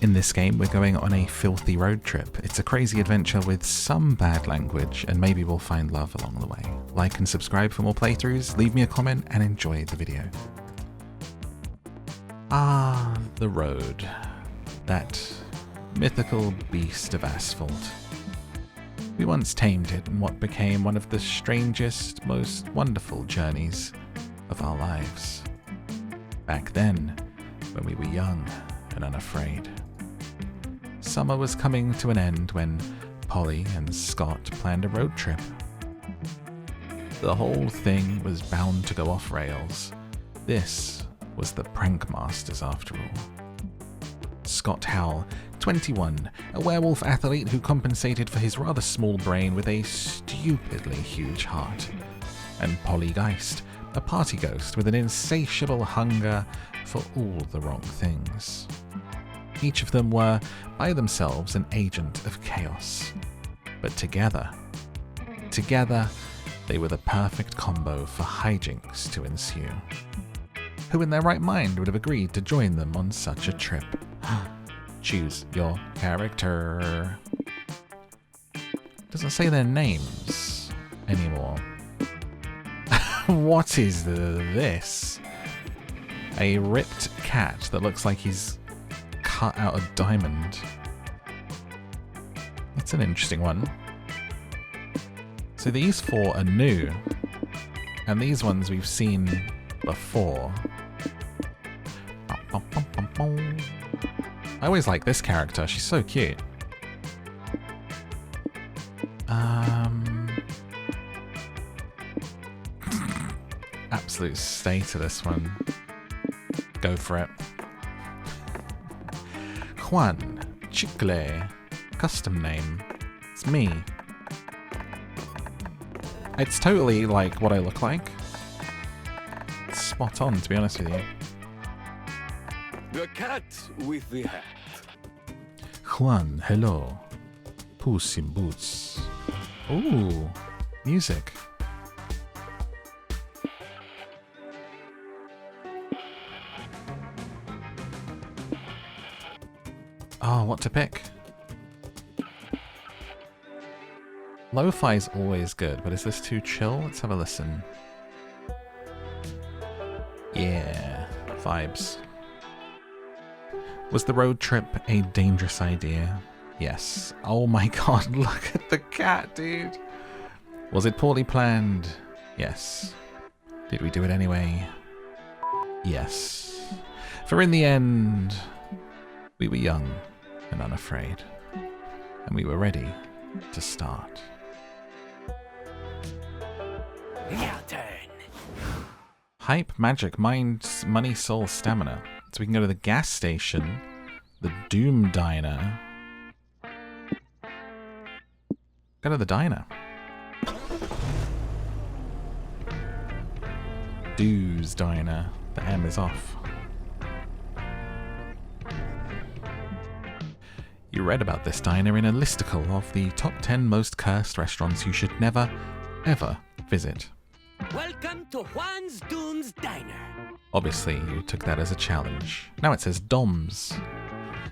In this game, we're going on a filthy road trip. It's a crazy adventure with some bad language, and maybe we'll find love along the way. Like and subscribe for more playthroughs, leave me a comment, and enjoy the video. Ah, the road. That mythical beast of asphalt. We once tamed it in what became one of the strangest, most wonderful journeys of our lives. Back then, when we were young and unafraid. Summer was coming to an end when Polly and Scott planned a road trip. The whole thing was bound to go off rails. This was the Prank Masters after all. Scott Howell, 21, a werewolf athlete who compensated for his rather small brain with a stupidly huge heart. And Polly Geist, a party ghost with an insatiable hunger for all the wrong things. Each of them were, by themselves, an agent of chaos. But together, they were the perfect combo for hijinks to ensue. Who in their right mind would have agreed to join them on such a trip? Choose your character. Doesn't say their names anymore. What is this? A ripped cat that looks like he's cut out a diamond. That's an interesting one. So these four are new, and these ones we've seen before. I always like this character, she's so cute. Absolute state of this one. Go for it. Juan Chicle, custom name. It's me. It's totally like what I look like. It's spot on, to be honest with you. The cat with the hat. Juan, hello. Puss in Boots. Ooh, music. Oh, what to pick? Lo-fi's always good, but is this too chill? Let's have a listen. Yeah, vibes. Was the road trip a dangerous idea? Yes. Oh my god, look at the cat, dude. Was it poorly planned? Yes. Did we do it anyway? Yes. For in the end, we were young and unafraid, and we were ready to start. Your turn. Hype, magic, mind, money, soul, stamina. So we can go to the gas station, the Doom Diner. Go to the diner. Doo's Diner. The M is off. You read about this diner in a listicle of the top 10 most cursed restaurants you should never, ever visit. Welcome to Juan's Doom's Diner. Obviously, you took that as a challenge. Now it says Doms.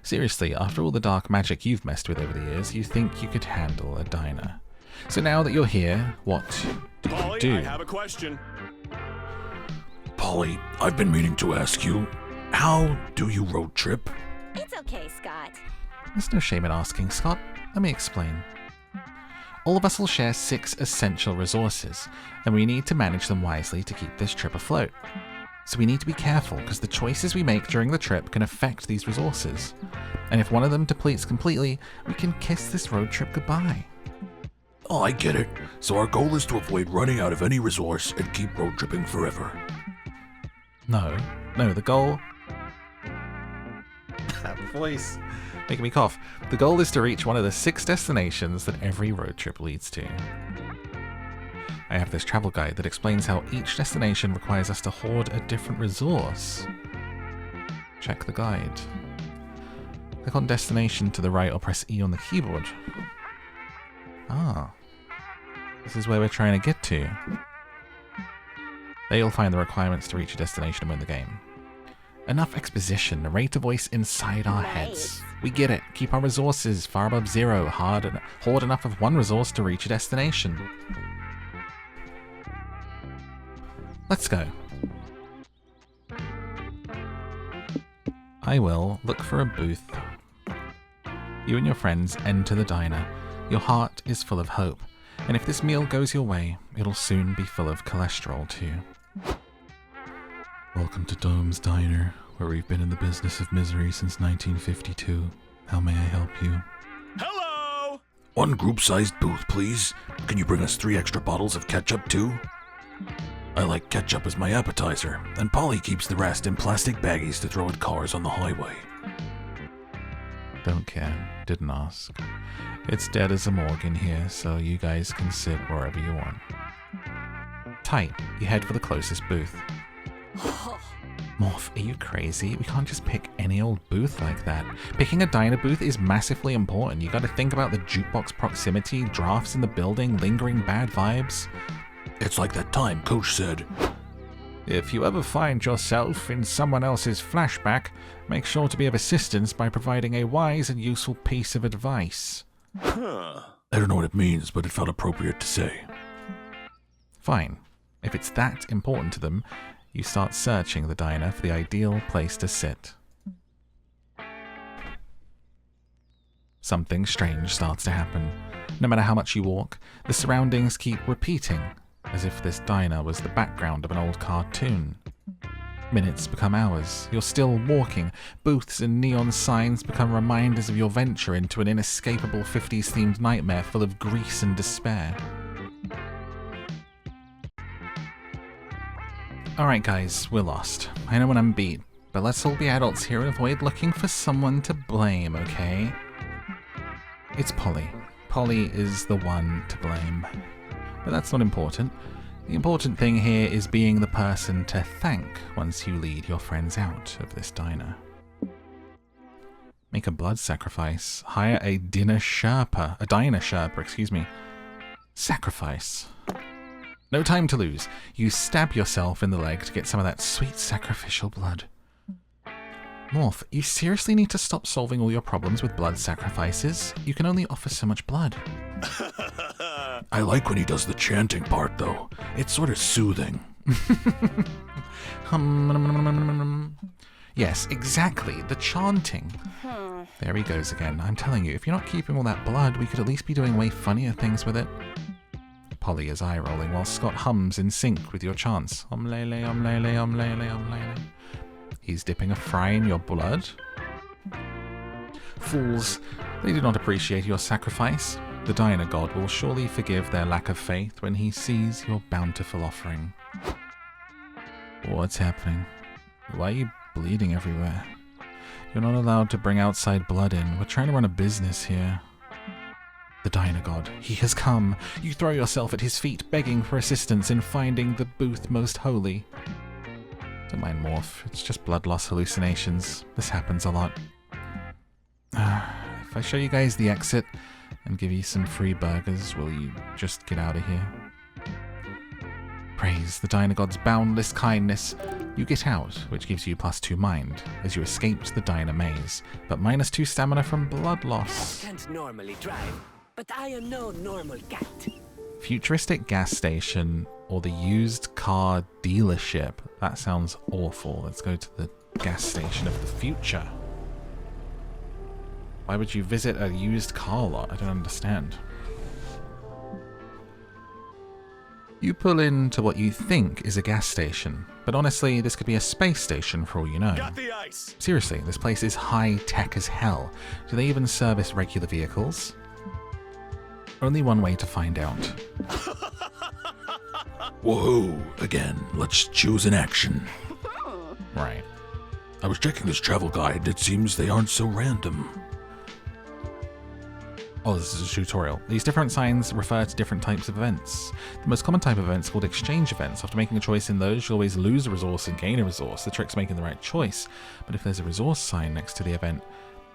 Seriously, after all the dark magic you've messed with over the years, you think you could handle a diner. So now that you're here, what do you do? I have a question. Polly, I've been meaning to ask you, how do you road trip? It's okay, Scott. There's no shame in asking, Scott. Let me explain. All of us will share 6 essential resources, and we need to manage them wisely to keep this trip afloat. So we need to be careful, because the choices we make during the trip can affect these resources. And if one of them depletes completely, we can kiss this road trip goodbye. Oh, I get it. So our goal is to avoid running out of any resource and keep road tripping forever. No, the goal... That voice making me cough. The goal is to reach one of the 6 destinations that every road trip leads to. I have this travel guide that explains how each destination requires us to hoard a different resource. Check the guide. Click on destination to the right or press E on the keyboard. Ah, this is where we're trying to get to. There you'll find the requirements to reach a destination and win the game. Enough exposition. Narrate a voice inside our heads. We get it. Keep our resources far above zero. Hoard enough of one resource to reach a destination. Let's go. I will look for a booth. You and your friends enter the diner. Your heart is full of hope. And if this meal goes your way, it'll soon be full of cholesterol too. Welcome to Dome's Diner, where we've been in the business of misery since 1952. How may I help you? Hello! One group-sized booth, please. Can you bring us 3 extra bottles of ketchup, too? I like ketchup as my appetizer, and Polly keeps the rest in plastic baggies to throw at cars on the highway. Don't care. Didn't ask. It's dead as a morgue in here, so you guys can sit wherever you want. Tight. You head for the closest booth. Morph, are you crazy? We can't just pick any old booth like that. Picking a diner booth is massively important. You gotta think about the jukebox proximity, drafts in the building, lingering bad vibes. It's like that time Coach said, If you ever find yourself in someone else's flashback, make sure to be of assistance by providing a wise and useful piece of advice. I don't know what it means, but it felt appropriate to say. Fine. If it's that important to them, you start searching the diner for the ideal place to sit. Something strange starts to happen. No matter how much you walk, the surroundings keep repeating, as if this diner was the background of an old cartoon. Minutes become hours. You're still walking. Booths and neon signs become reminders of your venture into an inescapable 50s-themed nightmare full of grease and despair. Alright guys, we're lost. I know when I'm beat, but let's all be adults here and avoid looking for someone to blame, okay? It's Polly. Polly is the one to blame. But that's not important. The important thing here is being the person to thank once you lead your friends out of this diner. Make a blood sacrifice. Hire a diner Sherpa. Sacrifice. No time to lose. You stab yourself in the leg to get some of that sweet sacrificial blood. Morph, you seriously need to stop solving all your problems with blood sacrifices. You can only offer so much blood. I like when he does the chanting part, though. It's sort of soothing. Yes, exactly. The chanting. There he goes again. I'm telling you, if you're not keeping all that blood, we could at least be doing way funnier things with it. Polly is eye-rolling while Scott hums in sync with your chants. Om-lele, om-lele, om-lele, om-lele. He's dipping a fry in your blood. Fools, they do not appreciate your sacrifice. The diner god will surely forgive their lack of faith when he sees your bountiful offering. What's happening? Why are you bleeding everywhere? You're not allowed to bring outside blood in. We're trying to run a business here. The diner god. He has come. You throw yourself at his feet, begging for assistance in finding the booth most holy. Don't mind Morph. It's just blood loss hallucinations. This happens a lot. If I show you guys the exit and give you some free burgers, will you just get out of here? Praise the diner god's boundless kindness. You get out, which gives you +2 mind, as you escaped the diner maze, but -2 stamina from blood loss. I can't normally drive, but I am no normal cat. Futuristic gas station or the used car dealership. That sounds awful. Let's go to the gas station of the future. Why would you visit a used car lot? I don't understand. You pull into what you think is a gas station, but honestly, this could be a space station for all you know. Got the ice. Seriously, this place is high-tech as hell. Do they even service regular vehicles? Only one way to find out. Whoa, again, let's choose an action. Right. I was checking this travel guide. It seems they aren't so random. Oh, this is a tutorial. These different signs refer to different types of events. The most common type of event is called exchange events. After making a choice in those, you'll always lose a resource and gain a resource. The trick's making the right choice. But if there's a resource sign next to the event,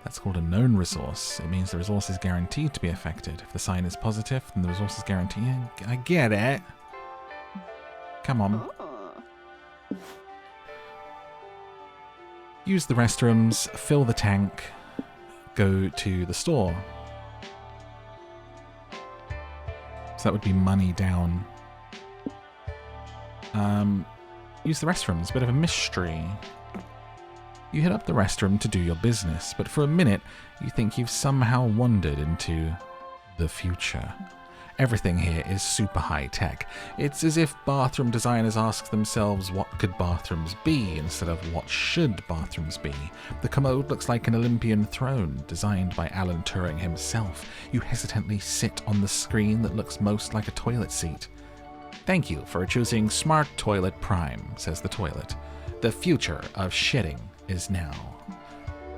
that's called a known resource. It means the resource is guaranteed to be affected. If the sign is positive, then the resource is guaranteed. I get it. Come on. Use the restrooms, fill the tank, go to the store. So that would be money down. Use the restrooms, bit of a mystery. You hit up the restroom to do your business, but for a minute you think you've somehow wandered into the future. Everything here is super high tech. It's as if bathroom designers ask themselves what could bathrooms be instead of what should bathrooms be. The commode looks like an Olympian throne designed by Alan Turing himself. You hesitantly sit on the screen that looks most like a toilet seat. "Thank you for choosing Smart Toilet Prime," says the toilet. "The future of shitting is now."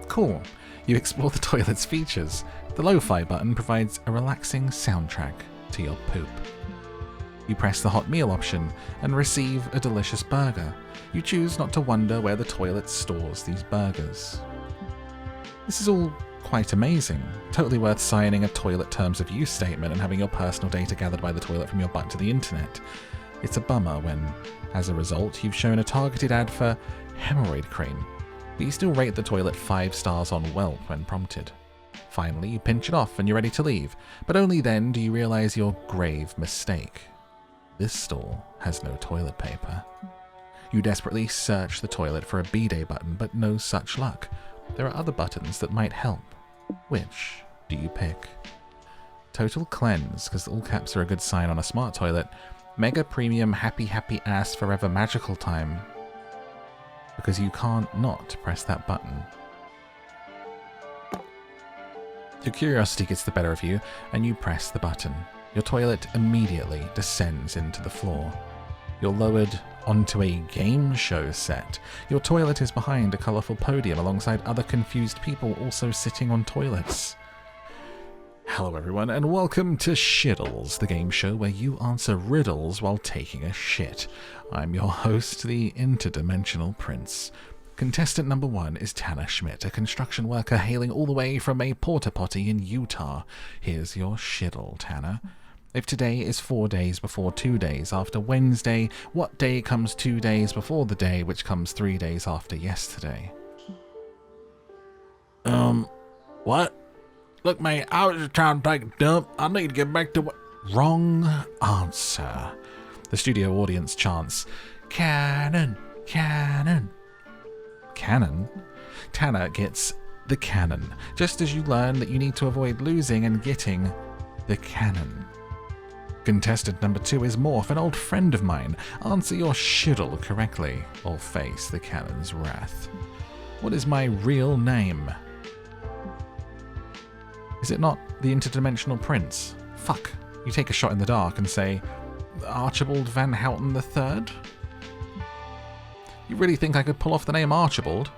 Cool. You explore the toilet's features. The lo-fi button provides a relaxing soundtrack to your poop. You press the hot meal option and receive a delicious burger. You choose not to wonder where the toilet stores these burgers. This is all quite amazing. Totally worth signing a toilet terms of use statement and having your personal data gathered by the toilet from your butt to the internet. It's a bummer when, as a result, you've shown a targeted ad for hemorrhoid cream, but you still rate the toilet 5 stars on Yelp when prompted. Finally, you pinch it off and you're ready to leave, but only then do you realize your grave mistake. This stall has no toilet paper. You desperately search the toilet for a bidet button, but no such luck. There are other buttons that might help. Which do you pick? Total cleanse, because all caps are a good sign on a smart toilet. Mega premium happy ass forever magical time, because you can't not press that button. Your curiosity gets the better of you, and you press the button. Your toilet immediately descends into the floor. You're lowered onto a game show set. Your toilet is behind a colourful podium alongside other confused people also sitting on toilets. Hello everyone, and welcome to Shiddles, the game show where you answer riddles while taking a shit. I'm your host, the Interdimensional Prince. Contestant number 1 is Tanner Schmidt, a construction worker hailing all the way from a porta potty in Utah. Here's your shiddle, Tanner. If today is 4 days before 2 days after Wednesday, what day comes 2 days before the day which comes 3 days after yesterday? What? Look, mate, I was just trying to take a dump. I need to get back to what... Wrong answer. The studio audience chants, "Cannon, cannon." Cannon? Tanner gets the cannon, just as you learn that you need to avoid losing and getting the cannon. Contestant number 2 is Morph, an old friend of mine. Answer your shiddle correctly, or face the cannon's wrath. What is my real name? Is it not the Interdimensional Prince? Fuck. You take a shot in the dark and say, Archibald Van Houten III? You really think I could pull off the name Archibald?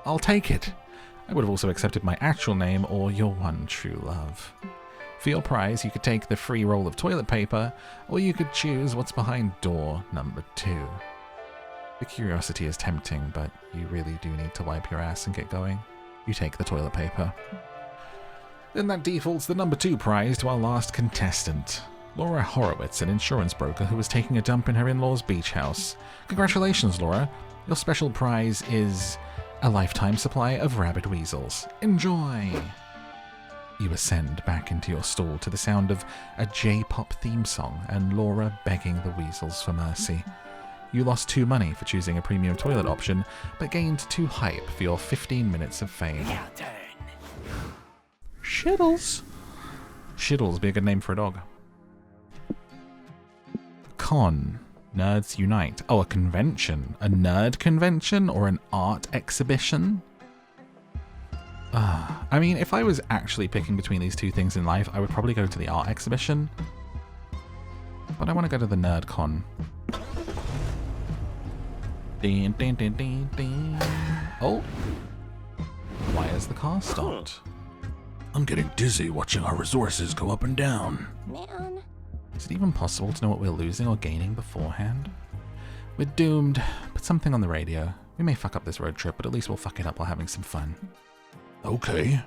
I'll take it. I would have also accepted my actual name or your one true love. For your prize, you could take the free roll of toilet paper, or you could choose what's behind door number 2. The curiosity is tempting, but you really do need to wipe your ass and get going. You take the toilet paper. Then that defaults the number 2 prize to our last contestant, Laura Horowitz, an insurance broker who was taking a dump in her in-laws' beach house. Congratulations, Laura. Your special prize is a lifetime supply of rabid weasels. Enjoy! You ascend back into your stall to the sound of a J-pop theme song and Laura begging the weasels for mercy. You lost 2 money for choosing a premium toilet option, but gained 2 hype for your 15 minutes of fame. Your turn. Shiddles. Shiddles be a good name for a dog. Con. Nerds unite. Oh, a convention. A nerd convention or an art exhibition? I mean, if I was actually picking between these 2 things in life, I would probably go to the art exhibition. But I want to go to the nerd con. Ding, ding, ding, ding, ding. Oh. Why is the car stopped? I'm getting dizzy watching our resources go up and down. Man. Is it even possible to know what we're losing or gaining beforehand? We're doomed. Put something on the radio. We may fuck up this road trip, but at least we'll fuck it up while having some fun. Okay.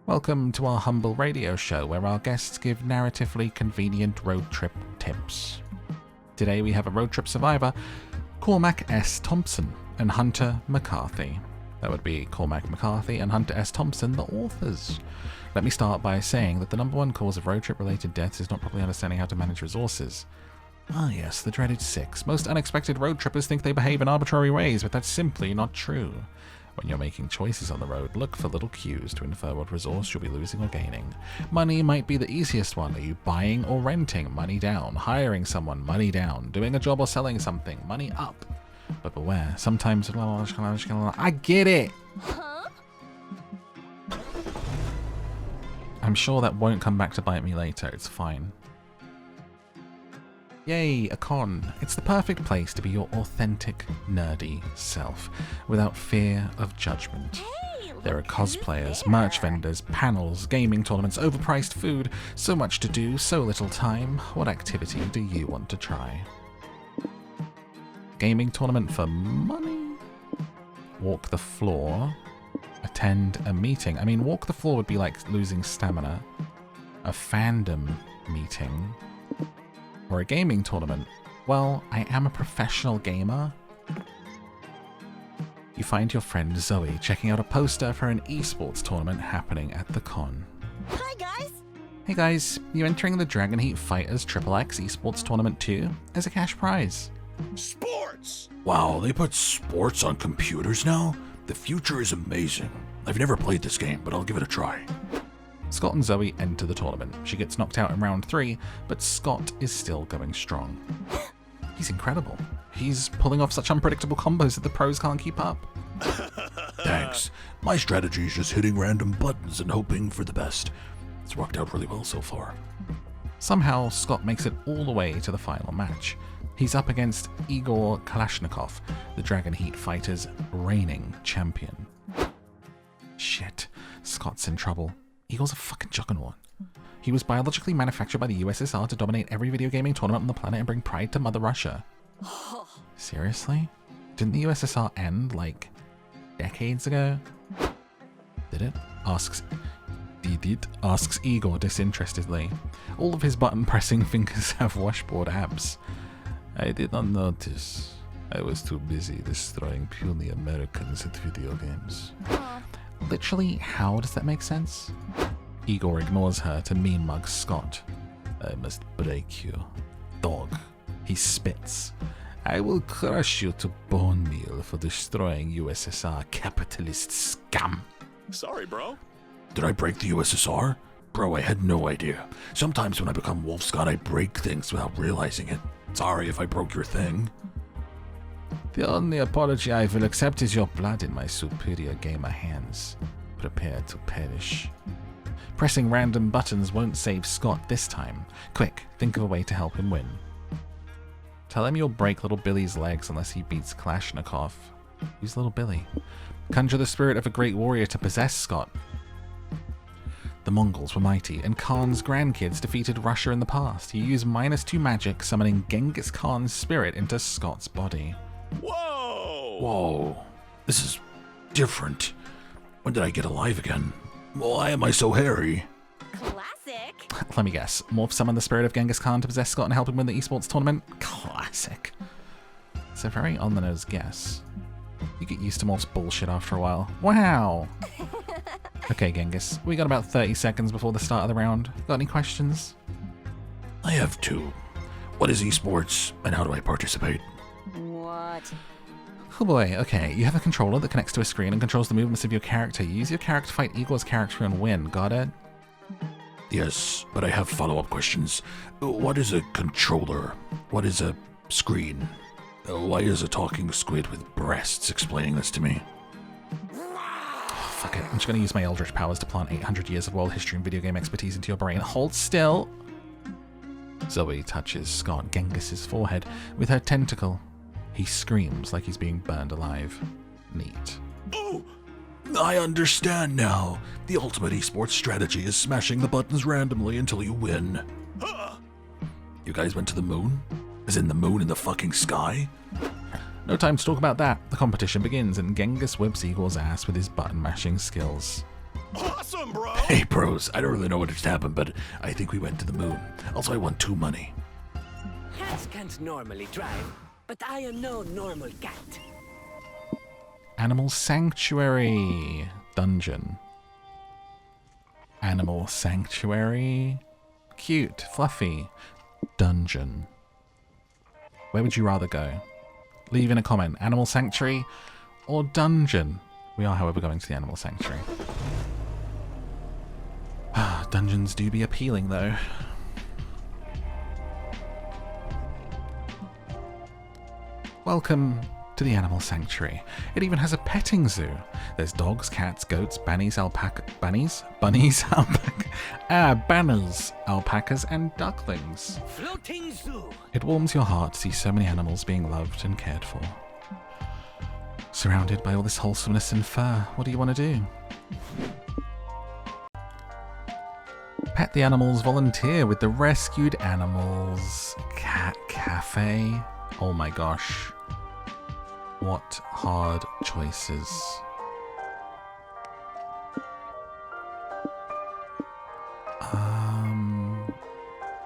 Welcome to our humble radio show where our guests give narratively convenient road trip tips. Today we have a road trip survivor, Cormac S. Thompson. and Hunter McCarthy. That would be Cormac McCarthy and Hunter S. Thompson, the authors. Let me start by saying that the #1 cause of road trip related deaths is not properly understanding how to manage resources. Ah yes, the dreaded 6. Most unexpected road trippers think they behave in arbitrary ways, but that's simply not true. When you're making choices on the road, look for little cues to infer what resource you'll be losing or gaining. Money might be the easiest one. Are you buying or renting? Money down. Hiring someone? Money down. Doing a job or selling something? Money up. But beware, sometimes... I get it! Huh? I'm sure that won't come back to bite me later, it's fine. Yay, a con. It's the perfect place to be your authentic, nerdy self, without fear of judgment. Hey, There are look who's cosplayers, there. merch vendors, panels, gaming tournaments, overpriced food, so much to do, so little time. What activity do you want to try? Gaming tournament for money? Walk the floor? Attend a meeting? I mean, walk the floor would be like losing stamina. A fandom meeting? Or a gaming tournament? Well, I am a professional gamer. You find your friend Zoe checking out a poster for an esports tournament happening at the con. Hi, guys. Hey guys, you entering the Dragon Heat Fighters XXX Esports Tournament 2 as a cash prize. Sports! Wow, they put sports on computers now? The future is amazing. I've never played this game, but I'll give it a try. Scott and Zoe enter the tournament. She gets knocked out in round 3, but Scott is still going strong. He's incredible. He's pulling off such unpredictable combos that the pros can't keep up. Thanks. My strategy is just hitting random buttons and hoping for the best. It's worked out really well so far. Somehow, Scott makes it all the way to the final match. He's up against Igor Kalashnikov, the Dragon Heat Fighters' reigning champion. Shit, Scott's in trouble. Igor's a fucking juggernaut. He was biologically manufactured by the USSR to dominate every video gaming tournament on the planet and bring pride to Mother Russia. Seriously? Didn't the USSR end, like, decades ago? Did it? Asks Igor disinterestedly. All of his button-pressing fingers have washboard abs. I did not notice. I was too busy destroying puny Americans at video games. Literally, how does that make sense? Igor ignores her to mean mug Scott. I must break you, dog. He spits. I will crush you to bone meal for destroying USSR capitalist scum. Sorry, bro. Did I break the USSR? Bro, I had no idea. Sometimes when I become Wolf Scott, I break things without realizing it. Sorry if I broke your thing. The only apology I will accept is your blood in my superior gamer hands. Prepare to perish. Pressing random buttons won't save Scott this time. Quick, think of a way to help him win. Tell him you'll break Little Billy's legs unless he beats Kalashnikov. Who's Little Billy? Conjure the spirit of a great warrior to possess Scott. The Mongols were mighty, and Khan's grandkids defeated Russia in the past. You use -2 magic, summoning Genghis Khan's spirit into Scott's body. Whoa! Whoa, this is different. When did I get alive again? Why am I so hairy? Classic. Let me guess. Morph summoned the spirit of Genghis Khan to possess Scott and help him win the esports tournament? Classic. It's a very on-the-nose guess. You get used to Morph's bullshit after a while. Wow! Okay, Genghis. We got about 30 seconds before the start of the round. Got any questions? I have 2. What is esports, and how do I participate? What? Oh boy, okay. You have a controller that connects to a screen and controls the movements of your character. You use your character to fight Igor's character and win. Got it? Yes, but I have follow-up questions. What is a controller? What is a screen? Why is a talking squid with breasts explaining this to me? Fuck it. I'm just going to use my Eldritch powers to plant 800 years of world history and video game expertise into your brain. Hold still. Zoe touches Scott Genghis's forehead with her tentacle. He screams like he's being burned alive. Neat. Oh, I understand now. The ultimate esports strategy is smashing the buttons randomly until you win. You guys went to the moon? As in the moon in the fucking sky? No time to talk about that. The competition begins and Genghis whips Igor's ass with his button-mashing skills. Awesome, bro! Hey bros, I don't really know what just happened, but I think we went to the moon. Also, I won 2 money. Cats can't normally drive, but I am no normal cat. Animal Sanctuary Dungeon. Animal Sanctuary. Cute, fluffy. Dungeon. Where would you rather go? Leave in a comment. Animal Sanctuary or Dungeon? We are, however, going to the Animal Sanctuary. Dungeons do be appealing, though. Welcome to the Animal Sanctuary. It even has a petting zoo. There's dogs, cats, goats, bunnies, bunnies, alpacas, and ducklings. Floating zoo. It warms your heart to see so many animals being loved and cared for. Surrounded by all this wholesomeness and fur, what do you want to do? Pet the animals, volunteer with the rescued animals. Cat cafe. Oh my gosh. What hard choices.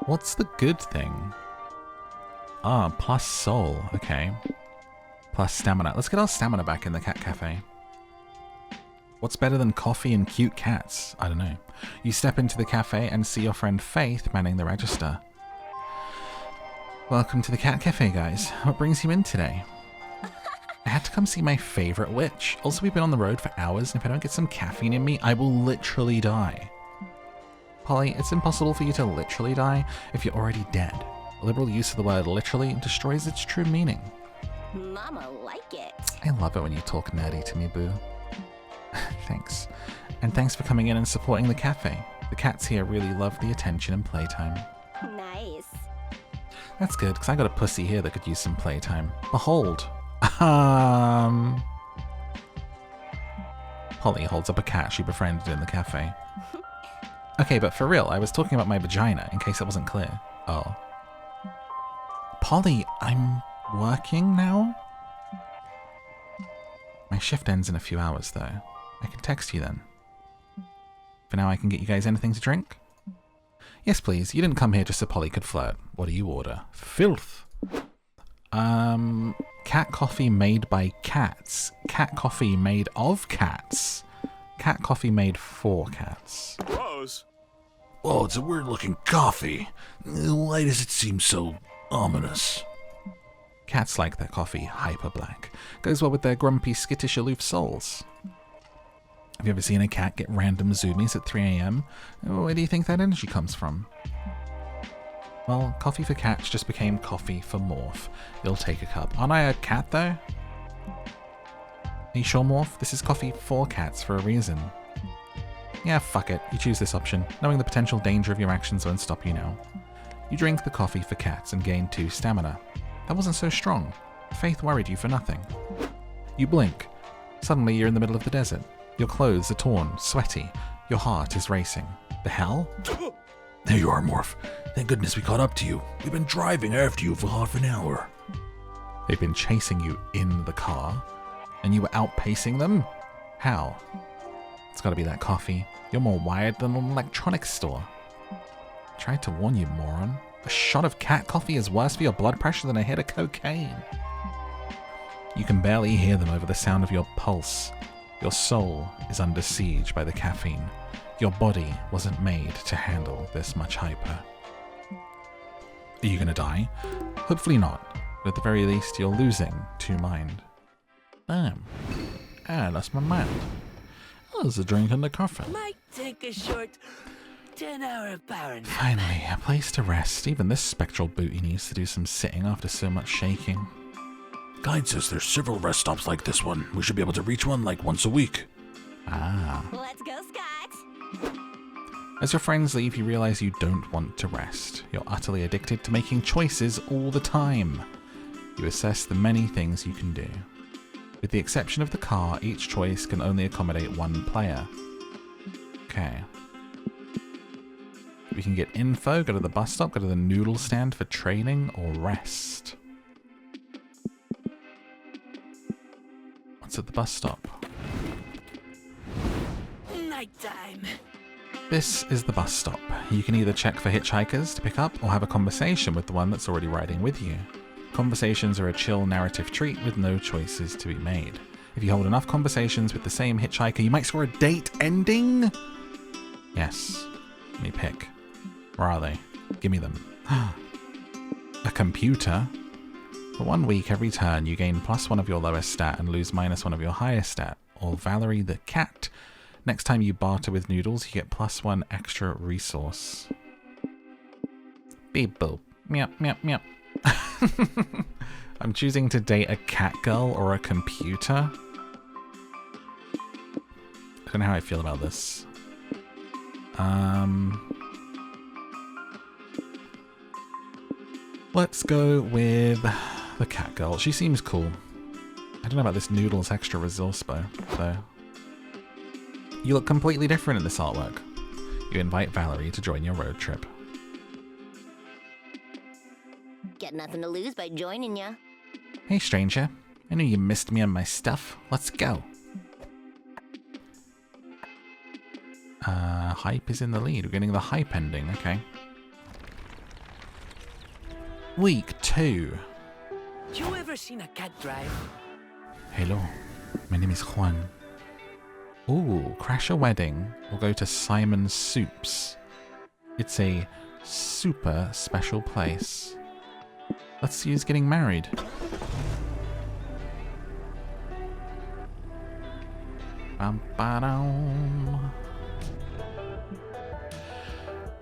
What's the good thing? Ah, plus soul. Okay. Plus stamina. Let's get our stamina back in the cat cafe. What's better than coffee and cute cats? I don't know. You step into the cafe and see your friend Faith manning the register. Welcome to the cat cafe, guys. What brings you in today? I had to come see my favorite witch. Also, we've been on the road for hours, and if I don't get some caffeine in me, I will literally die. Polly, it's impossible for you to literally die if you're already dead. A liberal use of the word literally destroys its true meaning. Mama like it. I love it when you talk nerdy to me, boo. Thanks. And thanks for coming in and supporting the cafe. The cats here really love the attention and playtime. Nice. That's good, because I got a pussy here that could use some playtime. Behold. Polly holds up a cat she befriended in the cafe. Okay, but for real, I was talking about my vagina, in case it wasn't clear. Oh. Polly, I'm working now? My shift ends in a few hours, though. I can text you then. For now, I can get you guys anything to drink? Yes, please. You didn't come here just so Polly could flirt. What do you order? Filth. Cat coffee made by cats. Cat coffee made of cats. Cat coffee made for cats. Rose. Oh, it's a weird-looking coffee. Why does it seem so ominous? Cats like their coffee hyper black. Goes well with their grumpy, skittish, aloof souls. Have you ever seen a cat get random zoomies at 3 AM? Where do you think that energy comes from? Well, coffee for cats just became coffee for Morph. You'll take a cup. Aren't I a cat, though? Are you sure, Morph? This is coffee for cats for a reason. Yeah, fuck it. You choose this option. Knowing the potential danger of your actions won't stop you now. You drink the coffee for cats and gain 2 stamina. That wasn't so strong. Faith worried you for nothing. You blink. Suddenly you're in the middle of the desert. Your clothes are torn, sweaty. Your heart is racing. The hell? There you are, Morph. Thank goodness we caught up to you. We've been driving after you for half an hour. They've been chasing you in the car, and you were outpacing them? How? It's gotta be that coffee. You're more wired than an electronics store. Tried to warn you, moron. A shot of cat coffee is worse for your blood pressure than a hit of cocaine. You can barely hear them over the sound of your pulse. Your soul is under siege by the caffeine. Your body wasn't made to handle this much hyper. Are you gonna die? Hopefully not, but at the very least you're losing 2 mind. Damn. I lost my mind. I was drinking the coffee. Might take a short 10-hour power nap. Finally, a place to rest. Even this spectral booty needs to do some sitting after so much shaking. Guide says there's several rest stops like this one. We should be able to reach one like once a week. Ah. Let's go, Scott. As your friends leave, you realize you don't want to rest. You're utterly addicted to making choices all the time. You assess the many things you can do. With the exception of the car, each choice can only accommodate 1 player. Okay. We can get info, go to the bus stop, go to the noodle stand for training, or rest. What's at the bus stop? Nighttime. This is the bus stop. You can either check for hitchhikers to pick up or have a conversation with the one that's already riding with you. Conversations are a chill narrative treat with no choices to be made. If you hold enough conversations with the same hitchhiker, you might score a date ending? Yes. Let me pick. Where are they? Give me them. A computer? For 1 week every turn, you gain +1 of your lowest stat and lose -1 of your highest stat. Or Valerie the cat. Next time you barter with Noodles, you get +1 extra resource. Beep boop. Meow, meow, meow. I'm choosing to date a cat girl or a computer. I don't know how I feel about this. Let's go with the cat girl. She seems cool. I don't know about this Noodles extra resource though. You look completely different in this artwork. You invite Valerie to join your road trip. Get nothing to lose by joining ya. Hey stranger, I knew you missed me and my stuff. Let's go. Hype is in the lead. We're getting the hype ending, okay. Week 2. You ever seen a cat drive? Hello, my name is Juan. Ooh, crash a wedding or go to Simon's Soups. It's a super special place. Let's see who's getting married. Bum-ba-dum.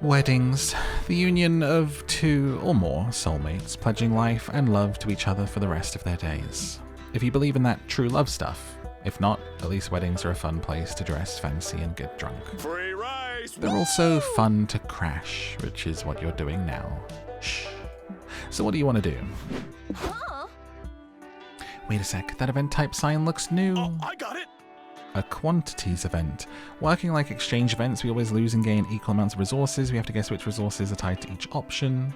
Weddings. The union of 2 or more soulmates pledging life and love to each other for the rest of their days. If you believe in that true love stuff. If not, at least weddings are a fun place to dress fancy and get drunk. Free rice. They're also fun to crash, which is what you're doing now. Shh. So what do you want to do? Huh? Wait a sec, that event type sign looks new. Oh, I got it. A quantities event. Working like exchange events, we always lose and gain equal amounts of resources. We have to guess which resources are tied to each option.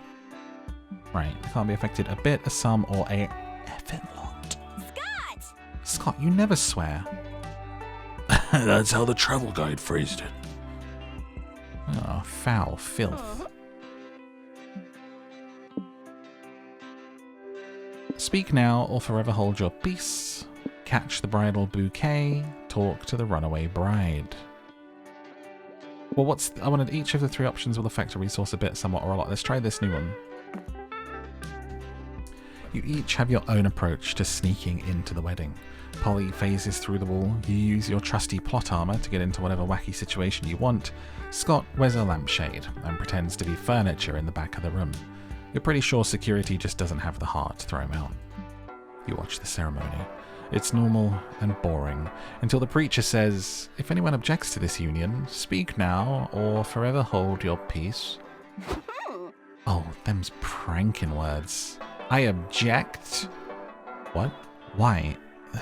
Right, can't be affected a bit, a sum, or a effing lot. Scott! Scott, you never swear. That's how the travel guide phrased it. Oh, foul filth. Speak now or forever hold your peace. Catch the bridal bouquet. Talk to the runaway bride. Well, I wanted each of the 3 options will affect a resource a bit, somewhat, or a lot. Let's try this new one. You each have your own approach to sneaking into the wedding. Polly phases through the wall. You use your trusty plot armor to get into whatever wacky situation you want. Scott wears a lampshade and pretends to be furniture in the back of the room. You're pretty sure security just doesn't have the heart to throw him out. You watch the ceremony. It's normal and boring, until the preacher says, if anyone objects to this union, speak now or forever hold your peace. Oh, them's pranking words. I object? What? Why?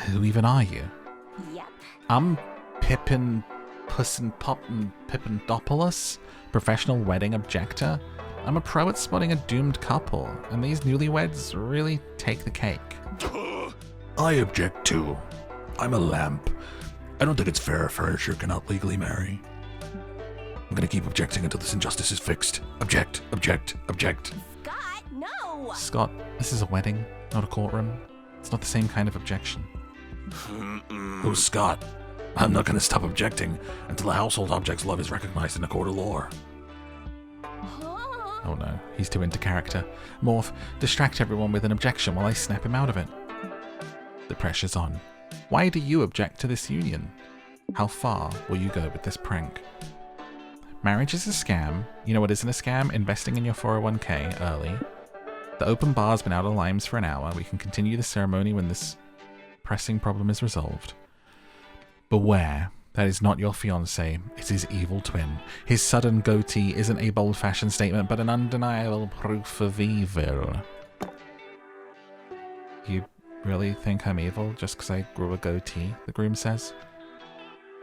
Who even are you? Yep. I'm Pippin Pussin Poppin Pippindopoulos, professional wedding objector. I'm a pro at spotting a doomed couple, and these newlyweds really take the cake. I object too. I'm a lamp. I don't think it's fair a furniture cannot legally marry. I'm gonna keep objecting until this injustice is fixed. Object, object, object. Scott, no! Scott, this is a wedding, not a courtroom. It's not the same kind of objection. Who's Scott? I'm not gonna stop objecting until a household object's love is recognized in a court of law. Oh no, he's too into character. Morph, distract everyone with an objection while I snap him out of it. The pressure's on. Why do you object to this union? How far will you go with this prank? Marriage is a scam. You know what isn't a scam? Investing in your 401k early. The open bar's been out of limes for an hour. We can continue the ceremony when this pressing problem is resolved. Beware. That is not your fiancé. It's his evil twin. His sudden goatee isn't a bold-fashioned statement, but an undeniable proof of evil. You really think I'm evil just because I grew a goatee, the groom says.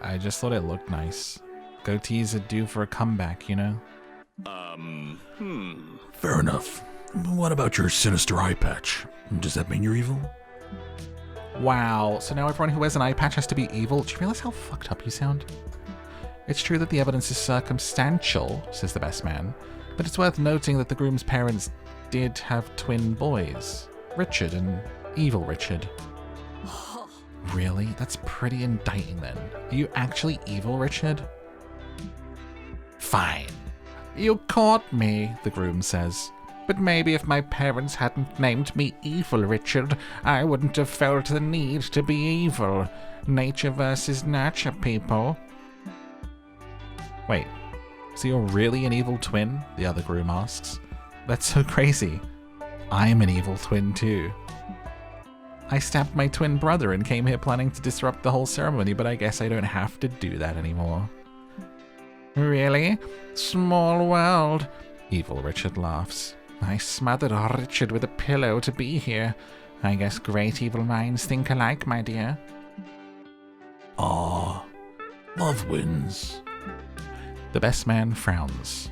I just thought it looked nice. Goatees are due for a comeback, you know? Fair enough. What about your sinister eye patch? Does that mean you're evil? Wow, so now everyone who wears an eye patch has to be evil? Do you realize how fucked up you sound? It's true that the evidence is circumstantial, says the best man, but it's worth noting that the groom's parents did have twin boys. Richard and Evil Richard. Really? That's pretty indicting then. Are you actually evil, Richard? Fine. You caught me, the groom says. But maybe if my parents hadn't named me Evil Richard, I wouldn't have felt the need to be evil. Nature versus nurture, people. Wait, so you're really an evil twin? The other groom asks. That's so crazy. I'm an evil twin too. I stabbed my twin brother and came here planning to disrupt the whole ceremony, but I guess I don't have to do that anymore. Really? Small world. Evil Richard laughs. I smothered Richard with a pillow to be here. I guess great evil minds think alike, my dear. Aw, love wins. The best man frowns.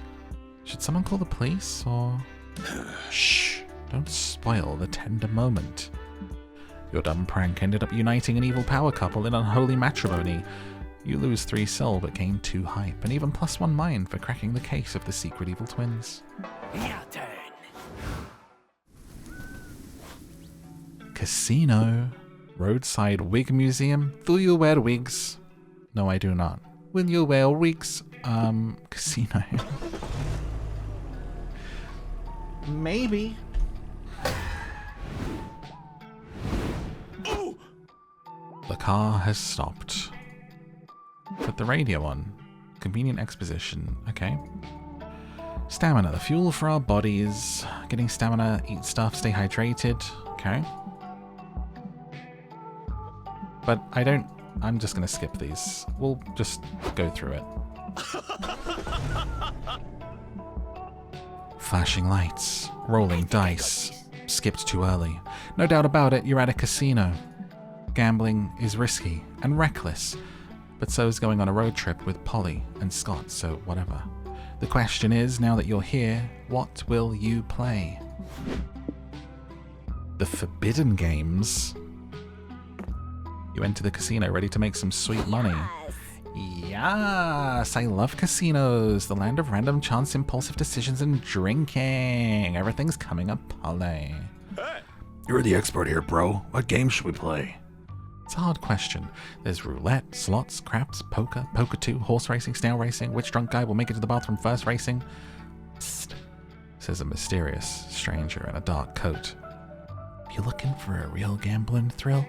Should someone call the police, or... Shh, don't spoil the tender moment. Your dumb prank ended up uniting an evil power couple in unholy matrimony. You lose 3 soul but gain 2 hype, and even +1 mind for cracking the case of the secret evil twins. Your turn. Casino. Roadside wig museum. Do you wear wigs? No, I do not. Will you wear wigs? Casino. Maybe. Ooh! The car has stopped. Put the radio on. Convenient exposition. Okay. Stamina. The fuel for our bodies. Getting stamina. Eat stuff. Stay hydrated. Okay. But I don't... I'm just going to skip these. We'll just go through it. Flashing lights. Rolling dice. Skipped too early. No doubt about it, you're at a casino. Gambling is risky and reckless. But so is going on a road trip with Polly and Scott, so whatever. The question is, now that you're here, what will you play? The Forbidden Games. You enter the casino ready to make some sweet money. Yes, I love casinos. The land of random chance, impulsive decisions, and drinking. Everything's coming up, Polly. Hey! You're the expert here, bro. What game should we play? It's a hard question. There's roulette, slots, craps, poker, poker 2, horse racing, snail racing. Which drunk guy will make it to the bathroom first racing? Psst, says a mysterious stranger in a dark coat. You looking for a real gambling thrill?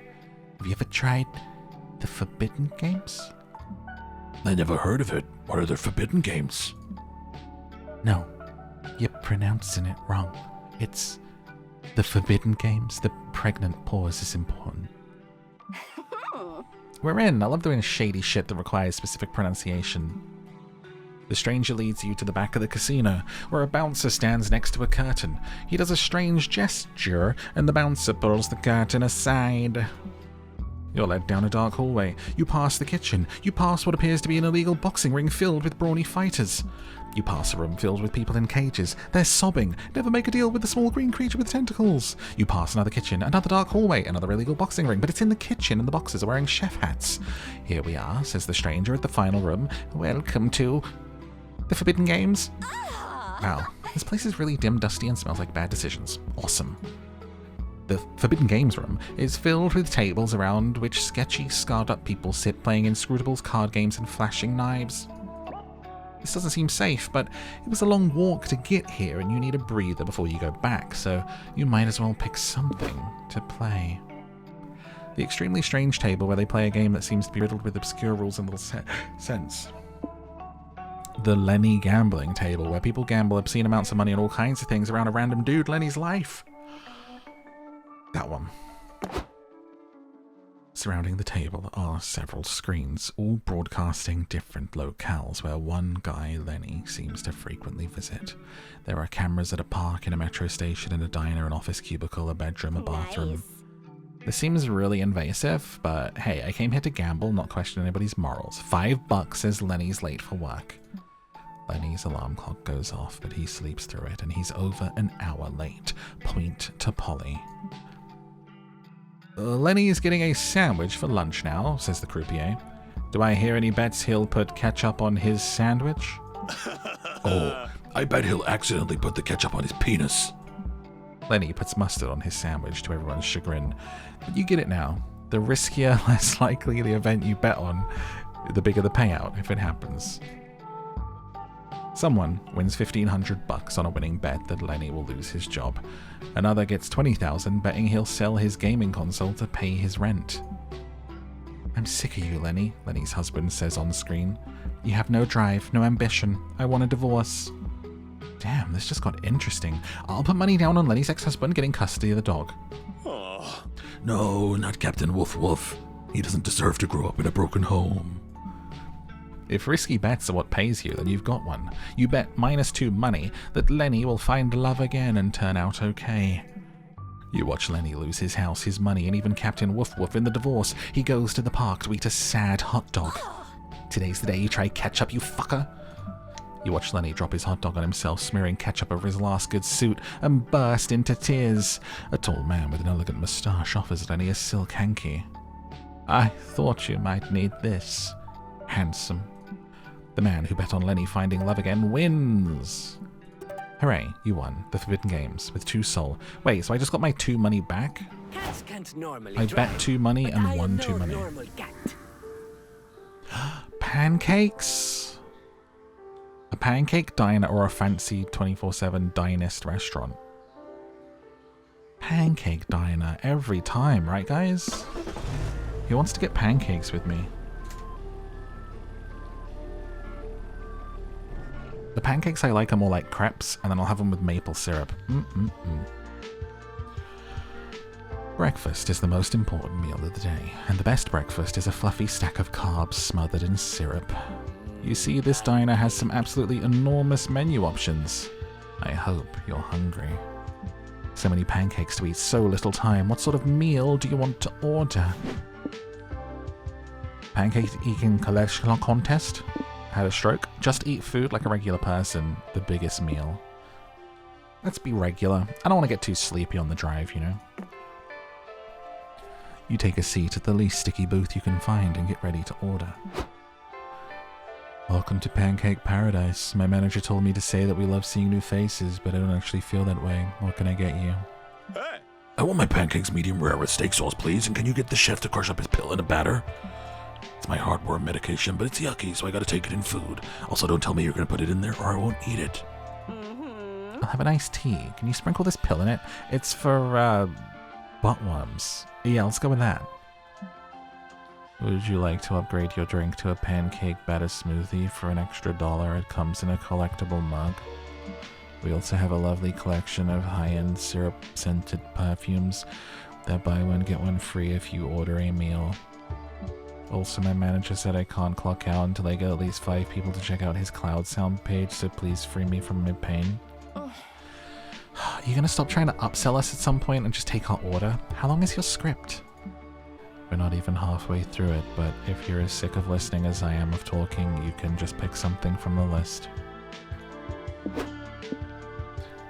Have you ever tried the Forbidden Games? I never heard of it. What are the Forbidden Games? No, you're pronouncing it wrong. It's the Forbidden Games. The pregnant pause is important. We're in. I love doing shady shit that requires specific pronunciation. The stranger leads you to the back of the casino, where a bouncer stands next to a curtain. He does a strange gesture, and the bouncer pulls the curtain aside. You're led down a dark hallway. You pass the kitchen. You pass what appears to be an illegal boxing ring filled with brawny fighters. You pass a room filled with people in cages. They're sobbing. Never make a deal with the small green creature with tentacles. You pass another kitchen, another dark hallway, another illegal boxing ring, but it's in the kitchen and the boxers are wearing chef hats. Here we are, says the stranger at the final room. Welcome to the Forbidden Games. Wow, this place is really dim, dusty, and smells like bad decisions. Awesome. The Forbidden Games room is filled with tables around which sketchy, scarred-up people sit playing inscrutables, card games, and flashing knives. This doesn't seem safe, but it was a long walk to get here, and you need a breather before you go back, so you might as well pick something to play. The extremely strange table where they play a game that seems to be riddled with obscure rules and little sense. The Lenny gambling table, where people gamble obscene amounts of money on all kinds of things around a random dude, Lenny's life. That one. Surrounding the table are several screens, all broadcasting different locales where one guy, Lenny, seems to frequently visit. There are cameras at a park, in a metro station, in a diner, an office cubicle, a bedroom, a bathroom. Nice. This seems really invasive, but hey, I came here to gamble, not question anybody's morals. $5 says Lenny's late for work. Lenny's alarm clock goes off, but he sleeps through it, and he's over an hour late. Point to Polly. Lenny is getting a sandwich for lunch now, says the croupier. Do I hear any bets he'll put ketchup on his sandwich? Oh, I bet he'll accidentally put the ketchup on his penis. Lenny puts mustard on his sandwich to everyone's chagrin. But you get it now. The riskier, less likely the event you bet on, the bigger the payout if it happens. Someone wins $1,500 on a winning bet that Lenny will lose his job. Another gets $20,000 betting he'll sell his gaming console to pay his rent. I'm sick of you, Lenny, Lenny's husband says on screen. You have no drive, no ambition. I want a divorce. Damn, this just got interesting. I'll put money down on Lenny's ex-husband getting custody of the dog. Oh. No, not Captain Woof Woof. He doesn't deserve to grow up in a broken home. If risky bets are what pays you, then you've got one. You bet -2 money that Lenny will find love again and turn out okay. You watch Lenny lose his house, his money, and even Captain Woof Woof in the divorce. He goes to the park to eat a sad hot dog. Today's the day you try ketchup, you fucker. You watch Lenny drop his hot dog on himself, smearing ketchup over his last good suit, and burst into tears. A tall man with an elegant moustache offers Lenny a silk hanky. I thought you might need this. Handsome. The man who bet on Lenny finding love again wins. Hooray, you won the Forbidden Games with 2 soul. Wait, so I just got my 2 money back? Cats can't normally I drive, bet 2 money but and I won am 2 no money. normal cat. Pancakes? A pancake diner or a fancy 24/7 dinist restaurant? Pancake diner every time, right guys? Who wants to get pancakes with me? The pancakes I like are more like crepes, and then I'll have them with maple syrup. Breakfast is the most important meal of the day, and the best breakfast is a fluffy stack of carbs smothered in syrup. You see, this diner has some absolutely enormous menu options. I hope you're hungry. So many pancakes to eat, so little time. What sort of meal do you want to order? Pancake eating collection contest? Had a stroke? Just eat food like a regular person. The biggest meal. Let's be regular. I don't want to get too sleepy on the drive, you know. You take a seat at the least sticky booth you can find and get ready to order. Welcome to Pancake Paradise. My manager told me to say that we love seeing new faces, but I don't actually feel that way. What can I get you? Hey. I want my pancakes medium rare with steak sauce, please, and can you get the chef to crush up his pill in a batter? It's my heartworm medication, but it's yucky, so I gotta take it in food. Also, don't tell me you're gonna put it in there or I won't eat it. I'll have an iced tea. Can you sprinkle this pill in it? It's for, buttworms. Yeah, let's go with that. Would you like to upgrade your drink to a pancake batter smoothie for an extra $1? It comes in a collectible mug. We also have a lovely collection of high-end syrup-scented perfumes that buy one get one free if you order a meal. Also, my manager said I can't clock out until I get at least 5 people to check out his cloud sound page, so please free me from my pain. You gonna stop trying to upsell us at some point and just take our order? How long is your script? We're not even halfway through it, but if you're as sick of listening as I am of talking, you can just pick something from the list.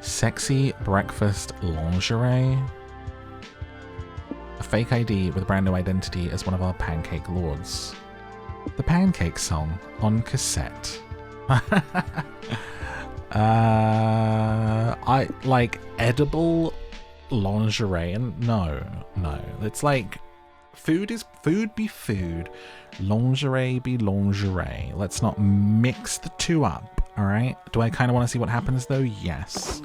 Sexy breakfast lingerie? A fake ID with a brand new identity as one of our pancake lords. The Pancake song on cassette. I like edible lingerie, and no, it's like food be food, lingerie be lingerie. Let's not mix the two up, alright? Do I kind of want to see what happens though? Yes.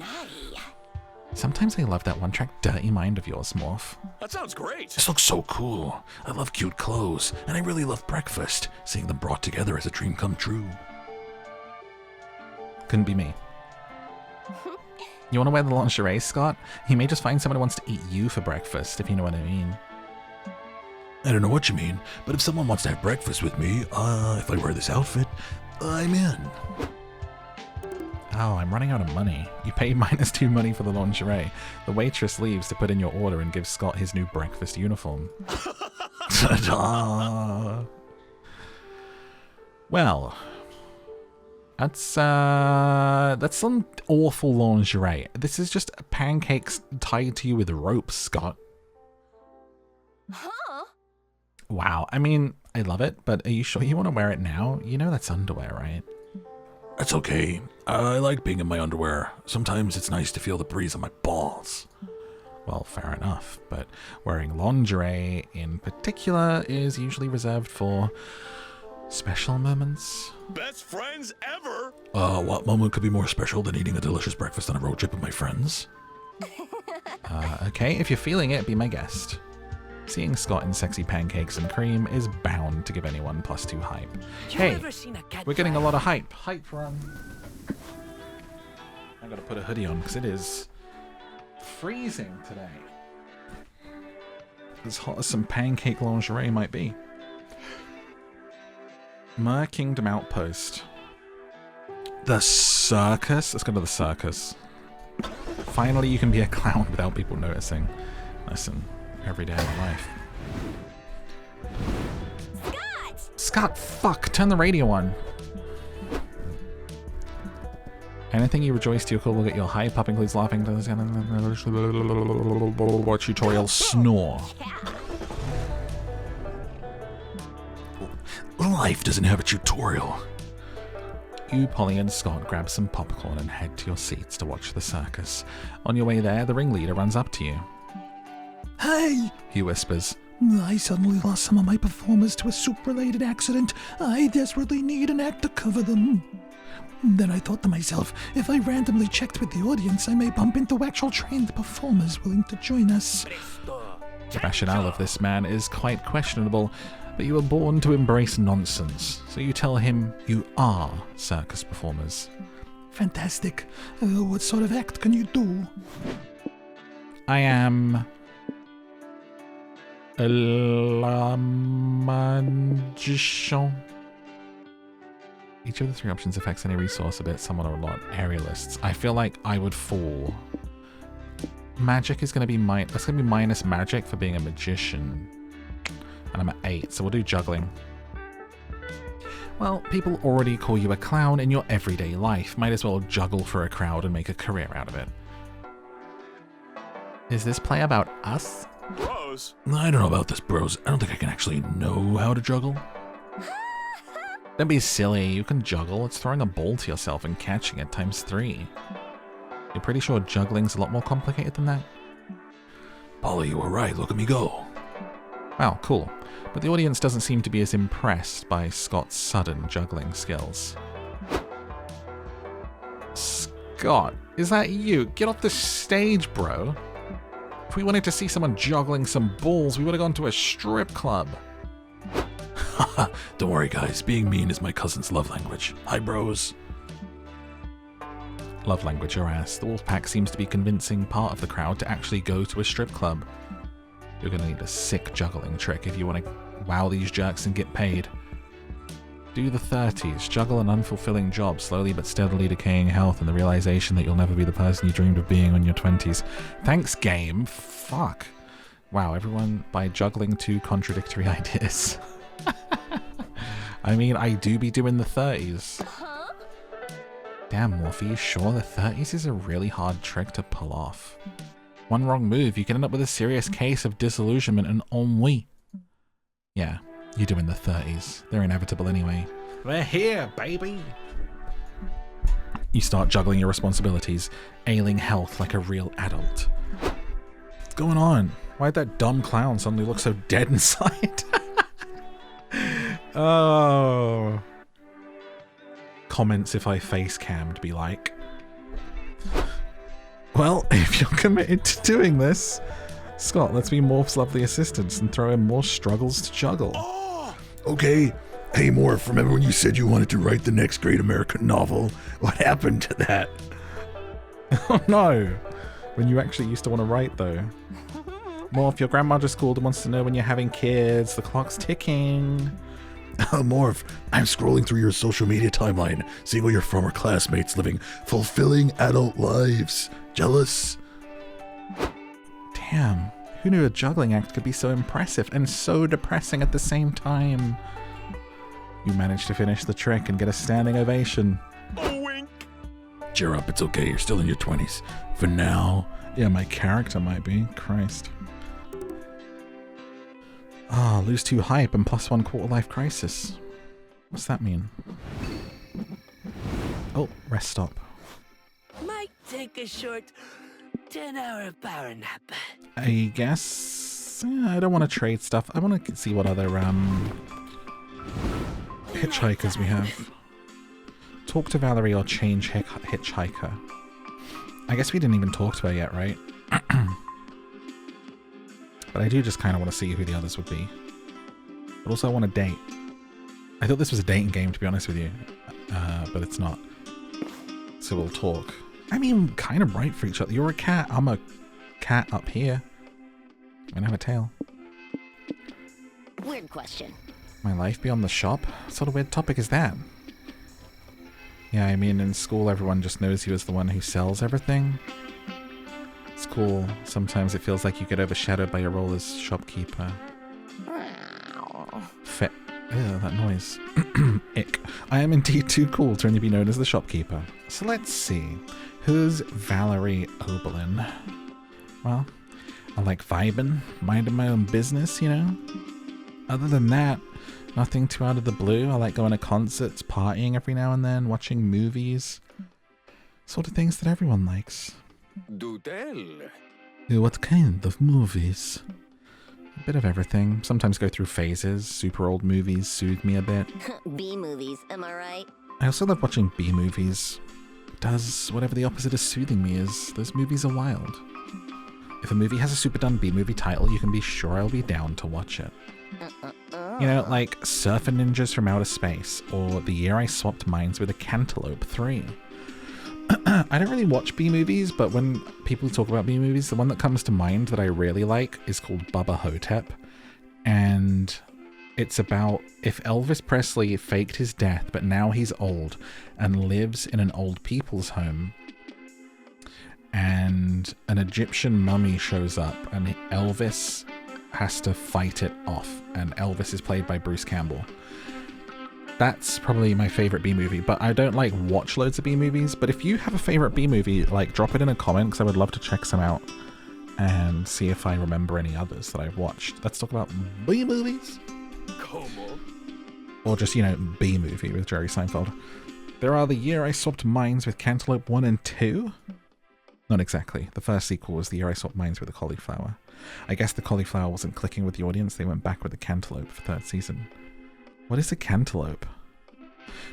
Sometimes I love that one track Dirty Mind of yours, Morph. That sounds great. This looks so cool. I love cute clothes, and I really love breakfast. Seeing them brought together is a dream come true. Couldn't be me. You want to wear the lingerie, Scott? You may just find someone who wants to eat you for breakfast, if you know what I mean. I don't know what you mean, but if someone wants to have breakfast with me, if I wear this outfit, I'm in. Oh, I'm running out of money. You pay -2 money for the lingerie. The waitress leaves to put in your order and gives Scott his new breakfast uniform. Ta-da! Well, that's some awful lingerie. This is just pancakes tied to you with ropes, Scott. Huh? Wow, I mean, I love it, but are you sure you want to wear it now? You know that's underwear, right? That's okay. I like being in my underwear. Sometimes it's nice to feel the breeze on my balls. well, fair enough, but wearing lingerie in particular is usually reserved for special moments. Best friends ever. What moment could be more special than eating a delicious breakfast on a road trip with my friends? Okay, if you're feeling it, be my guest. Seeing Scott in sexy pancakes and cream is bound to give anyone +2 hype. Hey, Ever seen a cat we're getting a fly? lot of hype. Hype run. I gotta put a hoodie on because it is freezing today. As hot as some pancake lingerie might be. Mer Kingdom Outpost. The circus? Let's go to the circus. Finally, you can be a clown without people noticing. Listen, every day of my life. Scott! Scott, fuck! Turn the radio on. Anything you rejoice to your cool will get your hype up, includes laughing. Watch tutorial snore. Life doesn't have a tutorial. You, Polly, and Scott grab some popcorn and head to your seats to watch the circus. On your way there, the ringleader runs up to you. Hey! He whispers, I suddenly lost some of my performers to a soup-related accident. I desperately need an act to cover them. Then I thought to myself, if I randomly checked with the audience, I may bump into actual trained performers willing to join us. the rationale of this man is quite questionable, but you were born to embrace nonsense, so you tell him you are circus performers. Fantastic. What sort of act can you do? I am a magician. Each of the three options affects any resource a bit, someone or a lot. Aerialists. I feel like I would fall. Magic is going to be that's going to be minus magic for being a magician. And I'm at 8, so we'll do juggling. Well, people already call you a clown in your everyday life. Might as well juggle for a crowd and make a career out of it. Is this play about us? Bros. I don't know about this, bros. I don't think I can actually know how to juggle. Don't be silly, you can juggle. It's throwing a ball to yourself and catching it ×3. You're pretty sure juggling's a lot more complicated than that? Polly, you were right. Look at me go. Wow, cool. But the audience doesn't seem to be as impressed by Scott's sudden juggling skills. Scott, is that you? Get off the stage, bro. If we wanted to see someone juggling some balls, we would have gone to a strip club. Don't worry, guys. Being mean is my cousin's love language. Hi, bros. Love language your ass. The Wolfpack seems to be convincing part of the crowd to actually go to a strip club. You're going to need a sick juggling trick if you want to wow these jerks and get paid. Do the 30s. Juggle an unfulfilling job, slowly but steadily decaying health and the realization that you'll never be the person you dreamed of being in your 20s. Thanks, game. Fuck. Wow, everyone by juggling two contradictory ideas. I mean, I do be doing the 30s. Huh? Damn, Morphe, you sure the 30s is a really hard trick to pull off? One wrong move, you can end up with a serious case of disillusionment and ennui. Yeah, you're doing the 30s. They're inevitable anyway. We're here, baby! You start juggling your responsibilities, ailing health like a real adult. What's going on? Why'd that dumb clown suddenly look so dead inside? Oh. Comments if I face cammed be like. Well, if you're committed to doing this, Scott, let's be Morph's lovely assistants and throw in more struggles to juggle. Okay. Hey, Morph, remember when you said you wanted to write the next great American novel? What happened to that? Oh no. When you actually used to want to write, though. Morph, your grandma just called and wants to know when you're having kids. The clock's ticking. Morph, I'm scrolling through your social media timeline, seeing all your former classmates living fulfilling adult lives. Jealous? Damn, who knew a juggling act could be so impressive and so depressing at the same time? You managed to finish the trick and get a standing ovation. A wink. Cheer up, it's okay, you're still in your 20s. For now. Yeah, my character might be. Christ. Ah, lose 2 hype and +1 quarter-life crisis. What's that mean? Oh, rest stop. Might take a short 10-hour power nap. I guess I don't want to trade stuff. I want to see what other hitchhikers we have. Talk to Valerie or change hitchhiker. I guess we didn't even talk to her yet, right? But I do just kind of want to see who the others would be. But also I want to date. I thought this was a dating game, to be honest with you. But it's not. So we'll talk. I mean, kind of right for each other. You're a cat. I'm a cat up here. I don't have a tail. Weird question. My life beyond the shop? What sort of weird topic is that? Yeah, I mean, in school everyone just knows you as the one who sells everything. It's cool. Sometimes it feels like you get overshadowed by your role as shopkeeper. Ew, that noise. Ick. I am indeed too cool to only be known as the shopkeeper. So let's see. Who's Valerie Oberlin? Well, I like vibing, minding my own business, you know? Other than that, nothing too out of the blue. I like going to concerts, partying every now and then, watching movies. Sort of things that everyone likes. Do tell. What kind of movies? A bit of everything. Sometimes go through phases. Super old movies soothe me a bit. B movies, am I right? I also love watching B movies. It does whatever the opposite of soothing me is. Those movies are wild. If a movie has a super done B movie title, you can be sure I'll be down to watch it. You know, like Surfer Ninjas from Outer Space, or The Year I Swapped Minds with a Cantaloupe 3. I don't really watch B movies, but when people talk about B movies, the one that comes to mind that I really like is called Bubba Hotep. And it's about if Elvis Presley faked his death, but now he's old and lives in an old people's home. And an Egyptian mummy shows up and Elvis has to fight it off. And Elvis is played by Bruce Campbell. That's probably my favorite B movie, but I don't like watch loads of B movies. But if you have a favorite B movie, like drop it in a comment because I would love to check some out and see if I remember any others that I've watched. Let's talk about B movies. Como? Or just, you know, B movie with Jerry Seinfeld. There are The Year I Swapped Minds with Cantaloupe 1 and 2. Not exactly. The first sequel was The Year I Swapped Minds with the Cauliflower. I guess the cauliflower wasn't clicking with the audience. They went back with the cantaloupe for third season. What is a cantaloupe?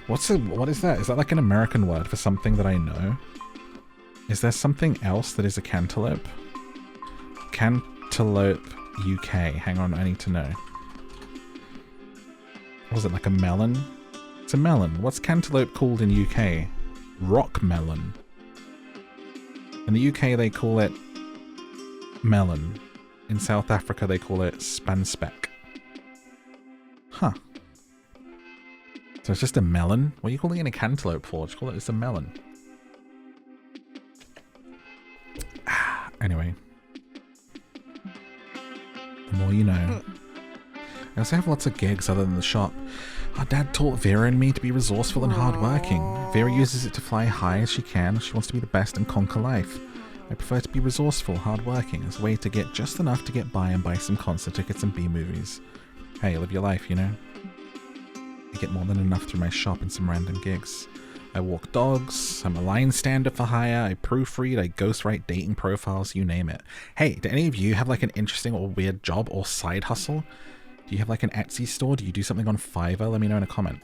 What is that? Is that like an American word for something that I know? Is there something else that is a cantaloupe? Cantaloupe UK. Hang on, I need to know. Was it like a melon? It's a melon. What's cantaloupe called in UK? Rock melon. In the UK they call it melon. In South Africa they call it spanspek. Huh. So it's just a melon? What are you calling it a cantaloupe for? Just call it just a melon. Anyway. The more you know. I also have lots of gigs other than the shop. Our dad taught Vera and me to be resourceful and hardworking. Vera uses it to fly high as she can. She wants to be the best and conquer life. I prefer to be resourceful, hardworking, as a way to get just enough to get by and buy some concert tickets and B movies. Hey, live your life, you know? I get more than enough through my shop and some random gigs. I walk dogs, I'm a line stander for hire, I proofread, I ghostwrite dating profiles, you name it. Hey, do any of you have like an interesting or weird job or side hustle? Do you have like an Etsy store? Do you do something on Fiverr? Let me know in a comment.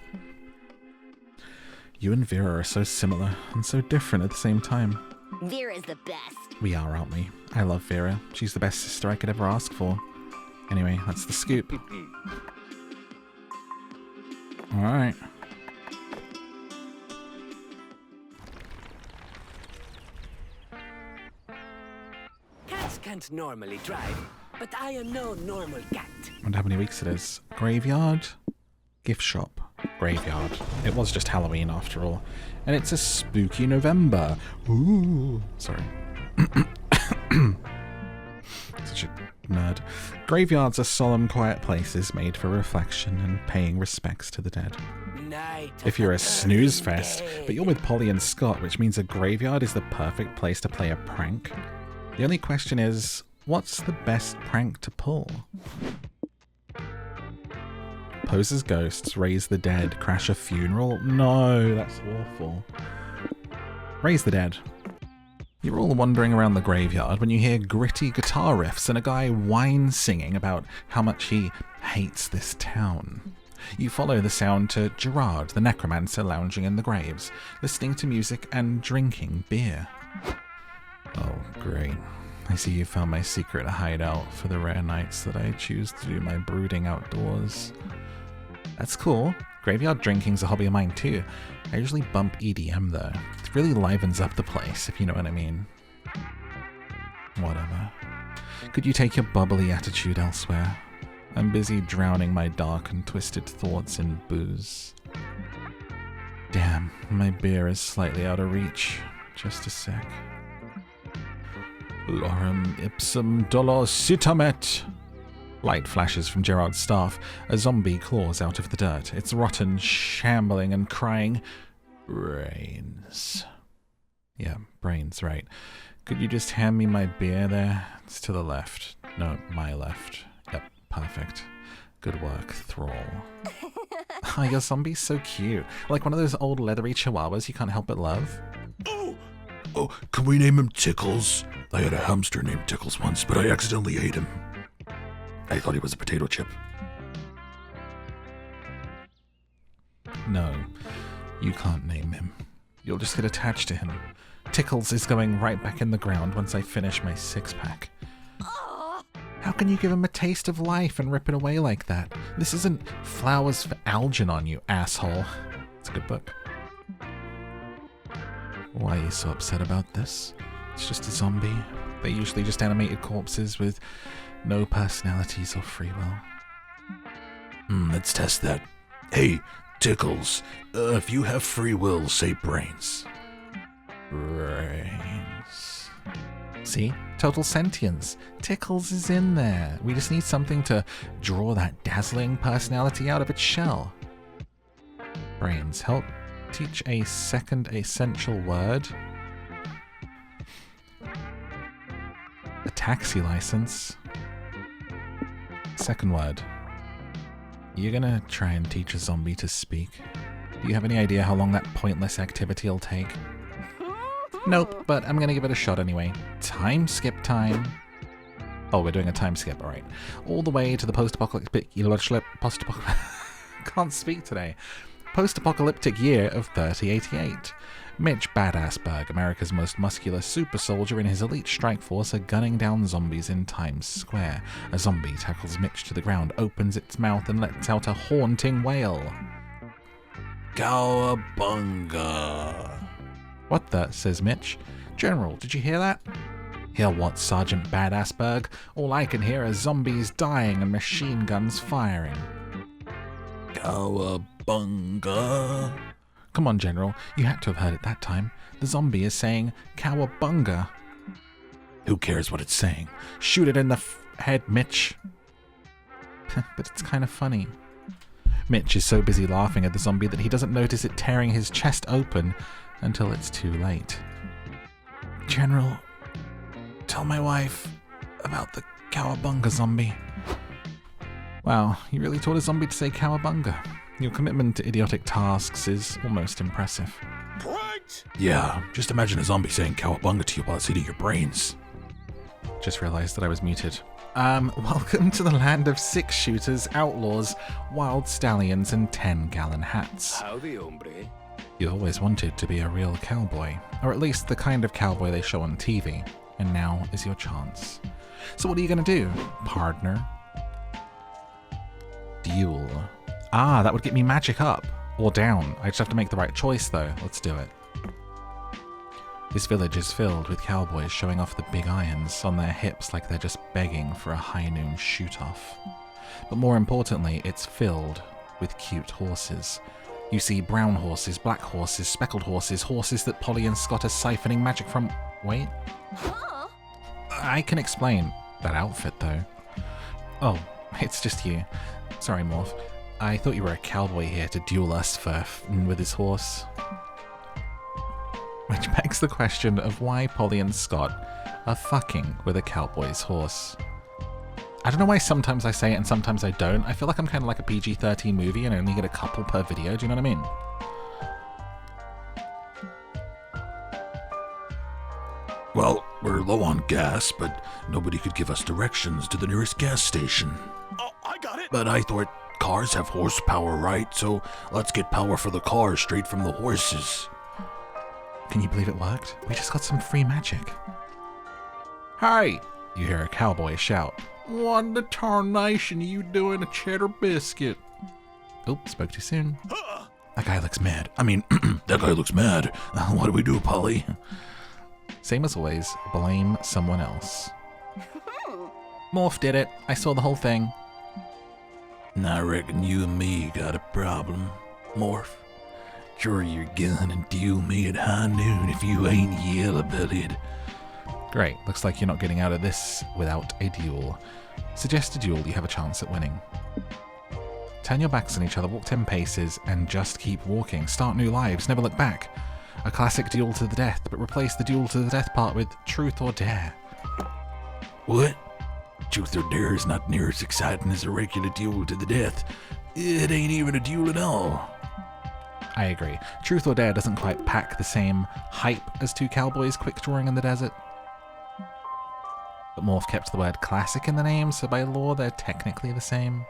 You and Vera are so similar and so different at the same time. Vera's the best. We are, aren't we? I love Vera. She's the best sister I could ever ask for. Anyway, that's the scoop. Alright. Cats can't normally drive, but I am no normal cat. I wonder how many weeks it is. Graveyard? Gift shop. Graveyard. It was just Halloween after all. And it's a spooky November. Ooh. Sorry. Such a nerd. Graveyards are solemn, quiet places made for reflection and paying respects to the dead. Night If you're a of the snooze early fest, day. but you're with Polly and Scott, which means a graveyard is the perfect place to play a prank. The only question is, what's the best prank to pull? Pose as ghosts, raise the dead, crash a funeral? No, that's awful. Raise the dead. You're all wandering around the graveyard when you hear gritty guitar riffs and a guy whine singing about how much he hates this town. You follow the sound to Gerard, the necromancer, lounging in the graves, listening to music and drinking beer. Oh, great. I see you found my secret hideout for the rare nights that I choose to do my brooding outdoors. That's cool. Graveyard drinking's a hobby of mine too. I usually bump EDM though. It really livens up the place, if you know what I mean. Whatever. Could you take your bubbly attitude elsewhere? I'm busy drowning my dark and twisted thoughts in booze. Damn, my beer is slightly out of reach. Just a sec. Lorem ipsum dolositamet. Light flashes from Gerard's staff. A zombie claws out of the dirt. It's rotten, shambling and crying, brains. Yeah, brains, right. Could you just hand me my beer there? It's to the left. No, my left. Yep, perfect. Good work, thrall. Oh, your zombie's so cute. Like one of those old leathery chihuahuas you can't help but love. Oh, can we name him Tickles? I had a hamster named Tickles once, but I accidentally ate him. I thought he was a potato chip. No, you can't name him. You'll just get attached to him. Tickles is going right back in the ground once I finish my six-pack. How can you give him a taste of life and rip it away like that? This isn't Flowers for Algernon, you asshole. It's a good book. Why are you so upset about this? It's just a zombie. They're usually just animated corpses with no personalities or free will. Let's test that. Hey, Tickles, if you have free will, say brains. Brains. See? Total sentience. Tickles is in there. We just need something to draw that dazzling personality out of its shell. Brains. Help teach a second essential word. A taxi license. Second word. You're gonna try and teach a zombie to speak. Do you have any idea how long that pointless activity will take? Nope, but I'm gonna give it a shot anyway. Time skip time. Oh, we're doing a time skip, alright. All the way to the post-apocalyptic... Can't speak today. Post-apocalyptic year of 3088. Mitch Badassberg, America's most muscular super soldier and his elite strike force are gunning down zombies in Times Square. A zombie tackles Mitch to the ground, opens its mouth and lets out a haunting wail. Cowabunga. What the? Says Mitch. General, did you hear that? Hear what, Sergeant Badassberg? All I can hear are zombies dying and machine guns firing. Cowabunga. Come on, General. You had to have heard it that time. The zombie is saying, Cowabunga. Who cares what it's saying? Shoot it in the head, Mitch. But it's kind of funny. Mitch is so busy laughing at the zombie that he doesn't notice it tearing his chest open until it's too late. General, tell my wife about the Cowabunga zombie. Wow, you really taught a zombie to say Cowabunga. Your commitment to idiotic tasks is almost impressive. What? Yeah, just imagine a zombie saying Cowabunga to you while it's eating your brains. Just realized that I was muted. Welcome to the land of six-shooters, outlaws, wild stallions, and 10-gallon hats. Howdy, hombre. You always wanted to be a real cowboy, or at least the kind of cowboy they show on TV, and now is your chance. So what are you gonna do, partner? Duel. Ah, that would get me magic up, or down. I just have to make the right choice though. Let's do it. This village is filled with cowboys showing off the big irons on their hips like they're just begging for a high noon shoot-off. But more importantly, it's filled with cute horses. You see brown horses, black horses, speckled horses, horses that Polly and Scott are siphoning magic from... Wait? Huh? I can explain. That outfit, though. Oh, it's just you. Sorry, Morph. I thought you were a cowboy here to duel us with his horse. Which begs the question of why Polly and Scott are fucking with a cowboy's horse. I don't know why sometimes I say it and sometimes I don't. I feel like I'm kind of like a PG-13 movie and I only get a couple per video, do you know what I mean? Well, we're low on gas, but nobody could give us directions to the nearest gas station. Oh, I got it. But I thought cars have horsepower, right? So let's get power for the cars straight from the horses. Can you believe it worked? We just got some free magic. Hey! You hear a cowboy shout. What in the tarnation are you doing a cheddar biscuit? Oops, spoke too soon. That guy looks mad. That guy looks mad. What do we do, Polly? Same as always, blame someone else. Morph did it. I saw the whole thing. I reckon you and me got a problem, Morph. Sure, you're gonna duel me at high noon if you ain't yellow-bellied. Great, looks like you're not getting out of this without a duel. Suggest a duel you have a chance at winning. Turn your backs on each other, walk 10 paces, and just keep walking. Start new lives, never look back. A classic duel to the death, but replace the duel to the death part with truth or dare. What? Truth or dare is not near as exciting as a regular duel to the death. It ain't even a duel at all. I agree. Truth or dare doesn't quite pack the same hype as two cowboys quick drawing in the desert. But Morph kept the word classic in the name, so by law they're technically the same.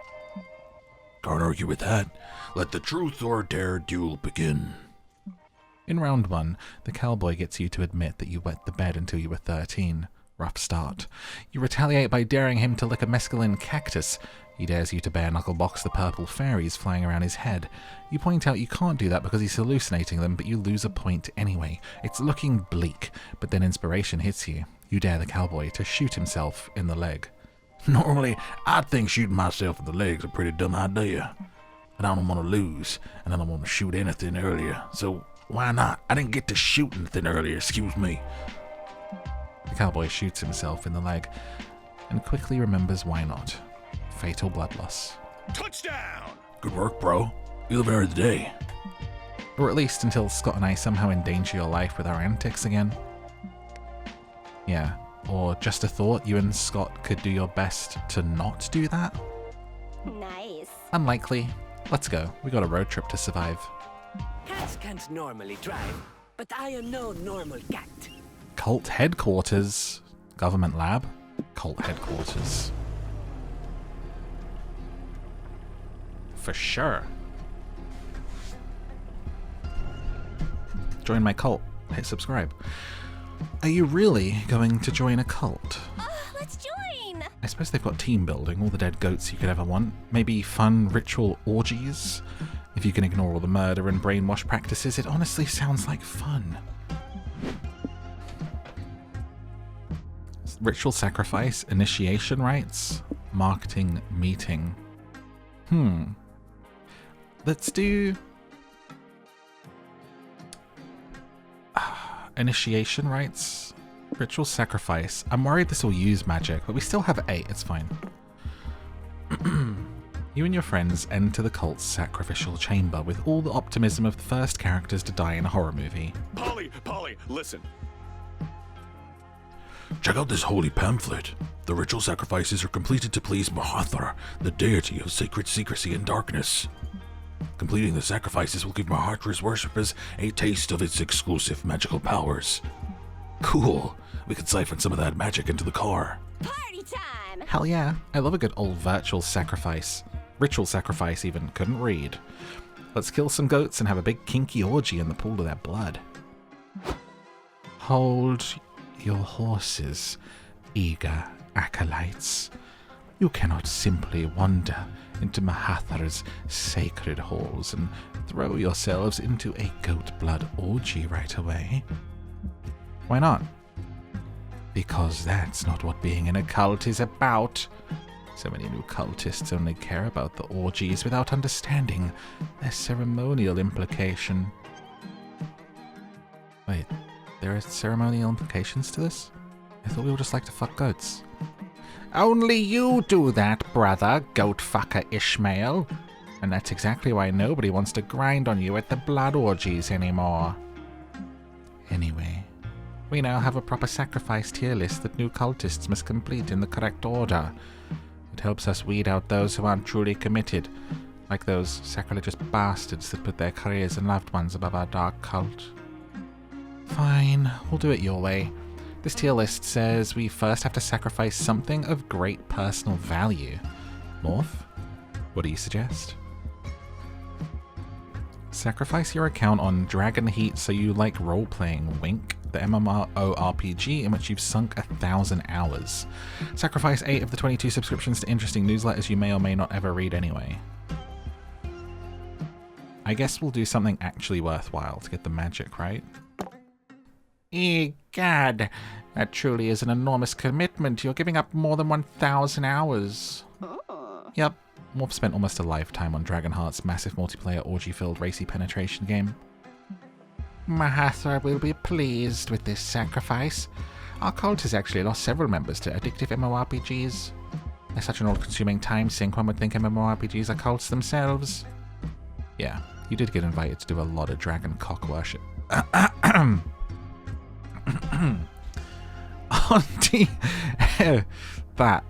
Can't argue with that. Let the truth or dare duel begin. In round 1, the cowboy gets you to admit that you wet the bed until you were 13. Rough start. You retaliate by daring him to lick a mescaline cactus. He dares you to bare-knuckle box the purple fairies flying around his head. You point out you can't do that because he's hallucinating them, but you lose a point anyway. It's looking bleak, but then inspiration hits you. You dare the cowboy to shoot himself in the leg. Normally, I think shooting myself in the leg's a pretty dumb idea. But I don't want to lose, and I don't want to shoot anything earlier, so why not? I didn't get to shoot anything earlier, excuse me. The cowboy shoots himself in the leg, and quickly remembers why not. Fatal blood loss. Touchdown! Good work, bro. You live another day. Or at least until Scott and I somehow endanger your life with our antics again. Yeah, or just a thought, you and Scott could do your best to not do that? Nice. Unlikely. Let's go. We got a road trip to survive. Cats can't normally drive, but I am no normal cat. Cult headquarters. Government lab. Cult headquarters. For sure. Join my cult. Hit subscribe. Are you really going to join a cult? Let's join! I suppose they've got team building, all the dead goats you could ever want. Maybe fun ritual orgies? If you can ignore all the murder and brainwash practices, it honestly sounds like fun. Ritual sacrifice, initiation rites, marketing meeting. Let's do initiation rites, ritual sacrifice. I'm worried this will use magic, but we still have 8, it's fine. You and your friends enter the cult's sacrificial chamber with all the optimism of the first characters to die in a horror movie. Polly, listen. Check out this holy pamphlet. The ritual sacrifices are completed to please Mahathar, the deity of sacred secrecy and darkness. Completing the sacrifices will give Mahathra's worshippers a taste of its exclusive magical powers. Cool. We can siphon some of that magic into the car. Party time! Hell yeah, I love a good old virtual sacrifice. Ritual sacrifice even, couldn't read. Let's kill some goats and have a big kinky orgy in the pool of their blood. Hold your horses, eager acolytes. You cannot simply wander into Mahathar's sacred halls and throw yourselves into a goat blood orgy right away. Why not? Because that's not what being in a cult is about. So many new cultists only care about the orgies without understanding their ceremonial implication. Wait, there are ceremonial implications to this? I thought we all just like to fuck goats. Only you do that, brother, goat fucker Ishmael. And that's exactly why nobody wants to grind on you at the blood orgies anymore. Anyway, we now have a proper sacrifice tier list that new cultists must complete in the correct order. It helps us weed out those who aren't truly committed, like those sacrilegious bastards that put their careers and loved ones above our dark cult. Fine, we'll do it your way. This tier list says we first have to sacrifice something of great personal value. Morph, what do you suggest? Sacrifice your account on Dragon Heat so you like role-playing, wink, the MMORPG in which you've sunk 1,000 hours. Sacrifice 8 of the 22 subscriptions to interesting newsletters you may or may not ever read anyway. I guess we'll do something actually worthwhile to get the magic, right? Egad, that truly is an enormous commitment. You're giving up more than 1,000 hours. Yep. Morph spent almost a lifetime on Dragonheart's massive multiplayer orgy-filled racy penetration game. Mahathra will be pleased with this sacrifice. Our cult has actually lost several members to addictive MMORPGs. They're such an all-consuming time sink, one would think MMORPGs are cults themselves. Yeah, you did get invited to do a lot of dragon cock worship. Auntie, that.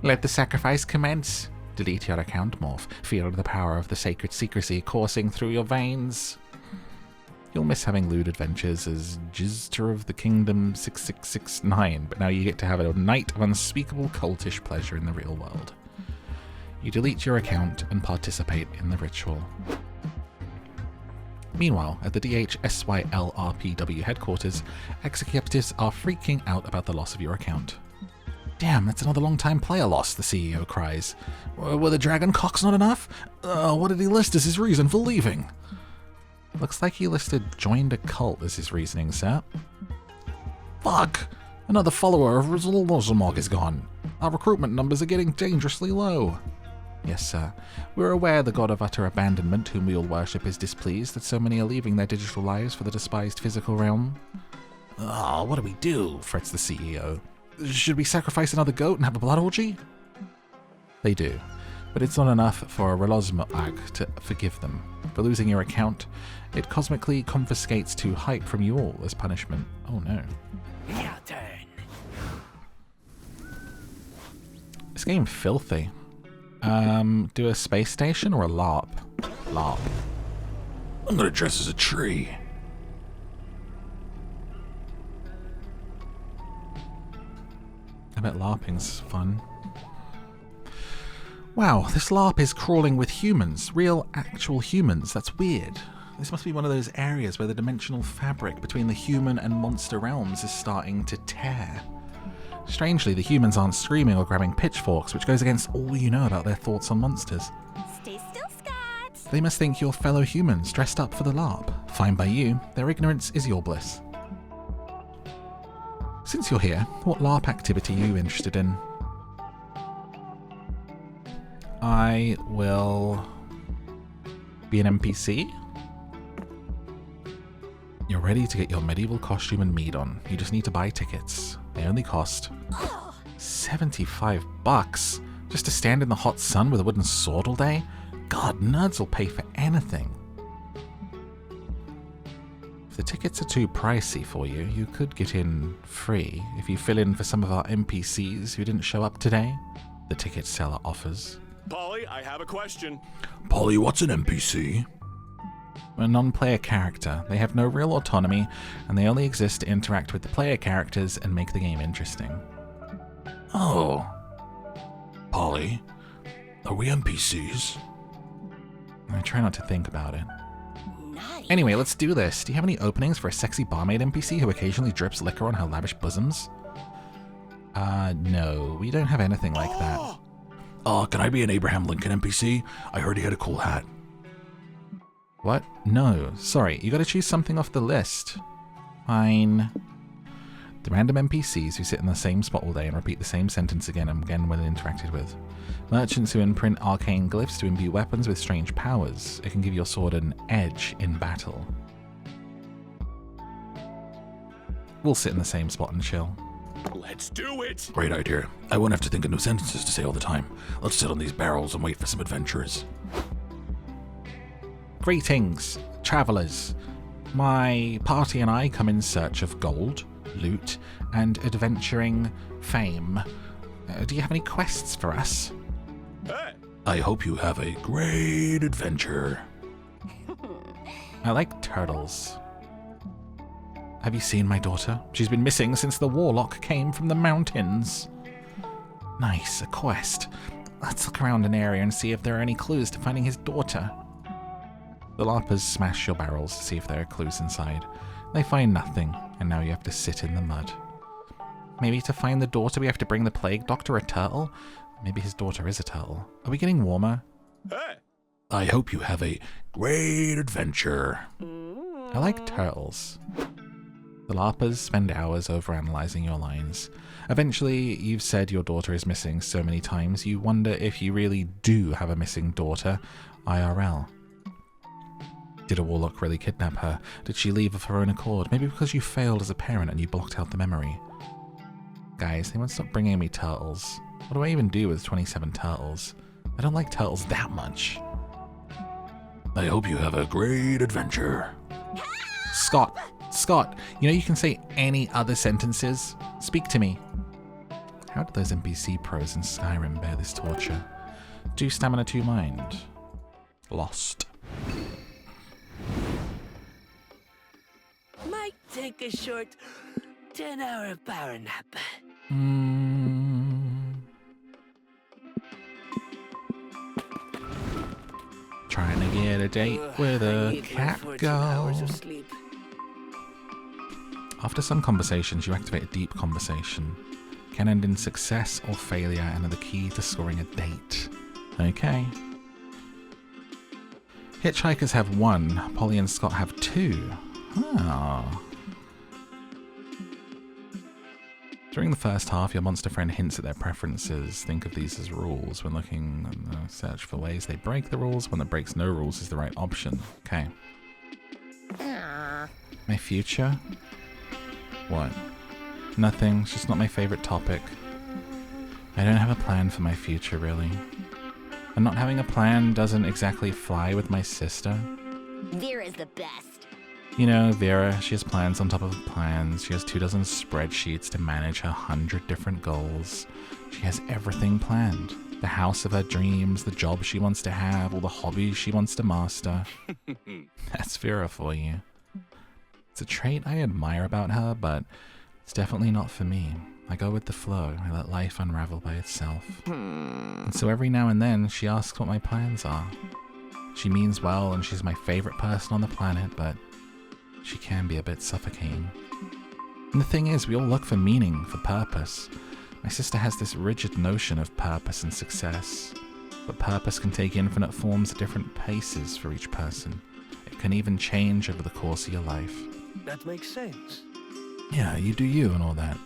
Let the sacrifice commence. Delete your account, Morph. Feel the power of the sacred secrecy coursing through your veins. You'll miss having lewd adventures as Jizter of the Kingdom 6669, but now you get to have a night of unspeakable cultish pleasure in the real world. You delete your account and participate in the ritual. Meanwhile, at the DHSYLRPW headquarters, executives are freaking out about the loss of your account. Damn, that's another long-time player loss, the CEO cries. Were the dragon cocks not enough? What did he list as his reason for leaving? Looks like he listed joined a cult as his reasoning, sir. Fuck! Another follower of Rizalozamog is gone. Our recruitment numbers are getting dangerously low. Yes, sir. We're aware the god of utter abandonment, whom we all worship, is displeased that so many are leaving their digital lives for the despised physical realm. What do we do? Frets the CEO. Should we sacrifice another goat and have a blood orgy? They do, but it's not enough for a Relozmag to forgive them. For losing your account, it cosmically confiscates 2 hype from you all as punishment. Oh no. Your turn. This game filthy. Do a space station or a LARP? LARP. I'm gonna dress as a tree. I bet LARPing's fun. Wow, this LARP is crawling with humans. Real, actual humans. That's weird. This must be one of those areas where the dimensional fabric between the human and monster realms is starting to tear. Strangely, the humans aren't screaming or grabbing pitchforks, which goes against all you know about their thoughts on monsters. Stay still, Scott. They must think you're fellow humans dressed up for the LARP. Fine by you, their ignorance is your bliss. Since you're here, what LARP activity are you interested in? I will be an NPC. You're ready to get your medieval costume and mead on. You just need to buy tickets. They only cost $75 just to stand in the hot sun with a wooden sword all day? God, nerds will pay for anything. If the tickets are too pricey for you, you could get in free if you fill in for some of our NPCs who didn't show up today, the ticket seller offers. Polly, I have a question. Polly, what's an NPC? A non-player character. They have no real autonomy, and they only exist to interact with the player characters and make the game interesting. Oh. Polly, are we NPCs? I try not to think about it. Nice. Anyway, let's do this. Do you have any openings for a sexy barmaid NPC who occasionally drips liquor on her lavish bosoms? No, we don't have anything like that. Can I be an Abraham Lincoln NPC? I heard he had a cool hat. What? No, sorry, you gotta choose something off the list. Fine. The random NPCs who sit in the same spot all day and repeat the same sentence again and again when interacted with. Merchants who imprint arcane glyphs to imbue weapons with strange powers. It can give your sword an edge in battle. We'll sit in the same spot and chill. Let's do it! Great idea. I won't have to think of new sentences to say all the time. Let's sit on these barrels and wait for some adventurers. Greetings, travelers. My party and I come in search of gold, loot, and adventuring fame. Do you have any quests for us? Hey! I hope you have a great adventure. I like turtles. Have you seen my daughter? She's been missing since the warlock came from the mountains. Nice, a quest. Let's look around an area and see if there are any clues to finding his daughter. The LARPers smash your barrels to see if there are clues inside. They find nothing, and now you have to sit in the mud. Maybe to find the daughter we have to bring the plague doctor a turtle? Maybe his daughter is a turtle. Are we getting warmer? Hey! I hope you have a great adventure. I like turtles. The LARPers spend hours overanalyzing your lines. Eventually, you've said your daughter is missing so many times, you wonder if you really do have a missing daughter, IRL. Did a warlock really kidnap her? Did she leave of her own accord? Maybe because you failed as a parent and you blocked out the memory. Guys, they won't stop bringing me turtles. What do I even do with 27 turtles? I don't like turtles that much. I hope you have a great adventure. Scott, you know you can say any other sentences? Speak to me. How did those NPC pros in Skyrim bear this torture? 2 stamina, 2 mind. Lost. Might take a short 10-hour power nap. Trying to get a date with I a need like cat 14 girl. hours of sleep. After some conversations, you activate a deep conversation. Can end in success or failure and are the key to scoring a date. Okay. Hitchhikers have 1. Polly and Scott have 2. Ah. During the first half, your monster friend hints at their preferences. Think of these as rules. When looking, search for ways they break the rules. One that breaks no rules is the right option. Okay. My future? What? Nothing. It's just not my favorite topic. I don't have a plan for my future, really. And not having a plan doesn't exactly fly with my sister. Vera's the best. You know, Vera, she has plans on top of plans. She has 24 spreadsheets to manage her 100 different goals. She has everything planned. The house of her dreams, the job she wants to have, all the hobbies she wants to master. That's Vera for you. It's a trait I admire about her, but it's definitely not for me. I go with the flow. I let life unravel by itself. And so every now and then, she asks what my plans are. She means well, and she's my favorite person on the planet, but she can be a bit suffocating. And the thing is, we all look for meaning, for purpose. My sister has this rigid notion of purpose and success. But purpose can take infinite forms at different paces for each person. It can even change over the course of your life. That makes sense. Yeah, you do you and all that.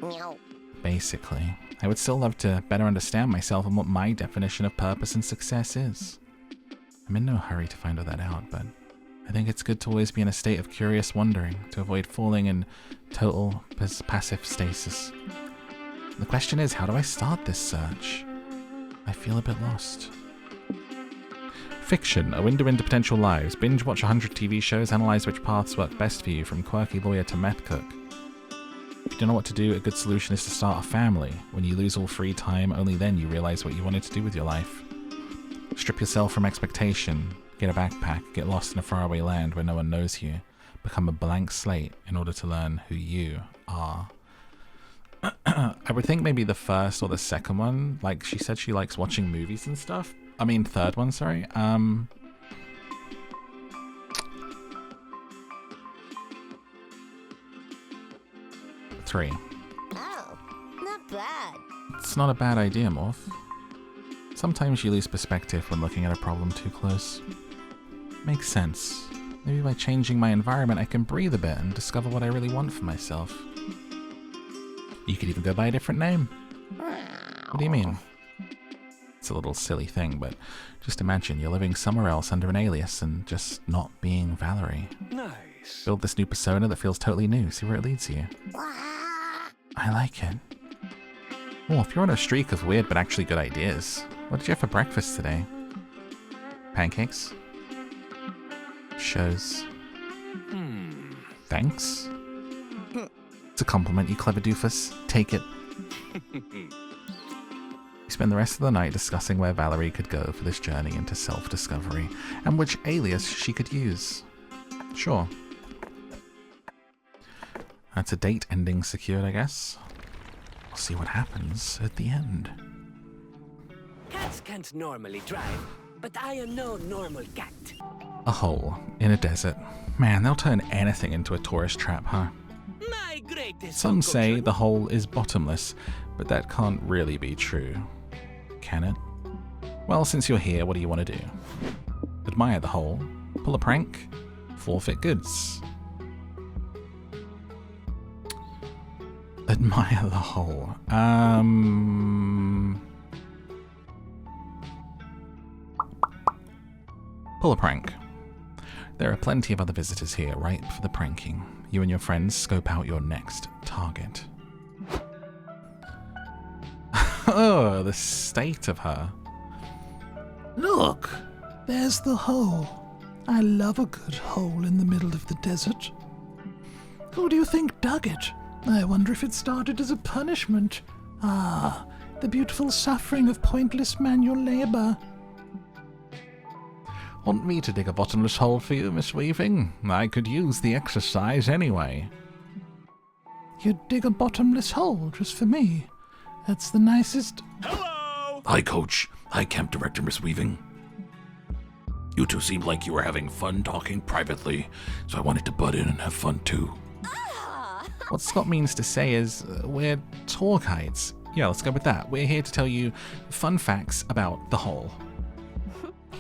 No. Basically, I would still love to better understand myself and what my definition of purpose and success is. I'm in no hurry to find all that out, but I think it's good to always be in a state of curious wondering, to avoid falling in total passive stasis. The question is, how do I start this search? I feel a bit lost. Fiction, a window into potential lives. Binge watch 100 TV shows, analyze which paths work best for you, from quirky lawyer to meth cook. If you don't know what to do, a good solution is to start a family. When you lose all free time, only then you realize what you wanted to do with your life. Strip yourself from expectation. Get a backpack. Get lost in a faraway land where no one knows you. Become a blank slate in order to learn who you are. I would think maybe the first or the second one. Like, she said she likes watching movies and stuff. I mean, third one, sorry. 3. Oh, not bad. It's not a bad idea, Morph. Sometimes you lose perspective when looking at a problem too close. Makes sense. Maybe by changing my environment I can breathe a bit and discover what I really want for myself. You could even go by a different name. What do you mean? It's a little silly thing, but just imagine you're living somewhere else under an alias and just not being Valerie. Nice. Build this new persona that feels totally new, see where it leads you. I like it. Oh, if you're on a streak of weird but actually good ideas, what did you have for breakfast today? Pancakes? Shows. Thanks. It's a compliment, you clever doofus. Take it. We spend the rest of the night discussing where Valerie could go for this journey into self-discovery, and which alias she could use. Sure. That's a date ending secured, I guess. We'll see what happens at the end. Cats can't normally drive, but I am no normal cat. A hole in a desert. Man, they'll turn anything into a tourist trap, huh? My greatest Some say accomplishment. the hole is bottomless, but that can't really be true. Can it? Well, since you're here, what do you want to do? Admire the hole? Pull a prank? Forfeit goods? Admire the hole. Pull a prank. There are plenty of other visitors here, ripe for the pranking. You and your friends scope out your next target. Oh, the state of her. Look, there's the hole. I love a good hole in the middle of the desert. Who do you think dug it? I wonder if it started as a punishment. Ah, the beautiful suffering of pointless manual labor. Want me to dig a bottomless hole for you, Miss Weaving? I could use the exercise anyway. You'd dig a bottomless hole just for me? That's the nicest... Hello! Hi, Coach. Hi, Camp Director Miss Weaving. You two seemed like you were having fun talking privately, so I wanted to butt in and have fun too. What Scott means to say is, we're tour guides. Yeah, let's go with that. We're here to tell you fun facts about the hole.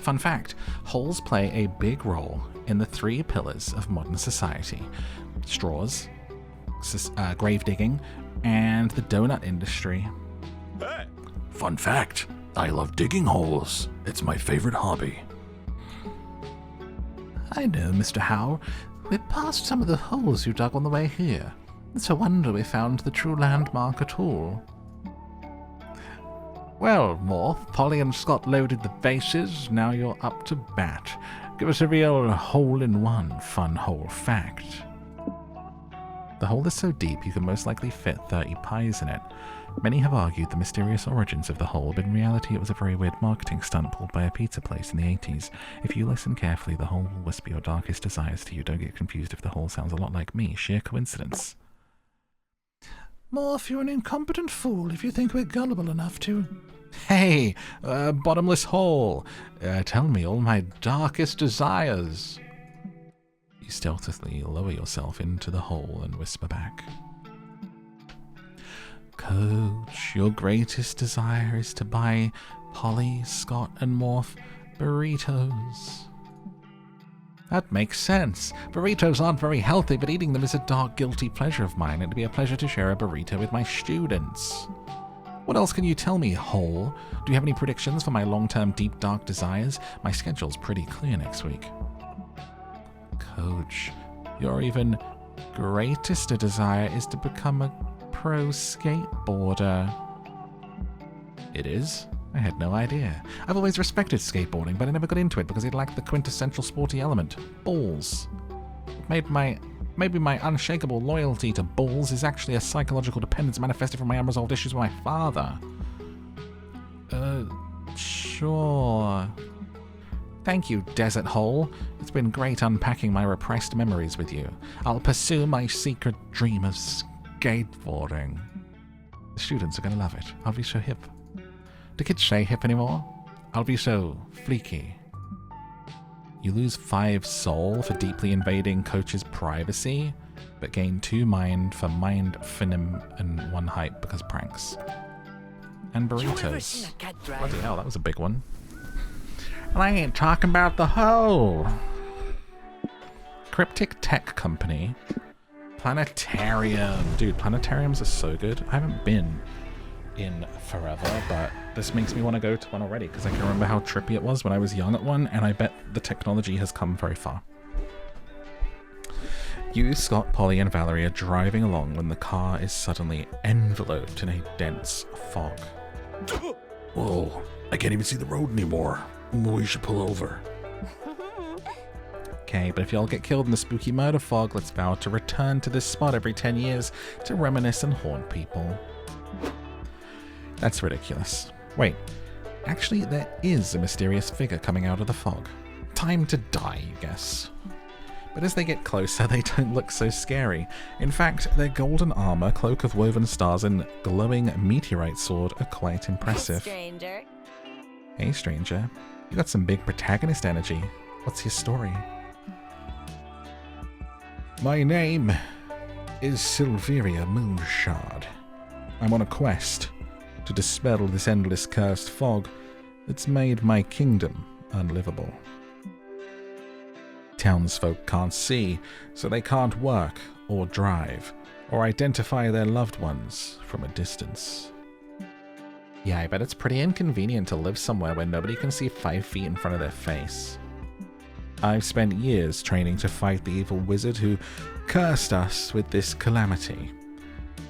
Fun fact, holes play a big role in the 3 pillars of modern society. Straws, grave digging, and the donut industry. Hey! Fun fact, I love digging holes. It's my favorite hobby. I know, Mr. Howe. We passed some of the holes you dug on the way here. It's a wonder we found the true landmark at all. Well, Morph, Polly and Scott loaded the bases. Now you're up to bat. Give us a real hole-in-one fun hole fact. The hole is so deep you can most likely fit 30 pies in it. Many have argued the mysterious origins of the hole, but in reality it was a very weird marketing stunt pulled by a pizza place in the 80s. If you listen carefully, the hole will whisper your darkest desires to you. Don't get confused if the hole sounds a lot like me. Sheer coincidence. Morph, you're an incompetent fool if you think we're gullible enough to... Hey, bottomless hole. Tell me all my darkest desires. You stealthily lower yourself into the hole and whisper back. Coach, your greatest desire is to buy Polly, Scott, and Morph burritos. That makes sense. Burritos aren't very healthy, but eating them is a dark, guilty pleasure of mine. It'd be a pleasure to share a burrito with my students. What else can you tell me, hole? Do you have any predictions for my long-term deep, dark desires? My schedule's pretty clear next week. Coach, your even greatest desire is to become a pro skateboarder. It is? I had no idea. I've always respected skateboarding, but I never got into it because it lacked the quintessential sporty element. Balls. Maybe my unshakable loyalty to balls is actually a psychological dependence manifested from my unresolved issues with my father. Sure. Thank you, Desert Hole. It's been great unpacking my repressed memories with you. I'll pursue my secret dream of skateboarding. The students are going to love it. I'll be so hip. Do kids say hip anymore? I'll be so fleeky. You lose 5 soul for deeply invading Coach's privacy, but gain 2 mind for mind, finim, and 1 hype because pranks. And You ever seen burritos. a cat drive? Bloody hell, that was a big one. And I ain't talking about the hole. Cryptic Tech Company. Planetarium. Dude, planetariums are so good. I haven't been in forever, but this makes me want to go to one already because I can remember how trippy it was when I was young at one, and I bet the technology has come very far. You, Scott, Polly, and Valerie are driving along when the car is suddenly enveloped in a dense fog. Whoa, I can't even see the road anymore. We should pull over. Okay, but if y'all get killed in the spooky murder fog, let's vow to return to this spot every 10 years to reminisce and haunt people. That's ridiculous. Wait, actually there is a mysterious figure coming out of the fog. Time to die, you guess. but as they get closer, they don't look so scary. In fact, their golden armor, cloak of woven stars, and glowing meteorite sword are quite impressive. Stranger. Hey, stranger. You got some big protagonist energy. What's your story? My name is Silveria Moonshard. I'm on a quest to dispel this endless cursed fog that's made my kingdom unlivable. Townsfolk can't see, so they can't work or drive or identify their loved ones from a distance. Yeah, I bet it's pretty inconvenient to live somewhere where nobody can see 5 feet in front of their face. I've spent years training to fight the evil wizard who cursed us with this calamity.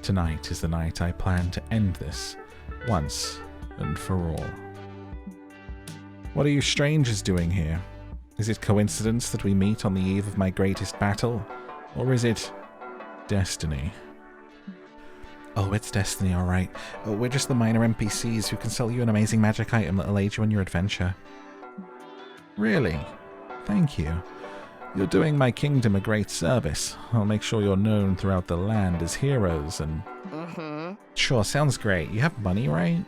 Tonight is the night I plan to end this, once and for all. What are you strangers doing here? Is it coincidence that we meet on the eve of my greatest battle? Or is it destiny? Oh, it's destiny, alright. Oh, we're just the minor NPCs who can sell you an amazing magic item that'll aid you in your adventure. Really? Thank you. You're doing my kingdom a great service. I'll make sure you're known throughout the land as heroes and... Sure, sounds great. You have money, right?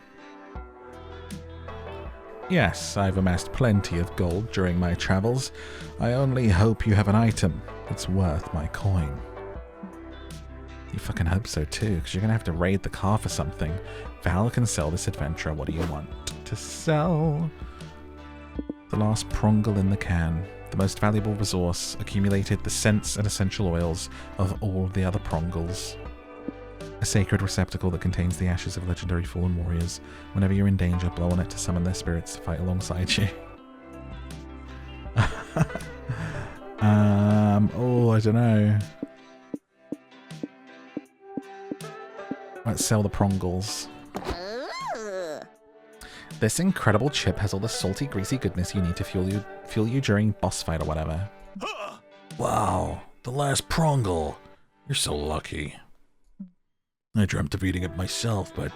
Yes, I've amassed plenty of gold during my travels. I only hope you have an item that's worth my coin. You fucking hope so too, because you're gonna have to raid the car for something. Val can sell this adventurer. What do you want to sell? The last prongle in the can. The most valuable resource, accumulated the scents and essential oils of all the other prongles. A sacred receptacle that contains the ashes of legendary fallen warriors. Whenever you're in danger, blow on it to summon their spirits to fight alongside you. Oh, I don't know. Let's sell the prongles. Ooh. This incredible chip has all the salty, greasy goodness you need to fuel you during boss fight or whatever. Wow, the last prongle. You're so lucky. I dreamt of eating it myself, but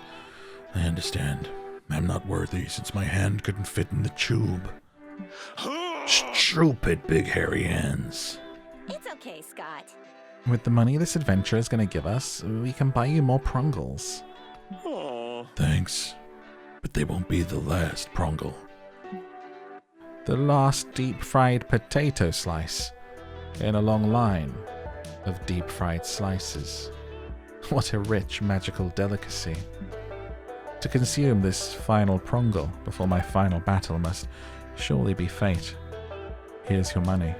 I understand. I'm not worthy since my hand couldn't fit in the tube. Stupid big hairy hands. It's okay, Scott. With the money this adventure is going to give us, we can buy you more prongles. Thanks, but they won't be the last prongle. The last deep-fried potato slice in a long line of deep-fried slices. What a rich magical delicacy. To consume this final prongle before my final battle must surely be fate. Here's your money.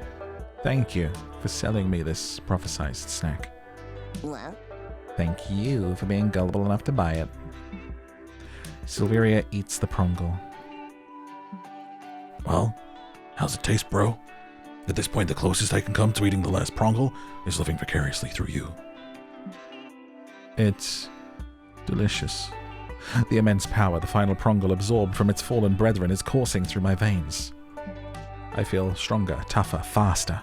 Thank you for selling me this prophesized snack. Well, Thank you for being gullible enough to buy it. Silveria eats the prongle. Well, how's it taste, bro? At this point, the closest I can come to eating the last prongle is living vicariously through you. It's delicious. The immense power the final prongle absorbed from its fallen brethren is coursing through my veins. I feel stronger, tougher, faster,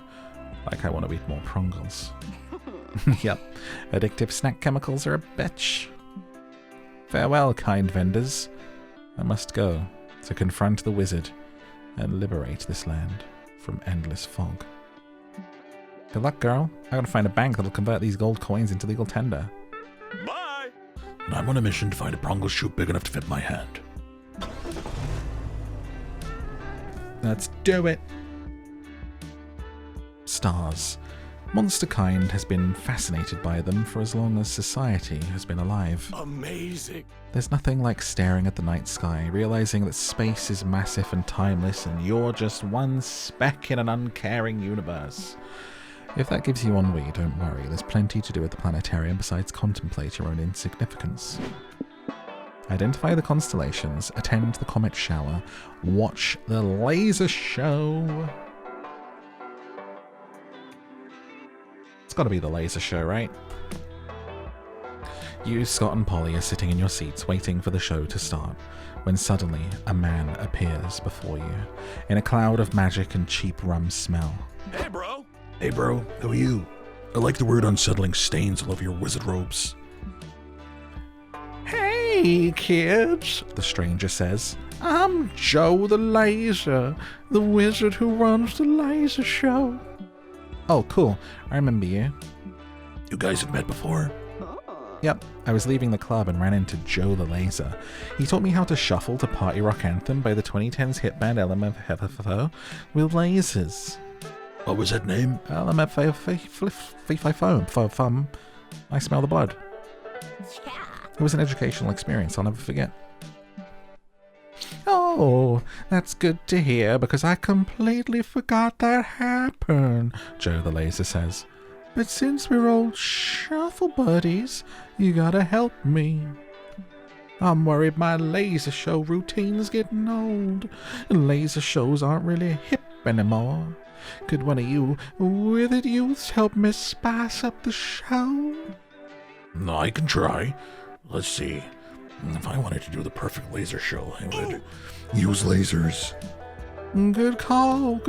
like I want to eat more prongles. Yep, addictive snack chemicals are a bitch. Farewell, kind vendors. I must go to confront the wizard and liberate this land from endless fog. Good luck, girl. I gotta find a bank that'll convert these gold coins into legal tender. Bye. And I'm on a mission to find a prongle shoot big enough to fit my hand. Let's do it! Stars. Monsterkind has been fascinated by them for as long as society has been alive. Amazing. There's nothing like staring at the night sky, realizing that space is massive and timeless and you're just one speck in an uncaring universe. If that gives you ennui, don't worry, there's plenty to do at the Planetarium besides contemplate your own insignificance. Identify the constellations, attend the comet shower, watch the laser show. It's gotta be the laser show, right? You, Scott, and Polly are sitting in your seats waiting for the show to start, when suddenly a man appears before you, in a cloud of magic and cheap rum smell. Hey, bro. Hey bro, who are you? I like the weird unsettling stains all over your wizard robes. Hey, kids, the stranger says. I'm Joe the Laser, the wizard who runs the laser show. Oh, cool. I remember you. You guys have met before? Yep, I was leaving the club and ran into Joe the Laser. He taught me how to shuffle to Party Rock Anthem by the 2010s hit band LMFAO with lasers. What was that name? LMFAO. I smell the blood. Yeah. It was an educational experience I'll never forget. Oh, that's good to hear because I completely forgot that happened, Joe the Laser says. But since we're old shuffle buddies, you gotta help me. I'm worried my laser show routine's getting old, and laser shows aren't really hip anymore. Could one of you withered youths help me spice up the show? No, I can try. Let's see. If I wanted to do the perfect laser show, I would use lasers. Good call,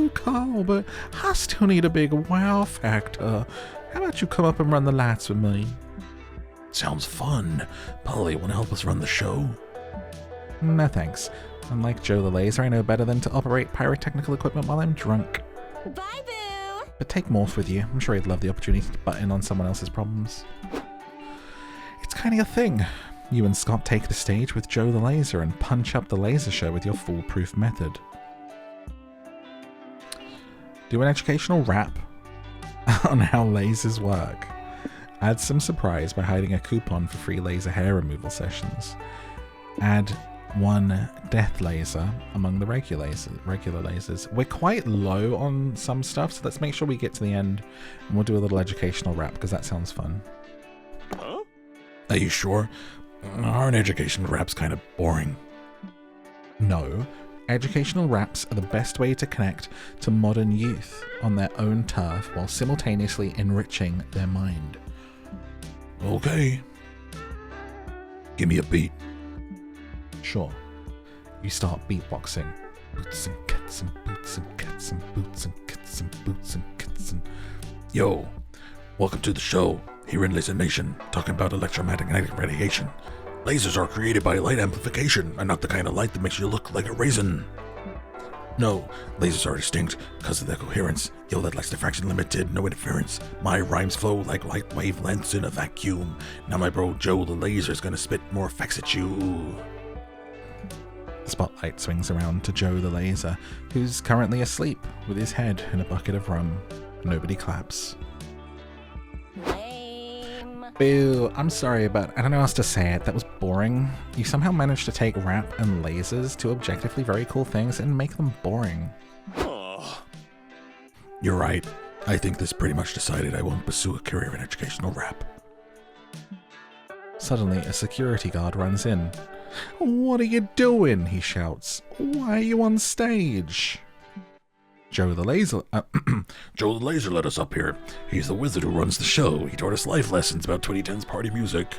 but I still need a big wow factor. How about you come up and run the lights with me? Sounds fun. Polly, want to help us run the show? No thanks. Unlike Joe the Laser, I know better than to operate pyrotechnical equipment while I'm drunk. Bye, boo. But take Morph with you. I'm sure he'd love the opportunity to butt in on someone else's problems. It's kind of a thing. You and Scott take the stage with Joe the Laser and punch up the laser show with your foolproof method. Do an educational rap on how lasers work. Add some surprise by hiding a coupon for free laser hair removal sessions. Add one death laser among the regular lasers. We're quite low on some stuff, so let's make sure we get to the end and we'll do a little educational rap because that sounds fun. Huh? Are you sure? Aren't educational raps kind of boring? No. Educational raps are the best way to connect to modern youth on their own turf while simultaneously enriching their mind. Okay. Give me a beat. Sure. You start beatboxing. Boots and cats and boots and cats and boots and cats and boots and cats and... Yo, welcome to the show. Here in Laser Nation, talking about electromagnetic radiation. Lasers are created by light amplification, and not the kind of light that makes you look like a raisin. No, lasers are distinct because of their coherence. Yo, that likes diffraction limited, no interference. My rhymes flow like light wavelengths in a vacuum. Now my bro Joe the Laser's gonna spit more facts at you. The spotlight swings around to Joe the Laser, who's currently asleep with his head in a bucket of rum. Nobody claps. Lame. Boo, I'm sorry, but I don't know how else to say it. That was boring. You somehow managed to take rap and lasers, two objectively very cool things, and make them boring. Oh. You're right. I think this pretty much decided I won't pursue a career in educational rap. Suddenly, a security guard runs in. What are you doing? He shouts. Why are you on stage? Joe the Laser... Joe the Laser let us up here. He's the wizard who runs the show. He taught us life lessons about 2010's party music.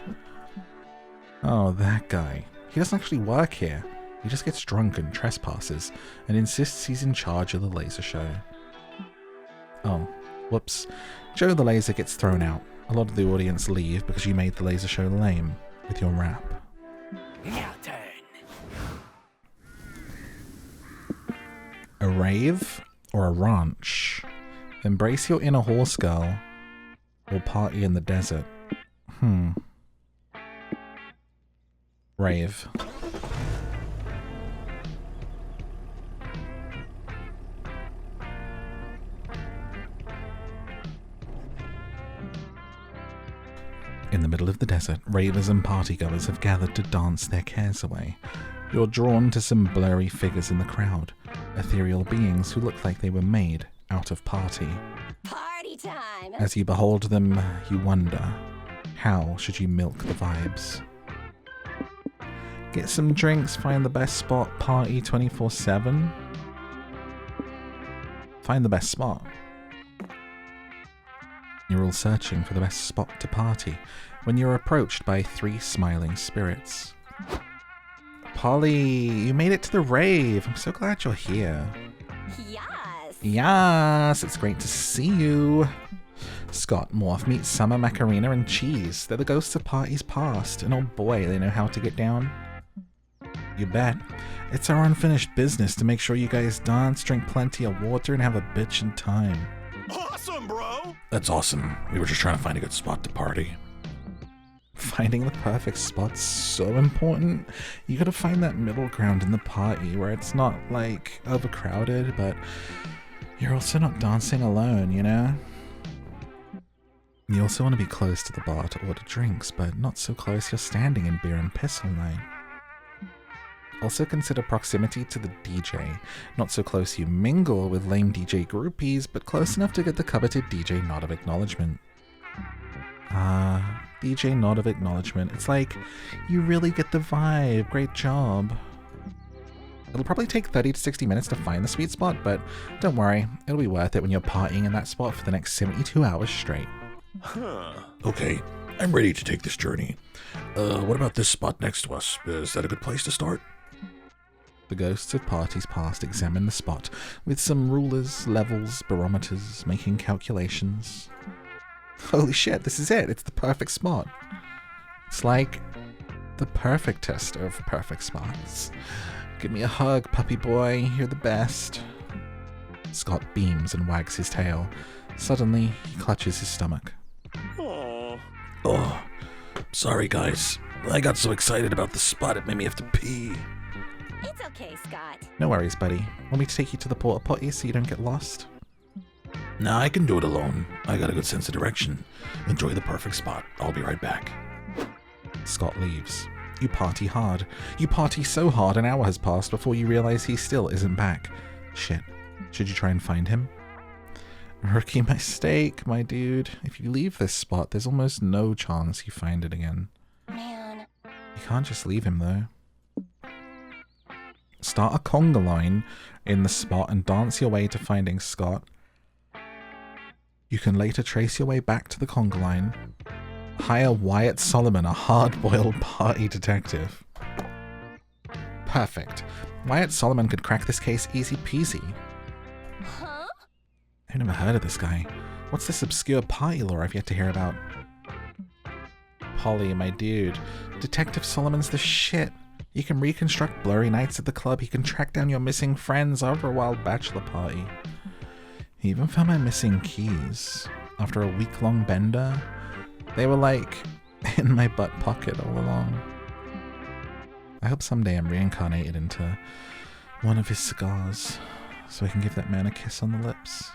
Oh, that guy. He doesn't actually work here. He just gets drunk and trespasses, and insists he's in charge of the laser show. Oh, whoops. Joe the Laser gets thrown out. A lot of the audience leave because you made the laser show lame with your rap. Your turn. A rave or a ranch? Embrace your inner horse girl or party in the desert? Rave. In the middle of the desert, ravers and partygoers have gathered to dance their cares away. You're drawn to some blurry figures in the crowd, ethereal beings who look like they were made out of party. Party time. As you behold them, you wonder, how should you milk the vibes? Get some drinks, find the best spot, party 24/7? Find the best spot. You're all searching for the best spot to party when you're approached by 3 smiling spirits. Polly, you made it to the rave. I'm so glad you're here. Yes. Yes, it's great to see you. Scott, Morph, meet Summer, Macarena, and Cheese. They're the ghosts of parties past, and oh boy, they know how to get down. You bet. It's our unfinished business to make sure you guys dance, drink plenty of water, and have a bitchin' time. Awesome! doing, bro? That's awesome. We were just trying to find a good spot to party. Finding the perfect spot's so important. You gotta find that middle ground in the party where it's not, like, overcrowded, but you're also not dancing alone, you know? You also want to be close to the bar to order drinks, but not so close you're standing in beer and piss all night. Also consider proximity to the DJ. Not so close you mingle with lame DJ groupies, but close enough to get the coveted DJ nod of acknowledgement. DJ nod of acknowledgement. It's like, you really get the vibe. Great job. It'll probably take 30 to 60 minutes to find the sweet spot, but don't worry, it'll be worth it when you're partying in that spot for the next 72 hours straight. Huh. Okay, I'm ready to take this journey. What about this spot next to us? Is that a good place to start? The ghosts of parties past examine the spot with some rulers, levels, barometers, making calculations. Holy shit, this is it. It's the perfect spot. It's like the perfect test of perfect spots. Give me a hug, puppy boy. You're the best. Scott beams and wags his tail. Suddenly, he clutches his stomach. Aw. Oh, sorry guys. I got so excited about the spot it made me have to pee. It's okay, Scott. No worries, buddy. Want me to take you to the porta potty so you don't get lost? Nah, I can do it alone. I got a good sense of direction. Enjoy the perfect spot. I'll be right back. Scott leaves. You party hard. You party so hard an hour has passed before you realize he still isn't back. Shit. Should you try and find him? Rookie mistake, my dude. If you leave this spot, there's almost no chance you find it again. Man. You can't just leave him, though. Start a conga line in the spot and dance your way to finding Scott. You can later trace your way back to the conga line. Hire Wyatt Solomon, a hard-boiled party detective. Perfect. Wyatt Solomon could crack this case easy peasy. Huh? I've never heard of this guy. What's this obscure party lore I've yet to hear about? Polly, my dude. Detective Solomon's the shit. You can reconstruct blurry nights at the club. He can track down your missing friends after a wild bachelor party. He even found my missing keys. After a week-long bender, they were like in my butt pocket all along. I hope someday I'm reincarnated into one of his cigars so I can give that man a kiss on the lips.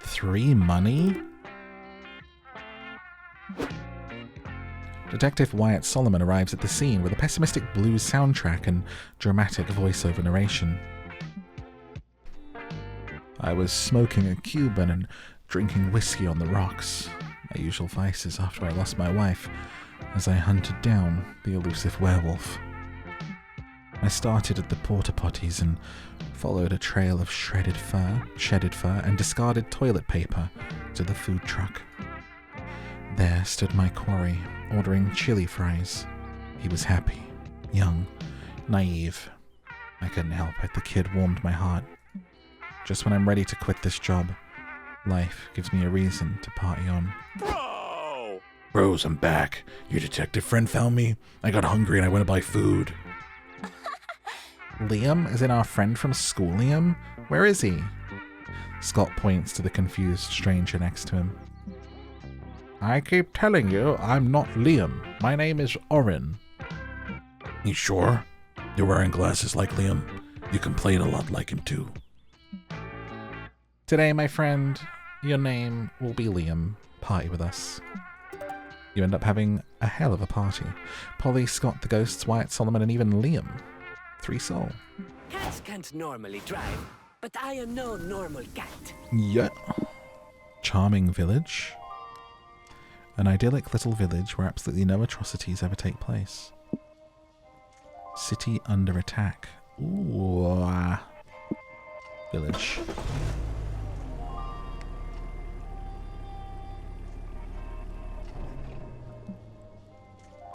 3 money? Detective Wyatt Solomon arrives at the scene with a pessimistic blues soundtrack and dramatic voiceover narration. I was smoking a Cuban and drinking whiskey on the rocks, my usual vices after I lost my wife, as I hunted down the elusive werewolf. I started at the porta potties and followed a trail of shedded fur and discarded toilet paper to the food truck. There stood my quarry, ordering chili fries. He was happy, young, naive. I couldn't help it, the kid warmed my heart. Just when I'm ready to quit this job, life gives me a reason to party on. Bro! Bros, I'm back. Your detective friend found me. I got hungry and I went to buy food. Liam? As in our friend from school, Liam? Where is he? Scott points to the confused stranger next to him. I keep telling you, I'm not Liam. My name is Orin. You sure? You're wearing glasses like Liam. You can play it a lot like him too. Today, my friend, your name will be Liam. Party with us. You end up having a hell of a party. Polly, Scott, the ghosts, Wyatt Solomon, and even Liam. 3 soul. Cats can't normally drive, but I am no normal cat. Yeah. Charming village. An idyllic little village where absolutely no atrocities ever take place. City under attack. Ooh. Village.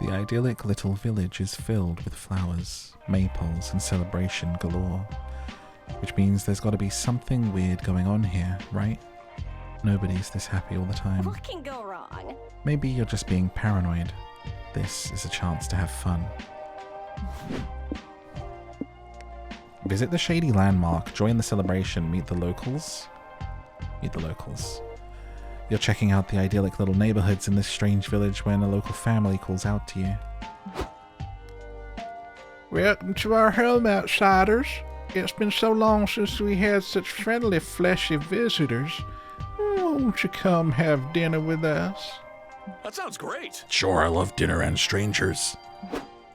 The idyllic little village is filled with flowers, maypoles, and celebration galore. Which means there's got to be something weird going on here, right? Nobody's this happy all the time. What can go wrong? Maybe you're just being paranoid. This is a chance to have fun. Visit the shady landmark, join the celebration, meet the locals. Meet the locals. You're checking out the idyllic little neighborhoods in this strange village when a local family calls out to you. Welcome to our home, outsiders. It's been so long since we had such friendly, fleshy visitors. Won't you come have dinner with us? That sounds great. Sure, I love dinner and strangers.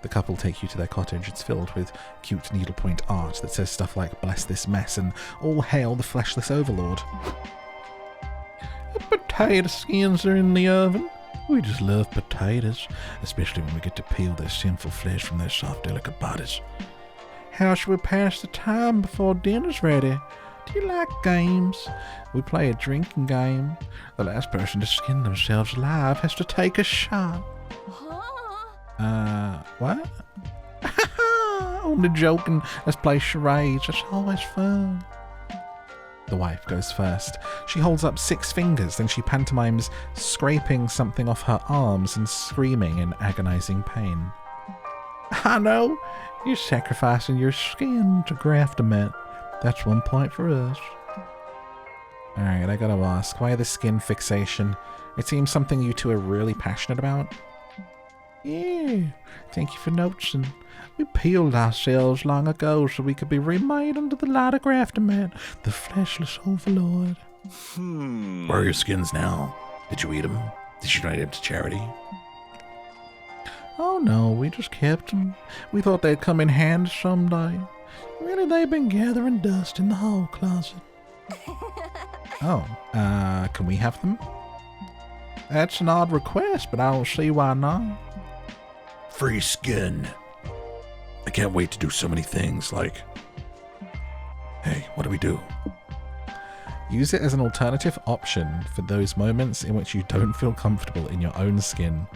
The couple take you to their cottage. It's filled with cute needlepoint art that says stuff like "Bless this mess" and "All hail the fleshless overlord." The potato skins are in the oven. We just love potatoes, especially when we get to peel their sinful flesh from their soft, delicate bodies. How shall we pass the time before dinner's ready? Do you like games? We play a drinking game. The last person to skin themselves alive has to take a shot. What? Only joking. Let's play charades. It's always fun. The wife goes first. She holds up 6 fingers, then she pantomimes scraping something off her arms and screaming in agonizing pain. I know. You're sacrificing your skin to Graftomet. That's 1 point for us. Alright, I gotta ask, why the skin fixation? It seems something you two are really passionate about. Yeah, thank you for noticing. We peeled ourselves long ago so we could be remade under the light of Graftomet, the fleshless overlord. Where are your skins now? Did you eat them? Did you donate them to charity? Oh no, we just kept them. We thought they'd come in handy someday. Really, they've been gathering dust in the hall closet. Oh, can we have them? That's an odd request, but I don't see why not. Free skin. I can't wait to do so many things like... Hey, what do we do? Use it as an alternative option for those moments in which you don't feel comfortable in your own skin.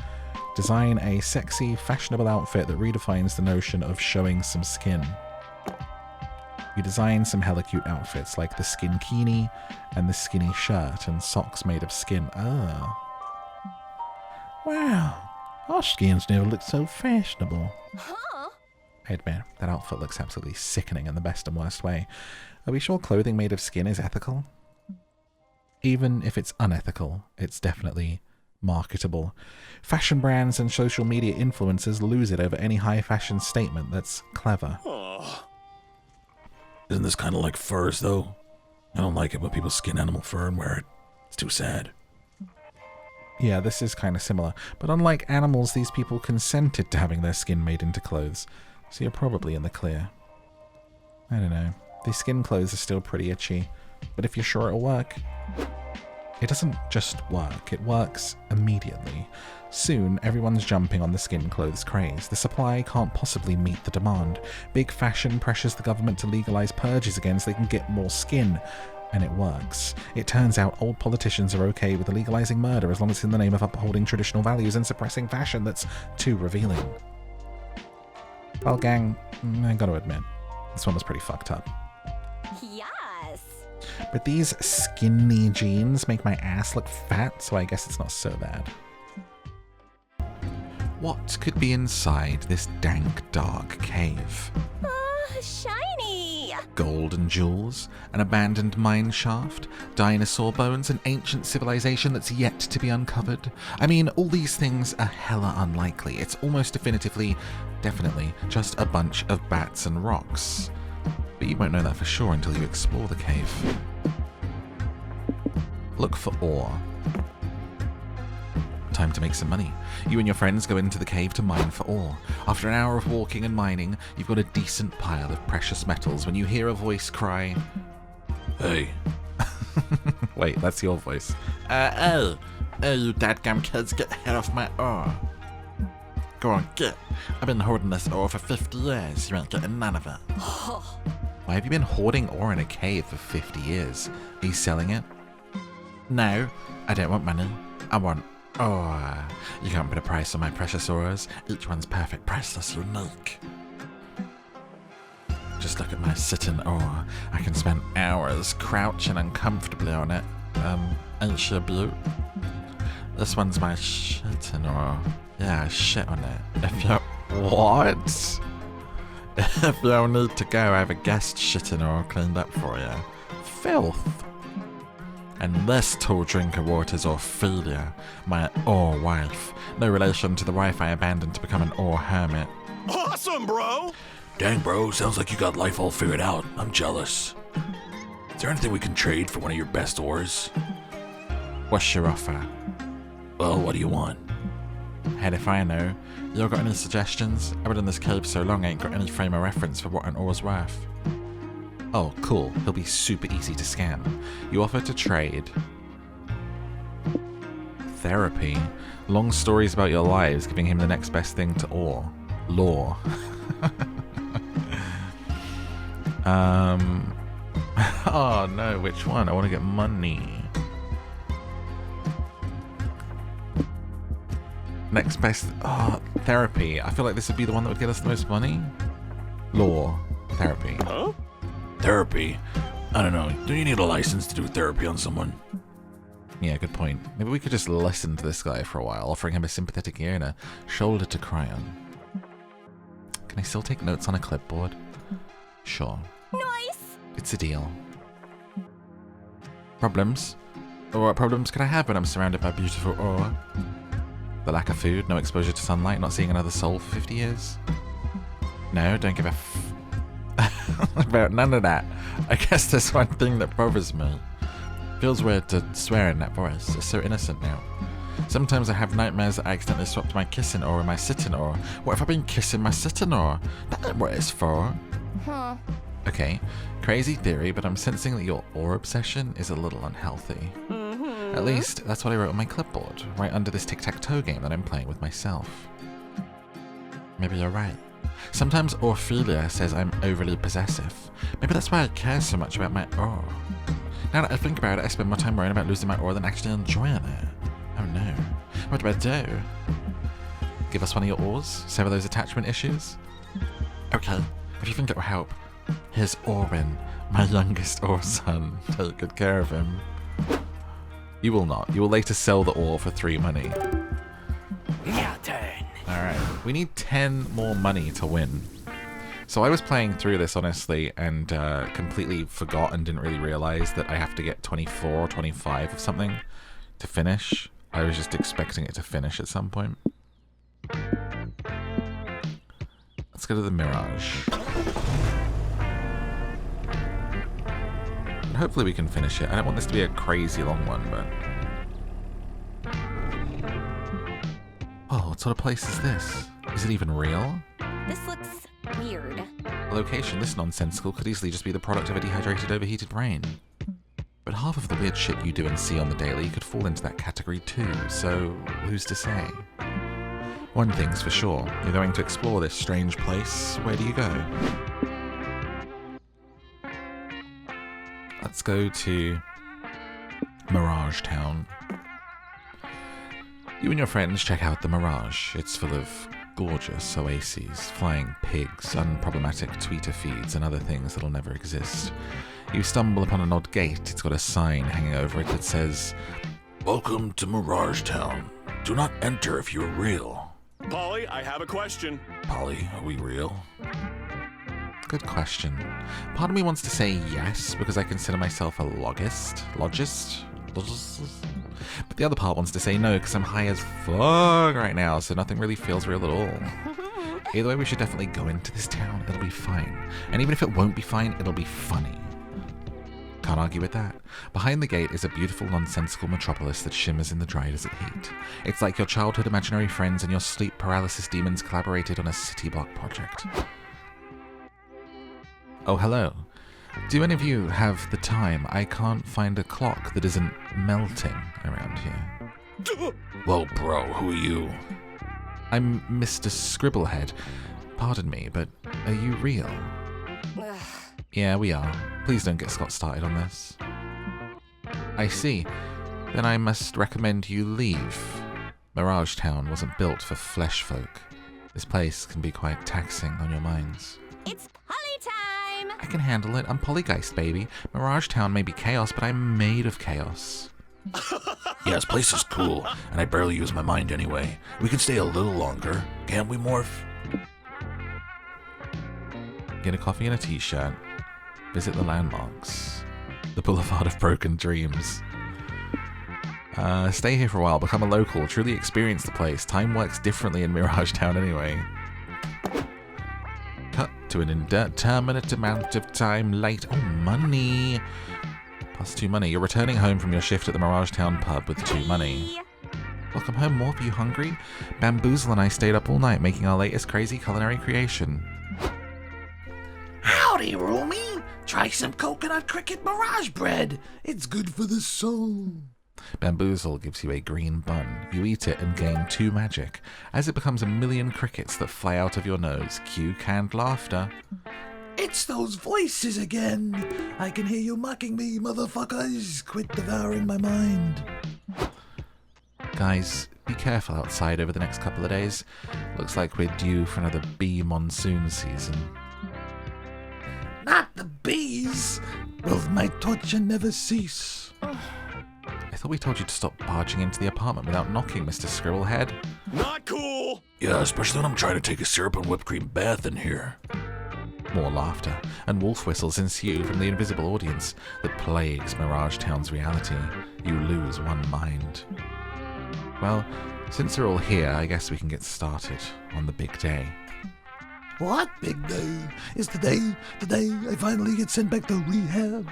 Design a sexy, fashionable outfit that redefines the notion of showing some skin. You design some hella cute outfits like the skin kini and the skinny shirt and socks made of skin. Wow, our skins never looked so fashionable. I admit, that outfit looks absolutely sickening in the best and worst way. Are we sure clothing made of skin is ethical? Even if it's unethical, it's definitely marketable. Fashion brands and social media influencers lose it over any high fashion statement that's clever. Isn't this kind of like furs, though? I don't like it when people skin animal fur and wear it. It's too sad. Yeah, this is kind of similar. But unlike animals, these people consented to having their skin made into clothes. So you're probably in the clear. I don't know. These skin clothes are still pretty itchy. But if you're sure it'll work... It doesn't just work, it works immediately. Soon, everyone's jumping on the skin clothes craze. The supply can't possibly meet the demand. Big fashion pressures the government to legalize purges again so they can get more skin. And it works. It turns out old politicians are okay with legalizing murder as long as it's in the name of upholding traditional values and suppressing fashion that's too revealing. Well, gang, I gotta admit, this one was pretty fucked up. Yes. But these skinny jeans make my ass look fat, so I guess it's not so bad. What could be inside this dank, dark cave? Shiny. Gold and jewels, an abandoned mine shaft, dinosaur bones, an ancient civilization that's yet to be uncovered. I mean, all these things are hella unlikely. It's almost definitely just a bunch of bats and rocks. But you won't know that for sure until you explore the cave. Look for ore. Time to make some money. You and your friends go into the cave to mine for ore. After an hour of walking and mining, you've got a decent pile of precious metals when you hear a voice cry, Hey. Wait, that's your voice. Oh, you dadgum kids, get the head off my ore. Go on, get. I've been hoarding this ore for 50 years. You ain't getting none of it. Why have you been hoarding ore in a cave for 50 years? Are you selling it? No, I don't want money. I want ore. You can't put a price on my precious ores. Each one's perfect, priceless, unique. Just look at my sitting ore. I can spend hours crouching uncomfortably on it. Ain't she a beaut? This one's my shitting ore. Yeah, I shit on it. If you... What? If you'll need to go, I have a guest shitting all cleaned up for you. Filth. And this tall drink of water's Ophelia, my ore wife. No relation to the wife I abandoned to become an ore hermit. Awesome, bro! Dang, bro, sounds like you got life all figured out. I'm jealous. Is there anything we can trade for one of your best ores? What's your offer? Well, what do you want? Head if I know. You got any suggestions? I've been in this cave so long I ain't got any frame of reference for what an ore's worth. Oh, cool. He'll be super easy to scam. You offer to trade therapy, long stories about your lives, giving him the next best thing to ore. Law. Oh no, which one? I want to get money. Next best. Oh, therapy. I feel like this would be the one that would get us the most money. Law. Therapy. Huh? Therapy? I don't know. Do you need a license to do therapy on someone? Yeah, good point. Maybe we could just listen to this guy for a while, offering him a sympathetic ear and a shoulder to cry on. Can I still take notes on a clipboard? Sure. Nice. It's a deal. Problems? Or what problems could I have when I'm surrounded by beautiful ore? The lack of food, no exposure to sunlight, not seeing another soul for 50 years? No, don't give a about none of that. I guess there's one thing that bothers me. Feels weird to swear in that voice. It's so innocent now. Sometimes I have nightmares that I accidentally swapped my kissing ore with my sitting ore. What if I've been kissing my sitting ore? That ain't what it's for. Huh. Okay, crazy theory, but I'm sensing that your ore obsession is a little unhealthy. At least, that's what I wrote on my clipboard, right under this tic-tac-toe game that I'm playing with myself. Maybe you're right. Sometimes Ophelia says I'm overly possessive. Maybe that's why I care so much about my ore. Now that I think about it, I spend more time worrying about losing my ore than actually enjoying it. Oh no. What do I do? Give us one of your ores? Sever those attachment issues? Okay, if you think it will help. Here's Orwin, my youngest ore son. Take good care of him. You will not. You will later sell the ore for 3 money. Your turn. Alright, we need 10 more money to win. So I was playing through this, honestly, and completely forgot and didn't really realize that I have to get 24 or 25 of something to finish. I was just expecting it to finish at some point. Let's go to the Mirage. And hopefully we can finish it. I don't want this to be a crazy long one, but... Oh, what sort of place is this? Is it even real? This looks weird. The location, this nonsensical, could easily just be the product of a dehydrated, overheated brain. But half of the weird shit you do and see on the daily could fall into that category too, so who's to say? One thing's for sure, you're going to explore this strange place. Where do you go? Let's go to Mirage Town. You and your friends check out the Mirage. It's full of gorgeous oases, flying pigs, unproblematic tweeter feeds, and other things that'll never exist. You stumble upon an odd gate. It's got a sign hanging over it that says, Welcome to Mirage Town. Do not enter if you're real. Polly, I have a question. Polly, are we real? Good question. Part of me wants to say yes, because I consider myself a logist. But the other part wants to say no, because I'm high as fuck right now, so nothing really feels real at all. Either way, we should definitely go into this town. It'll be fine. And even if it won't be fine, it'll be funny. Can't argue with that. Behind the gate is a beautiful, nonsensical metropolis that shimmers in the dry desert heat. It's like your childhood imaginary friends and your sleep paralysis demons collaborated on a city block project. Oh, hello. Do any of you have the time? I can't find a clock that isn't melting around here. Well, bro, who are you? I'm Mr. Scribblehead. Pardon me, but are you real? Yeah, we are. Please don't get Scott started on this. I see. Then I must recommend you leave. Mirage Town wasn't built for flesh folk. This place can be quite taxing on your minds. It's Polly time! I can handle it. I'm Polygeist, baby. Mirage Town may be chaos, but I'm made of chaos. Yeah, this place is cool, and I barely use my mind anyway. We can stay a little longer, can't we, Morph? get a coffee and a t-shirt. Visit the landmarks. The Boulevard of Broken Dreams. Stay here for a while, become a local, truly experience the place. Time works differently in Mirage Town anyway. Cut to an indeterminate amount of time late. Oh, money! Plus 2 money. You're returning home from your shift at the Mirage Town pub with 2 money. Welcome home, Morph. Are you hungry? Bamboozle and I stayed up all night making our latest crazy culinary creation. Howdy, Roomie! Try some coconut cricket mirage bread. It's good for the soul. Bamboozle gives you a green bun. You eat it and gain 2 magic. As it becomes a million crickets that fly out of your nose, cue canned laughter. It's those voices again. I can hear you mocking me, motherfuckers. Quit devouring my mind. Guys, be careful outside over the next couple of days. Looks like we're due for another bee monsoon season. Not the bees. Will my torture never cease? I thought we told you to stop barging into the apartment without knocking, Mr. Scribblehead. Not cool! Yeah, especially when I'm trying to take a syrup and whipped cream bath in here. More laughter, and wolf whistles ensue from the invisible audience that plagues Mirage Town's reality. You lose 1 mind. Well, since we're all here, I guess we can get started on the big day. What big day? Is the day I finally get sent back to rehab?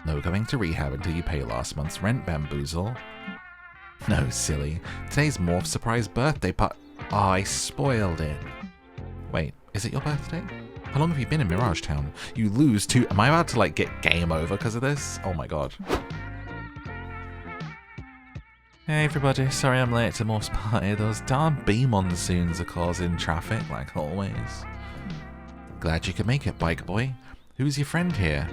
No going to rehab until you pay last month's rent, Bamboozle. No, silly. Today's Morph's surprise birthday Oh, I spoiled it. Wait, is it your birthday? How long have you been in Mirage Town? You lose 2... Am I about to, get game over because of this? Oh my god. Hey everybody, sorry I'm late to Morph's party. Those darn bee monsoons are causing traffic, like always. Glad you could make it, bike boy. Who's your friend here?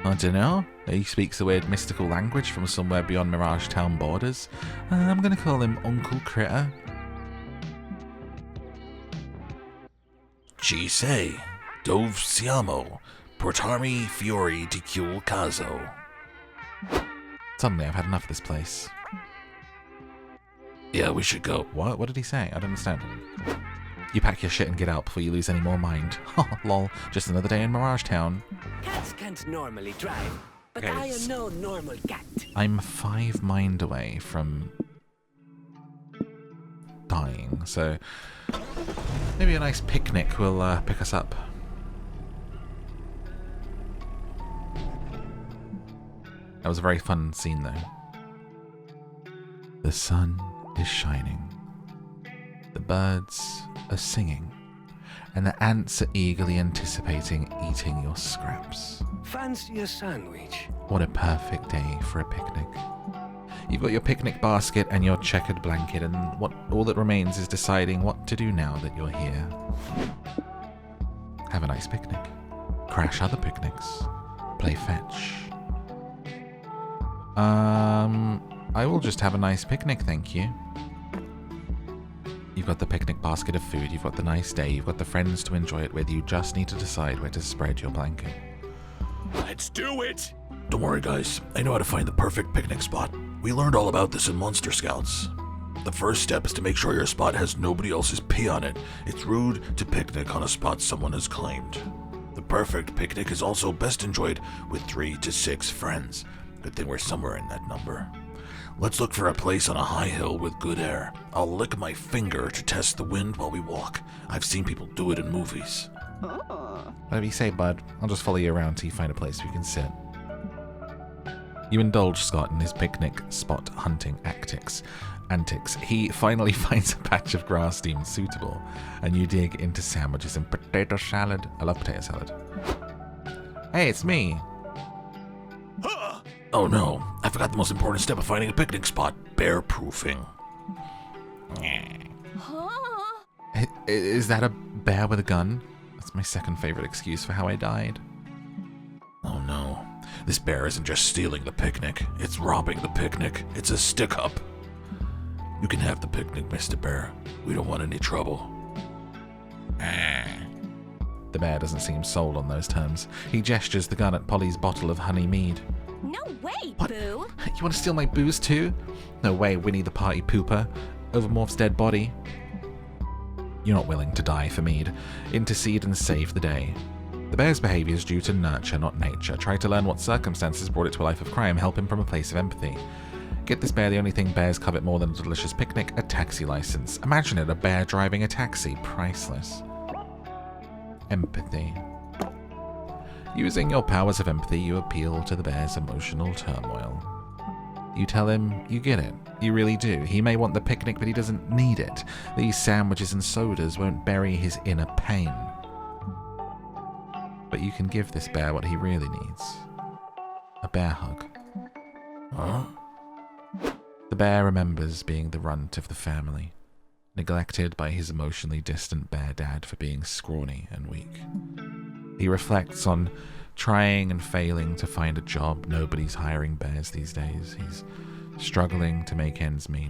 I don't know. He speaks a weird mystical language from somewhere beyond Mirage Town borders. I'm gonna call him Uncle Critter. Ci sei, dove siamo, portarmi fiori di quel caso. Suddenly I've had enough of this place. Yeah, we should go. What? What did he say? I don't understand. You pack your shit and get out before you lose any more mind. Lol, just another day in Mirage Town. Cats can't normally drive, but Okay, I am no normal cat. I'm 5 mind away from dying, so maybe a nice picnic will pick us up. That was a very fun scene, though. The sun is shining. The birds are singing. And the ants are eagerly anticipating eating your scraps. Fancy a sandwich? What a perfect day for a picnic. You've got your picnic basket and your checkered blanket, and all that remains is deciding what to do now that you're here. Have a nice picnic. Crash other picnics. Play fetch. I will just have a nice picnic, thank you. You've got the picnic basket of food, you've got the nice day, you've got the friends to enjoy it with, you just need to decide where to spread your blanket. Let's do it! Don't worry, guys. I know how to find the perfect picnic spot. We learned all about this in Monster Scouts. The first step is to make sure your spot has nobody else's pee on it. It's rude to picnic on a spot someone has claimed. The perfect picnic is also best enjoyed with 3 to 6 friends. Good thing we're somewhere in that number. Let's look for a place on a high hill with good air. I'll lick my finger to test the wind while we walk. I've seen people do it in movies. Whatever you say, bud. I'll just follow you around till you find a place where you can sit. You indulge Scott in his picnic spot hunting antics. He finally finds a patch of grass deemed suitable, and you dig into sandwiches and potato salad. I love potato salad. Hey, it's me. Oh no, I forgot the most important step of finding a picnic spot. Bear-proofing. Is that a bear with a gun? That's my second favorite excuse for how I died. Oh no, this bear isn't just stealing the picnic, it's robbing the picnic. It's a stick-up. You can have the picnic, Mr. Bear. We don't want any trouble. The bear doesn't seem sold on those terms. He gestures the gun at Polly's bottle of honey mead. No way, What? Boo. You want to steal my booze too? No way, Winnie the Party Pooper. Over Morph's dead body. You're not willing to die for mead. Intercede and save the day. The bear's behavior is due to nurture, not nature. Try to learn what circumstances brought it to a life of crime. Help him from a place of empathy. Get this bear the only thing bears covet more than a delicious picnic, a taxi license. Imagine it, a bear driving a taxi. Priceless. Empathy. Using your powers of empathy, you appeal to the bear's emotional turmoil. You tell him you get it. You really do. He may want the picnic, but he doesn't need it. These sandwiches and sodas won't bury his inner pain. But you can give this bear what he really needs. A bear hug. Huh? The bear remembers being the runt of the family, neglected by his emotionally distant bear dad for being scrawny and weak. He reflects on trying and failing to find a job. Nobody's hiring bears these days. He's struggling to make ends meet.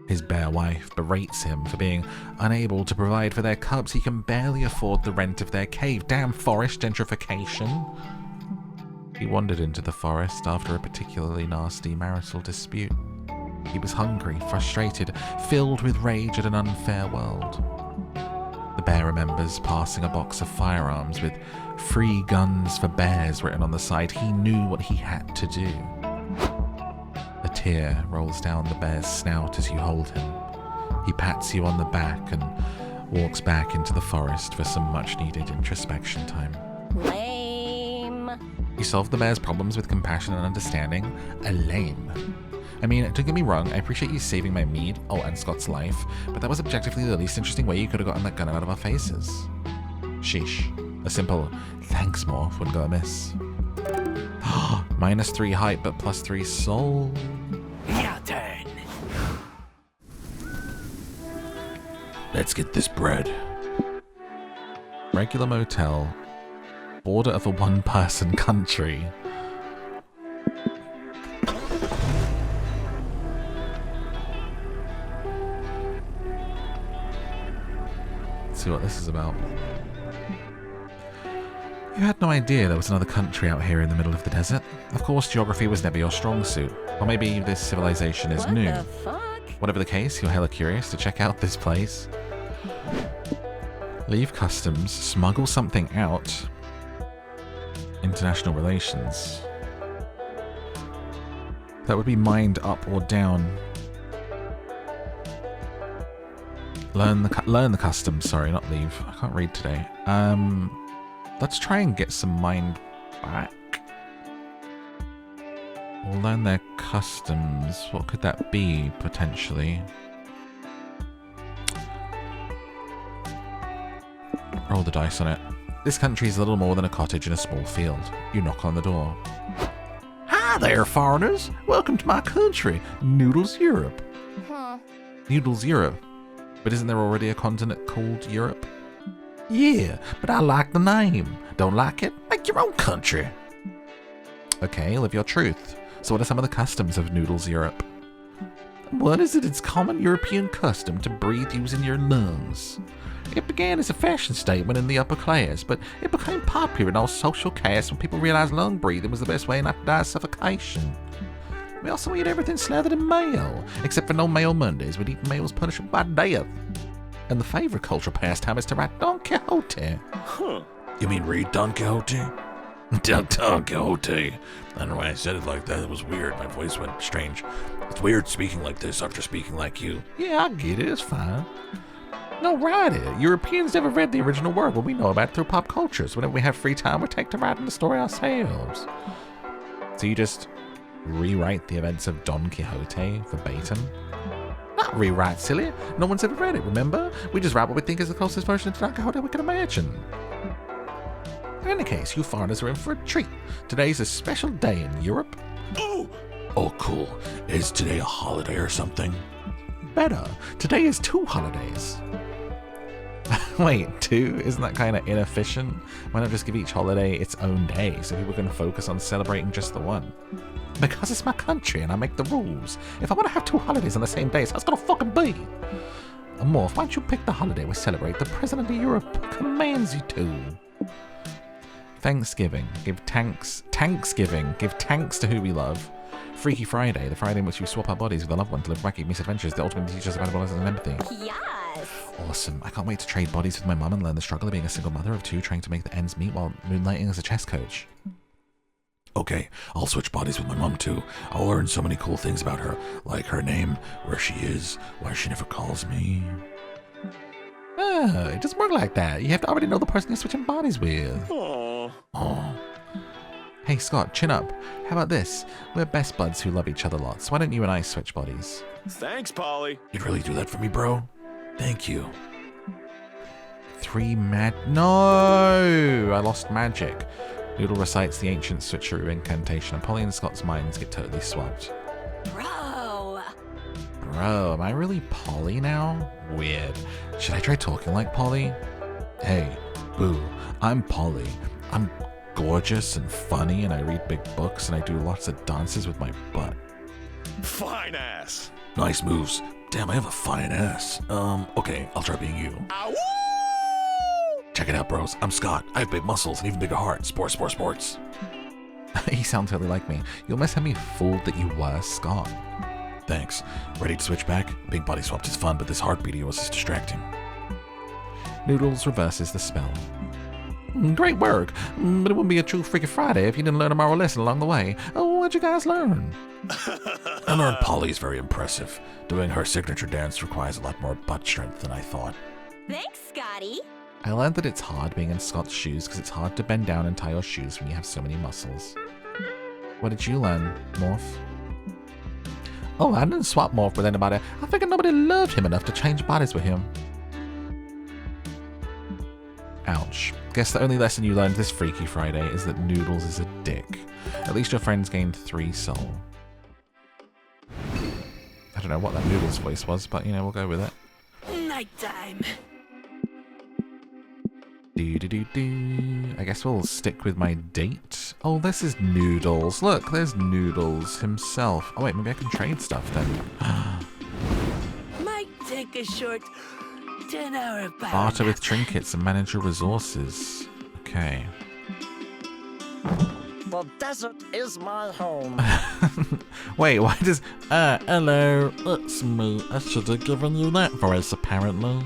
His bear wife berates him for being unable to provide for their cubs. He can barely afford the rent of their cave. Damn forest gentrification. He wandered into the forest after a particularly nasty marital dispute. He was hungry, frustrated, filled with rage at an unfair world. The bear remembers passing a box of firearms with "free guns for bears" written on the side. He knew what he had to do. A tear rolls down the bear's snout as you hold him. He pats you on the back and walks back into the forest for some much-needed introspection time. Lame. You solve the bear's problems with compassion and understanding. A lame. I mean, don't get me wrong, I appreciate you saving my mead, and Scott's life, but that was objectively the least interesting way you could have gotten that gun out of our faces. Sheesh. A simple "thanks, Morph" wouldn't go amiss. -3 height, but +3 soul. Your turn. Let's get this bread. Regular motel. Border of a one-person country. Let's see what this is about. You had no idea there was another country out here in the middle of the desert. Of course, geography was never your strong suit. Or maybe this civilization is What new. the fuck? Whatever the case, you're hella curious to check out this place. Leave customs, smuggle something out. International relations. That would be mind up or down. Learn the customs. Sorry, not leave. I can't read today. Let's try and get some mind back. We'll learn their customs. What could that be, potentially? Roll the dice on it. This country is a little more than a cottage in a small field. You knock on the door. Hi there, foreigners. Welcome to my country, Noodles Europe. Huh. Noodles Europe. But isn't there already a continent called Europe? Yeah, but I like the name. Don't like it? Make your own country. Okay, live your truth. So what are some of the customs of Noodles Europe? One is that it's common European custom to breathe using your lungs. It began as a fashion statement in the upper class, but it became popular in all social castes when people realized lung breathing was the best way not to die of suffocation. We also eat everything slathered in mayo, except for no mayo Mondays. We'd eat mayo's punishable by death. And the favorite cultural pastime is to write Don Quixote. Huh. You mean read Don Quixote? Don Quixote. I don't know why I said it like that. It was weird. My voice went strange. It's weird speaking like this after speaking like you. Yeah, I get it. It's fine. No, write it. Europeans never read the original work, but we know about it through pop culture. So whenever we have free time, we take to writing the story ourselves. So you just rewrite the events of Don Quixote verbatim? Not rewrite, silly. No one's ever read it, remember? We just write what we think is the closest version to Don Quixote we can imagine. In any case, you foreigners are in for a treat. Today's a special day in Europe. Oh, cool. Is today a holiday or something? Better. Today is 2 holidays. Wait, 2? Isn't that kind of inefficient? Why not just give each holiday its own day so people can focus on celebrating just the one? Because it's my country and I make the rules. If I want to have 2 holidays on the same day, so it's gonna fucking be. Morph, why don't you pick the holiday we celebrate the President of Europe commands you to? Thanksgiving. Give thanks to who we love. Freaky Friday, the Friday in which we swap our bodies with a loved one to live wacky misadventures that ultimately teach us about balance and empathy. Yes. Yes. Awesome. I can't wait to trade bodies with my mum and learn the struggle of being a single mother of two trying to make the ends meet while moonlighting as a chess coach. Okay, I'll switch bodies with my mom too. I'll learn so many cool things about her, like her name, where she is, why she never calls me. Oh, it doesn't work like that. You have to already know the person you're switching bodies with. Aww. Oh, Hey Scott, chin up. How about this? We're best buds who love each other lots. Why don't you and I switch bodies? Thanks, Polly. you'd really do that for me, bro? Thank you. No! I lost magic. Noodle recites the ancient switcheroo incantation, and Polly and Scott's minds get totally swapped. Bro. Bro, am I really Polly now? Weird. Should I try talking like Polly? Hey, boo, I'm Polly. I'm gorgeous and funny, and I read big books, and I do lots of dances with my butt. Fine ass. Nice moves. Damn, I have a fine ass. Okay, I'll try being you. Ow! Check it out, bros. I'm Scott. I have big muscles and even bigger heart. Sports, sports, sports. You sound totally like me. You almost had me fooled that you were Scott. Thanks. Ready to switch back? Being body swapped is fun, but this heartbeat of yours is distracting. Noodles reverses the spell. Great work, but it wouldn't be a true Freaky Friday if you didn't learn a moral lesson along the way. Oh, what'd you guys learn? I learned Polly is very impressive. Doing her signature dance requires a lot more butt strength than I thought. Thanks, Scotty. I learned that it's hard being in Scott's shoes because it's hard to bend down and tie your shoes when you have so many muscles. What did you learn, Morph? Oh, I didn't swap Morph with anybody. I figured nobody loved him enough to change bodies with him. Ouch. Guess the only lesson you learned this Freaky Friday is that Noodles is a dick. At least your friends gained 3 soul. I don't know what that Noodles voice was, but you know, we'll go with it. Nighttime. Do. I guess we'll stick with my date. Oh, this is Noodles. Look, there's Noodles himself. Oh wait, maybe I can trade stuff then. Might take a short 10-hour power Barter with nap. trinkets and manage your resources. Okay. The desert is my home. Wait, why does... hello, it's me. I should have given you that voice, apparently.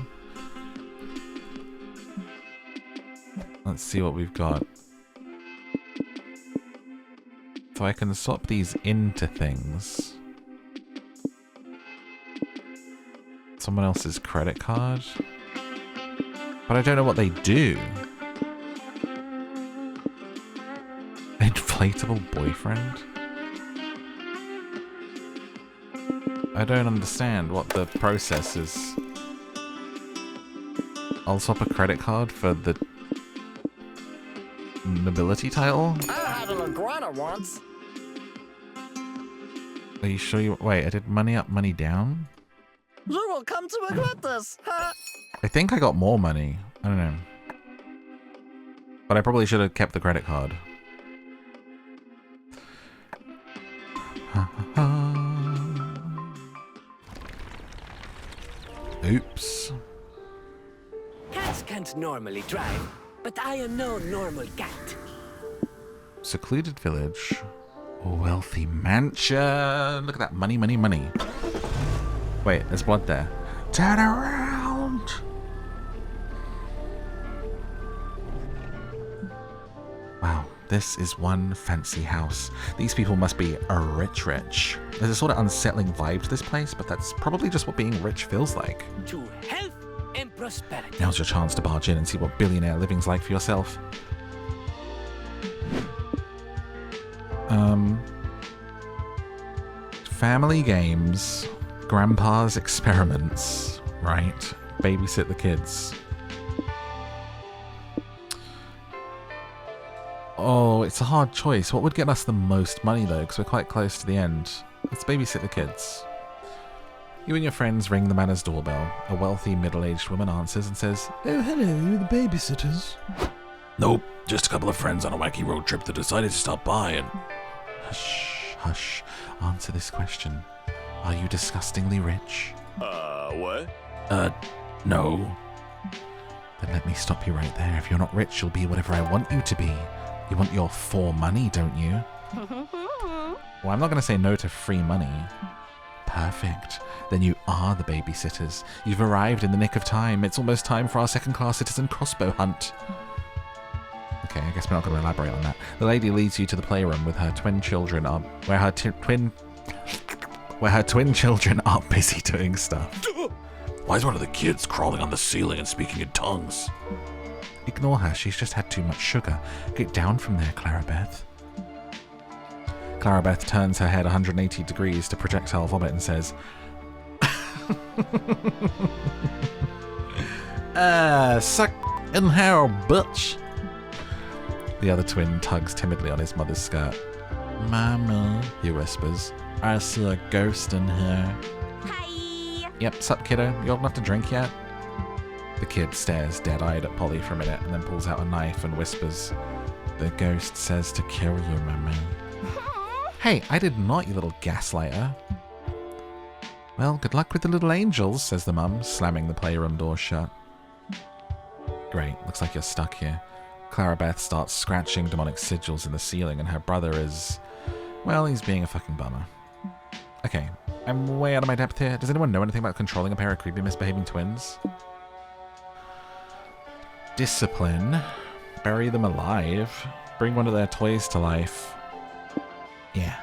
Let's see what we've got. So I can swap these into things. Someone else's credit card. But I don't know what they do. Inflatable boyfriend? I don't understand what the process is. I'll swap a credit card for the nobility title? I had an iguana once. Are you sure you... Wait, I did money up, money down? You will come to regret this. I think I got more money. I don't know. But I probably should have kept the credit card. Oops. Cats can't normally drive, but I am no normal cat. Secluded village. A wealthy mansion. Look at that. Money, money, money. Wait, there's blood there. Turn around. Wow, this is one fancy house. These people must be rich. There's a sort of unsettling vibe to this place, but that's probably just what being rich feels like. To health and prosperity. Now's your chance to barge in and see what billionaire living's like for yourself. Family games, grandpa's experiments, right? Babysit the kids. Oh, it's a hard choice. What would get us the most money though? Because we're quite close to the end. Let's babysit the kids. You and your friends ring the manor's doorbell. A wealthy, middle-aged woman answers and says, Oh, hello, you the babysitters? Nope, just a couple of friends on a wacky road trip that decided to stop by and... Hush, hush. Answer this question. Are you disgustingly rich? What? No. Then let me stop you right there. If you're not rich, you'll be whatever I want you to be. You want your for money, don't you? Well, I'm not going to say no to free money. Perfect. Then you are the babysitters. You've arrived in the nick of time. It's almost time for our second-class citizen crossbow hunt. Okay, I guess we're not going to elaborate on that. The lady leads you to the playroom with her twin children where her twin children are busy doing stuff. Why is one of the kids crawling on the ceiling and speaking in tongues? Ignore her. She's just had too much sugar. Get down from there, Clarabeth. Clarabeth turns her head 180 degrees to projectile vomit and says, Suck in here, bitch. The other twin tugs timidly on his mother's skirt. Mommy, He whispers. I see a ghost in here. Hi. Yep, sup kiddo, you old enough to drink yet? The kid stares dead-eyed at Polly for a minute and then pulls out a knife and whispers, The ghost says to kill you, Mommy. Hey, I did not, you little gaslighter. Well, good luck with the little angels, says the mum, slamming the playroom door shut. Great, looks like you're stuck here. Clarabeth starts scratching demonic sigils in the ceiling and her brother is... well, he's being a fucking bummer. Okay, I'm way out of my depth here. Does anyone know anything about controlling a pair of creepy misbehaving twins? Discipline. Bury them alive. Bring one of their toys to life. Yeah.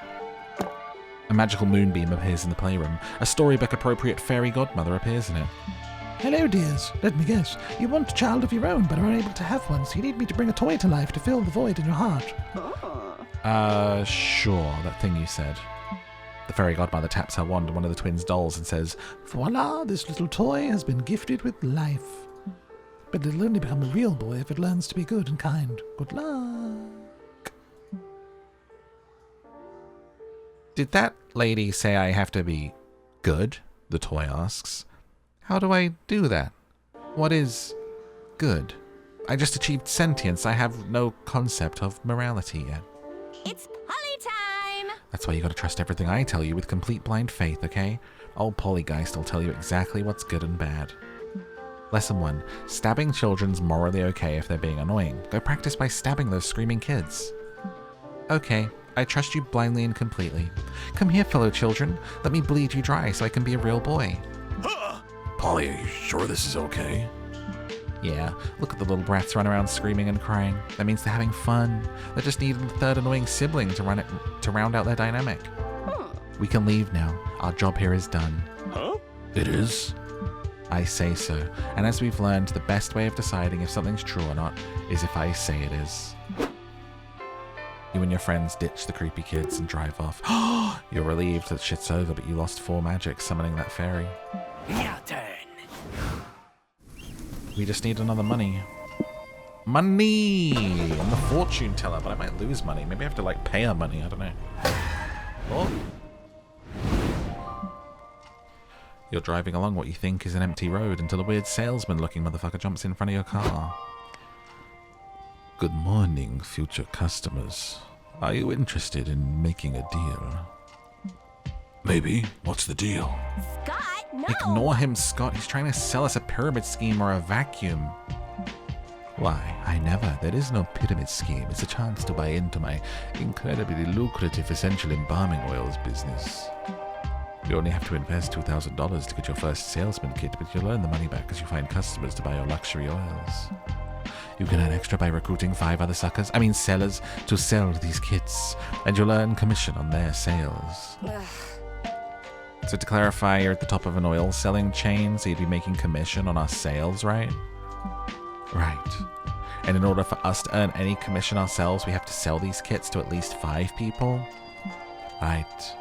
A magical moonbeam appears in the playroom. A storybook-appropriate fairy godmother appears in it. Hello, dears. Let me guess. You want a child of your own, but are unable to have one, so you need me to bring a toy to life to fill the void in your heart. Sure, that thing you said. The fairy godmother taps her wand on one of the twins' dolls and says, Voila, this little toy has been gifted with life. But it'll only become a real boy if it learns to be good and kind. Good luck. Did that lady say I have to be good? The toy asks. How do I do that? What is good? I just achieved sentience. I have no concept of morality yet. It's Polly time. That's why you gotta trust everything I tell you with complete blind faith, okay? Old Polygeist will tell you exactly what's good and bad. Lesson 1. Stabbing children's morally okay if they're being annoying. Go practice by stabbing those screaming kids. Okay, I trust you blindly and completely. Come here, fellow children. Let me bleed you dry so I can be a real boy. Polly, are you sure this is okay? Yeah, look at the little brats run around screaming and crying. That means they're having fun. They just need a third annoying sibling to round out their dynamic. We can leave now. Our job here is done. Huh? It is? I say so. And as we've learned, the best way of deciding if something's true or not is if I say it is. You and your friends ditch the creepy kids and drive off. You're relieved that shit's over, but you lost 4 magic summoning that fairy. Your turn. We just need another money. Money! I'm the fortune teller, but I might lose money. Maybe I have to, like, pay her money. I don't know. Oh. You're driving along what you think is an empty road until a weird salesman-looking motherfucker jumps in front of your car. Good morning, future customers. Are you interested in making a deal? Maybe. What's the deal? Scott, no. Ignore him, Scott. He's trying to sell us a pyramid scheme or a vacuum. Why, I never. There is no pyramid scheme. It's a chance to buy into my incredibly lucrative essential embalming oils business. You only have to invest $2,000 to get your first salesman kit, but you'll earn the money back as you find customers to buy your luxury oils. You can earn extra by recruiting 5 other sellers, to sell these kits, and you'll earn commission on their sales. So to clarify, you're at the top of an oil selling chain, so you'd be making commission on our sales, right? Right. And in order for us to earn any commission ourselves, we have to sell these kits to at least 5 people? Right.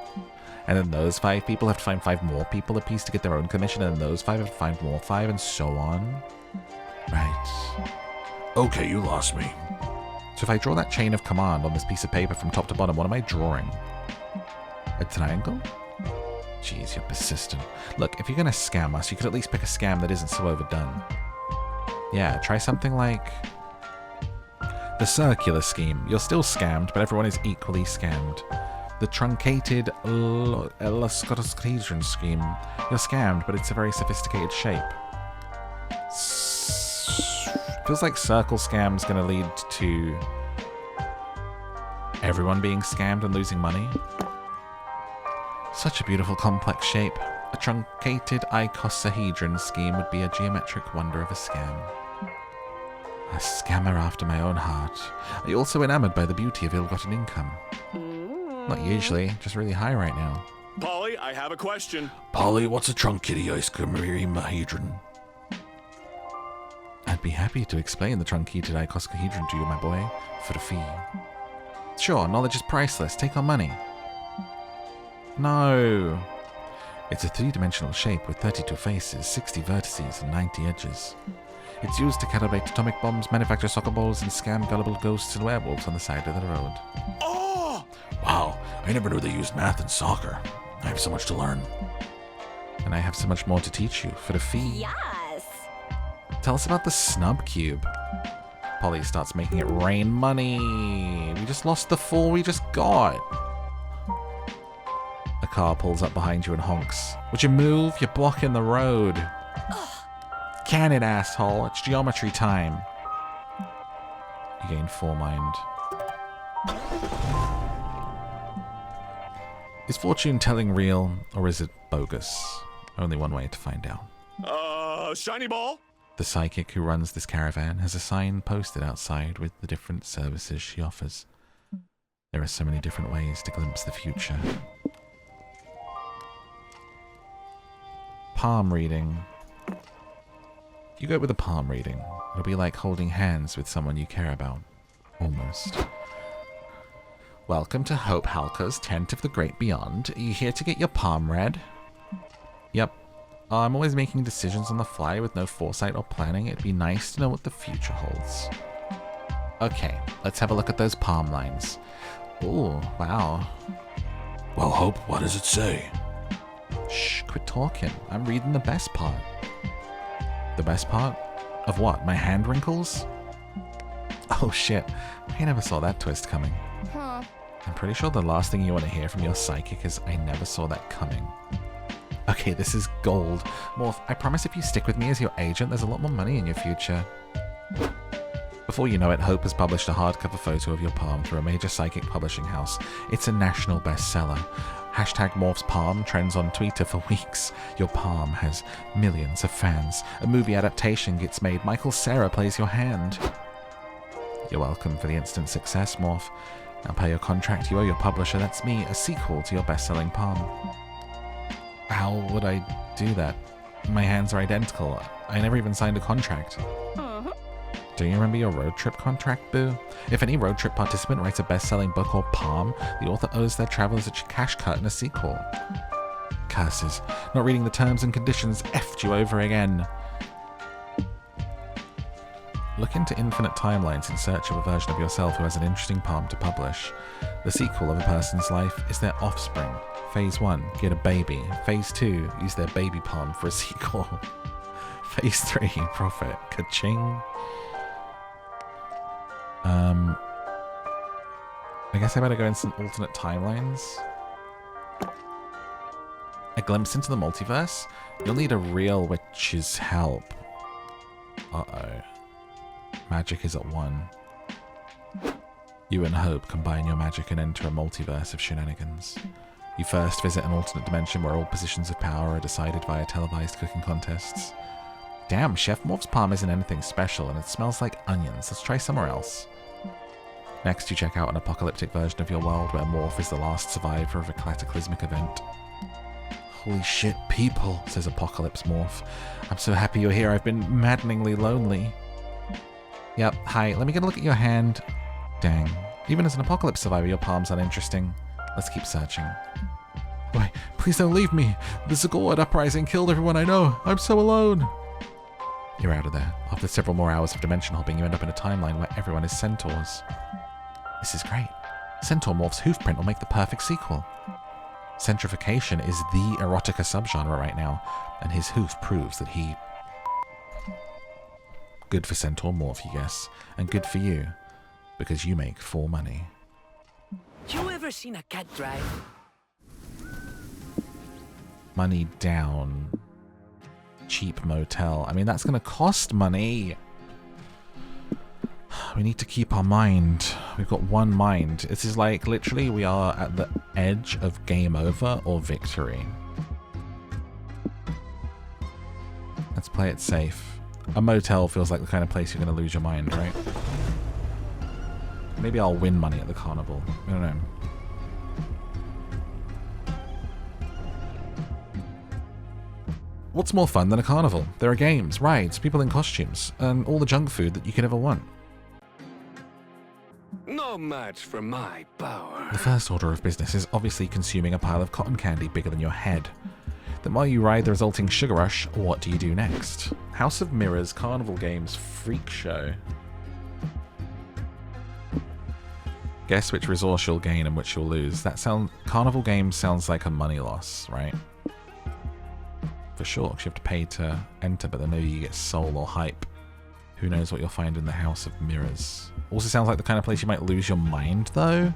And then those 5 people have to find 5 more people apiece to get their own commission, and then those 5 have to find more 5, and so on. Right. Okay, you lost me. So if I draw that chain of command on this piece of paper from top to bottom, what am I drawing? A triangle? Jeez, you're persistent. Look, if you're gonna scam us, you could at least pick a scam that isn't so overdone. Yeah, try something like the circular scheme. You're still scammed, but everyone is equally scammed. The truncated Eloscotoscadron scheme. You're scammed, but it's a very sophisticated shape. Feels like circle scam's gonna lead to everyone being scammed and losing money. Such a beautiful complex shape. A truncated icosahedron scheme would be a geometric wonder of a scam. A scammer after my own heart. Are you also enamored by the beauty of ill-gotten income? Not usually, just really high right now. Polly, I have a question. Polly, what's a truncated icosahedron? I'd be happy to explain the truncated icosahedron to you, my boy, for a fee. Sure, knowledge is priceless. Take our money. No. It's a three-dimensional shape with 32 faces, 60 vertices, and 90 edges. It's used to calibrate atomic bombs, manufacture soccer balls, and scam gullible ghosts and werewolves on the side of the road. Oh! Wow, I never knew they used math in soccer. I have so much to learn. And I have so much more to teach you for a fee. Yes. Tell us about the snub cube. Polly starts making it rain money. We just lost the 4 we just got. A car pulls up behind you and honks. Would you move? You're blocking the road. Can it, asshole? It's geometry time. You gain 4 mind. Is fortune telling real, or is it bogus? Only one way to find out. Shiny ball? The psychic who runs this caravan has a sign posted outside with the different services she offers. There are so many different ways to glimpse the future. Palm reading. If you go with a palm reading, it'll be like holding hands with someone you care about. Almost. Welcome to Hope Halka's Tent of the Great Beyond. Are you here to get your palm read? Yep. I'm always making decisions on the fly with no foresight or planning. It'd be nice to know what the future holds. Okay, let's have a look at those palm lines. Ooh, wow. Well, Hope, what does it say? Shh, quit talking. I'm reading the best part. The best part? Of what? My hand wrinkles? Oh shit, I never saw that twist coming. I'm pretty sure the last thing you want to hear from your psychic is, I never saw that coming. Okay, this is gold. Morph, I promise if you stick with me as your agent, there's a lot more money in your future. Before you know it, Hope has published a hardcover photo of your palm through a major psychic publishing house. It's a national bestseller. Hashtag Morph's palm trends on Twitter for weeks. Your palm has millions of fans. A movie adaptation gets made. Michael Cera plays your hand. You're welcome for the instant success, Morph. Now pay your contract you owe your publisher, that's me, a sequel to your best-selling palm. How would I do that? My hands are identical. I never even signed a contract. Do you remember your road trip contract, Boo? If any road trip participant writes a best-selling book or palm, the author owes their travelers a cash cut in a sequel. Curses. Not reading the terms and conditions effed you over again. Look into infinite timelines in search of a version of yourself who has an interesting palm to publish. The sequel of a person's life is their offspring. Phase 1, get a baby. Phase 2, use their baby palm for a sequel. Phase 3, profit. Ka-ching. I guess I better go in some alternate timelines. A glimpse into the multiverse? You'll need a real witch's help. Uh-oh. Magic is at 1. You and Hope combine your magic and enter a multiverse of shenanigans. You first visit an alternate dimension where all positions of power are decided via televised cooking contests. Damn, Chef Morph's palm isn't anything special and it smells like onions. Let's try somewhere else. Next, you check out an apocalyptic version of your world where Morph is the last survivor of a cataclysmic event. Holy shit, people, says Apocalypse Morph. I'm so happy you're here. I've been maddeningly lonely. Yep, hi, let me get a look at your hand. Dang. Even as an apocalypse survivor, your palm's uninteresting. Let's keep searching. Why, please don't leave me. The Zagorod uprising killed everyone I know. I'm so alone. You're out of there. After several more hours of dimension hopping, you end up in a timeline where everyone is centaurs. This is great. Centaur Morph's hoofprint will make the perfect sequel. Centrification is the erotica subgenre right now, and his hoof proves that he... Good for Centaur Morph, you guess, and good for you, because you make 4 money. You ever seen a cat drive? Money down. Cheap motel. I mean, that's going to cost money. We need to keep our mind. We've got one mind. This is like, literally, we are at the edge of game over or victory. Let's play it safe. A motel feels like the kind of place you're going to lose your mind, right? Maybe I'll win money at the carnival. I don't know. What's more fun than a carnival? There are games, rides, people in costumes, and all the junk food that you could ever want. No match for my power. The first order of business is obviously consuming a pile of cotton candy bigger than your head. Then while you ride the resulting sugar rush, what do you do next? House of Mirrors Carnival Games Freak Show. Guess which resource you'll gain and which you'll lose. Carnival Games sounds like a money loss, right? For sure, because you have to pay to enter, but then maybe you get soul or hype. Who knows what you'll find in the House of Mirrors. Also sounds like the kind of place you might lose your mind, though.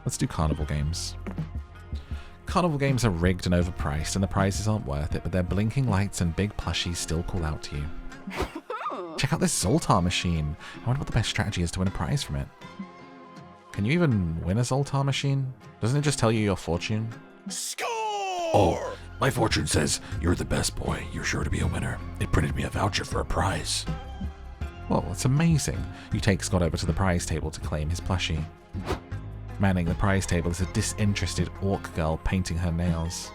Let's do Carnival Games. Carnival Games are rigged and overpriced, and the prizes aren't worth it, but their blinking lights and big plushies still call out to you. Check out this Zoltar machine. I wonder what the best strategy is to win a prize from it. Can you even win a Zoltar machine? Doesn't it just tell you your fortune? Score! Oh, my fortune says you're the best boy. You're sure to be a winner. It printed me a voucher for a prize. Well, it's amazing. You take Scott over to the prize table to claim his plushie. Manning the prize table is a disinterested orc girl painting her nails.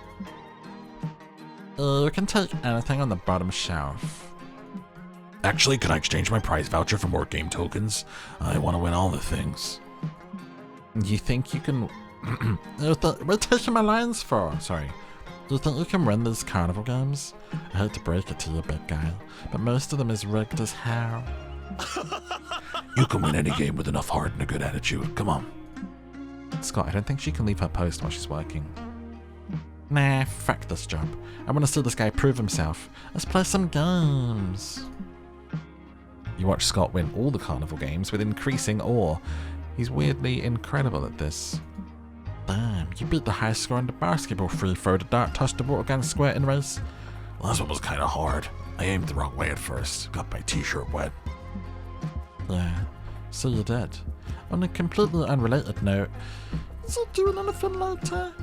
You can take anything on the bottom shelf. Actually, can I exchange my prize voucher for more game tokens? I want to win all the things. You think you can... We're taking my lines for. Sorry. You think you can win these carnival games? I hate to break it to you, big guy, but most of them is rigged as hell. You can win any game with enough heart and a good attitude. Come on. Scott, I don't think she can leave her post while she's working. Nah, fuck this job. I want to see this guy prove himself. Let's play some games. You watch Scott win all the carnival games with increasing awe. He's weirdly incredible at this. Damn, you beat the high score in the basketball free throw, the dart toss, the ball against square in race. Well, this one was kind of hard. I aimed the wrong way at first. Got my t-shirt wet. Yeah, so you did. On a completely unrelated note, is he doing anything later?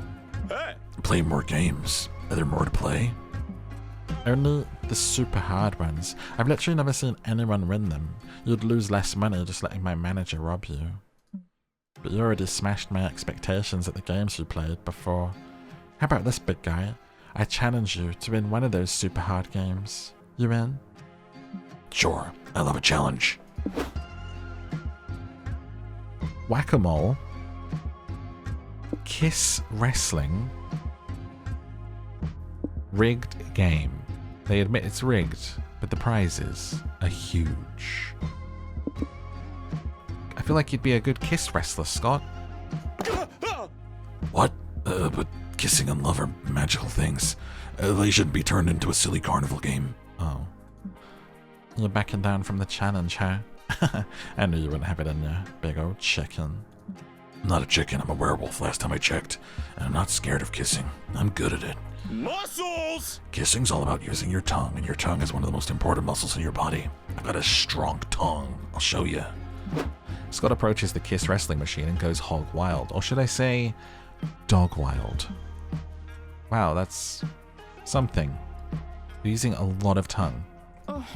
Hey! Play more games. Are there more to play? Only the super hard ones. I've literally never seen anyone win them. You'd lose less money just letting my manager rob you. But you already smashed my expectations at the games you played before. How about this, big guy? I challenge you to win one of those super hard games. You in? Sure, I love a challenge. Whack-a-mole. Kiss wrestling. Rigged game. They admit it's rigged, but the prizes are huge. I feel like you'd be a good kiss wrestler, Scott. What? But kissing and love are magical things. They shouldn't be turned into a silly carnival game. Oh. You're backing down from the challenge, huh? I knew you wouldn't have it in you, big old chicken. I'm not a chicken, I'm a werewolf last time I checked. And I'm not scared of kissing. I'm good at it. Muscles! Kissing's all about using your tongue, and your tongue is one of the most important muscles in your body. I've got a strong tongue. I'll show you. Scott approaches the kiss wrestling machine and goes hog wild. Or should I say, dog wild. Wow, that's something. You're using a lot of tongue. Oh.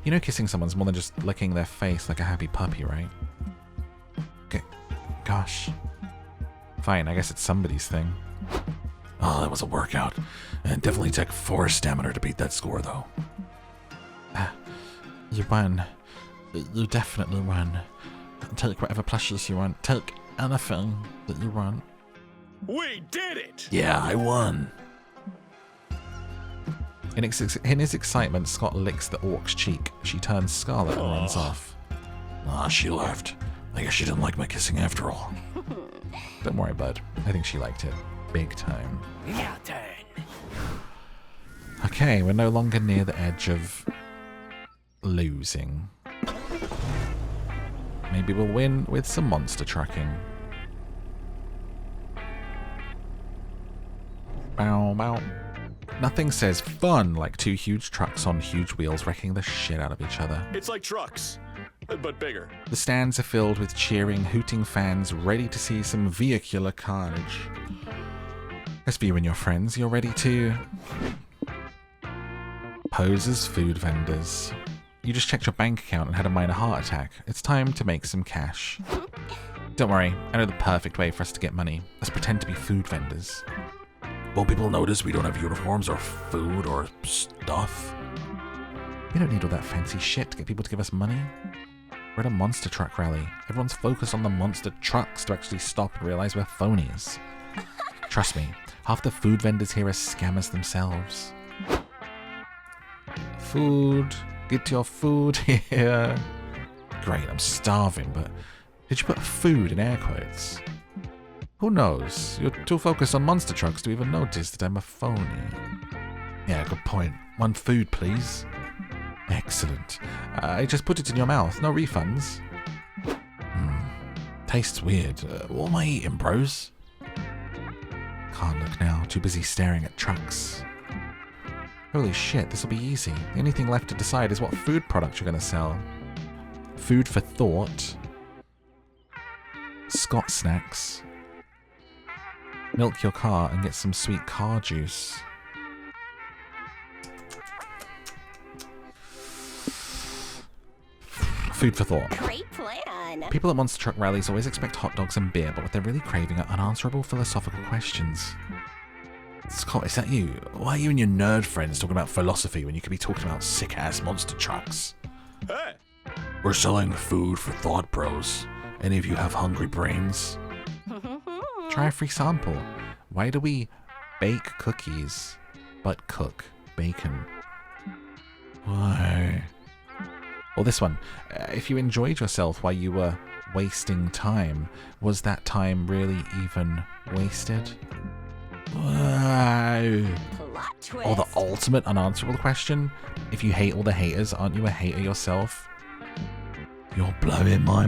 You know kissing someone's more than just licking their face like a happy puppy, right? Okay. Gosh. Fine, I guess it's somebody's thing. Oh, that was a workout. And definitely take 4 stamina to beat that score, though. You won. You definitely won. Take whatever plushies you want. Take anything that you want. We did it! Yeah, I won. In his excitement, Scott licks the orc's cheek. She turns scarlet and runs off. Ah, she left. I guess she didn't like my kissing after all. Don't worry, bud. I think she liked it. Big time. Your turn. Okay, we're no longer near the edge of losing. Maybe we'll win with some monster trucking. Bow, bow. Nothing says fun like 2 huge trucks on huge wheels wrecking the shit out of each other. It's like trucks. but bigger. The stands are filled with cheering, hooting fans ready to see some vehicular carnage. As for you and your friends, you're ready to pose as food vendors. You just checked your bank account and had a minor heart attack. It's time to make some cash. Don't worry, I know the perfect way for us to get money. Let's pretend to be food vendors. Won't people notice we don't have uniforms or food or stuff? We don't need all that fancy shit to get people to give us money. We're at a monster truck rally. Everyone's focused on the monster trucks to actually stop and realize we're phonies. Trust me, half the food vendors here are scammers themselves. Food. Get your food here. Great, I'm starving, but did you put food in air quotes? Who knows? You're too focused on monster trucks to even notice that I'm a phony. Yeah, good point. One food, please. Excellent. I just put it in your mouth. No refunds. Tastes weird. What am I eating, bros? Can't look now. Too busy staring at trucks. Holy shit, this'll be easy. The only thing left to decide is what food product you're gonna sell. Food for thought. Scott snacks. Milk your car and get some sweet car juice. Food for thought. Great plan. People at monster truck rallies always expect hot dogs and beer, but what they're really craving are unanswerable philosophical questions. Scott, is that you? Why are you and your nerd friends talking about philosophy when you could be talking about sick-ass monster trucks? Hey! We're selling food for thought, bros. Any of you have hungry brains? Try a free sample. Why do we bake cookies but cook bacon? Why? Or this one. If you enjoyed yourself while you were wasting time, was that time really even wasted? Why? Plot twist. Or the ultimate unanswerable question. If you hate all the haters, aren't you a hater yourself? You're blowing my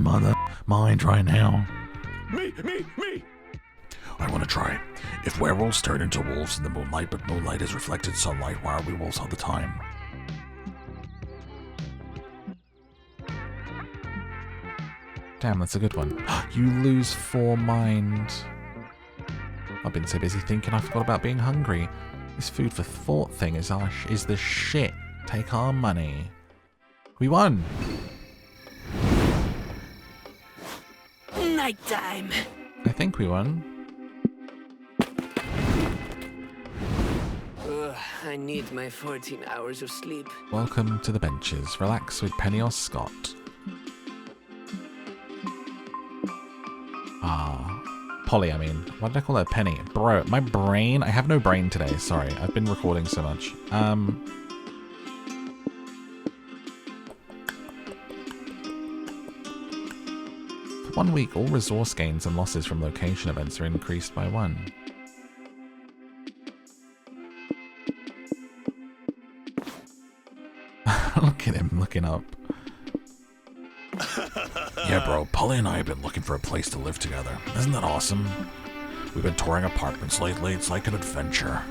mind right now. Me! I want to try. If werewolves turn into wolves in the moonlight, but moonlight is reflected sunlight, why are we wolves all the time? Damn, that's a good one. You lose 4 mind. I've been so busy thinking I forgot about being hungry. This food for thought thing is the shit. Take our money. We won. Nighttime. I think we won. Ugh, I need my 14 hours of sleep. Welcome to the benches. Relax with Penny or Scott. Polly, I mean. Why did I call her Penny? Bro, my brain... I have no brain today, sorry. I've been recording so much. For 1 week, all resource gains and losses from location events are increased by 1. Look at him looking up. Yeah, bro, Polly and I have been looking for a place to live together. Isn't that awesome? We've been touring apartments lately. It's like an adventure.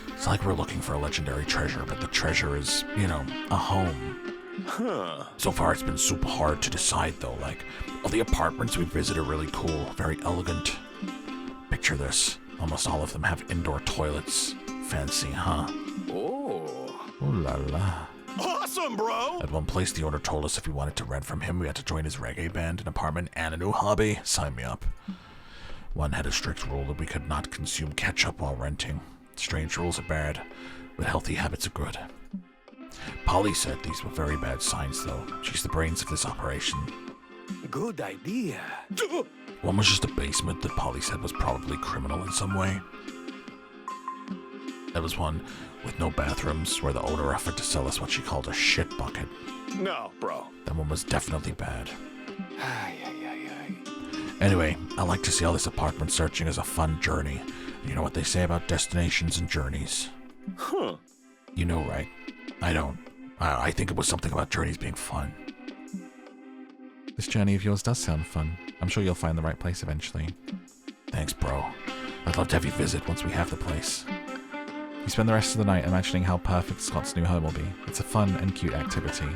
It's like we're looking for a legendary treasure, but the treasure is, you know, a home. Huh. So far, it's been super hard to decide, though. Like, all the apartments we visit are really cool, very elegant. Picture this. Almost all of them have indoor toilets. Fancy, huh? Oh. Ooh la la. Awesome, bro! At one place, the owner told us if we wanted to rent from him, we had to join his reggae band, an apartment, and a new hobby. Sign me up. One had a strict rule that we could not consume ketchup while renting. Strange rules are bad, but healthy habits are good. Polly said these were very bad signs, though. She's the brains of this operation. Good idea. One was just a basement that Polly said was probably criminal in some way. There was one with no bathrooms where the owner offered to sell us what she called a shit bucket. No, bro. That one was definitely bad. Ay, ay, ay, ay. Anyway, I like to see all this apartment searching as a fun journey. You know what they say about destinations and journeys? Huh. You know, right? I don't. I think it was something about journeys being fun. This journey of yours does sound fun. I'm sure you'll find the right place eventually. Thanks, bro. I'd love to have you visit once we have the place. You spend the rest of the night imagining how perfect Scott's new home will be. It's a fun and cute activity.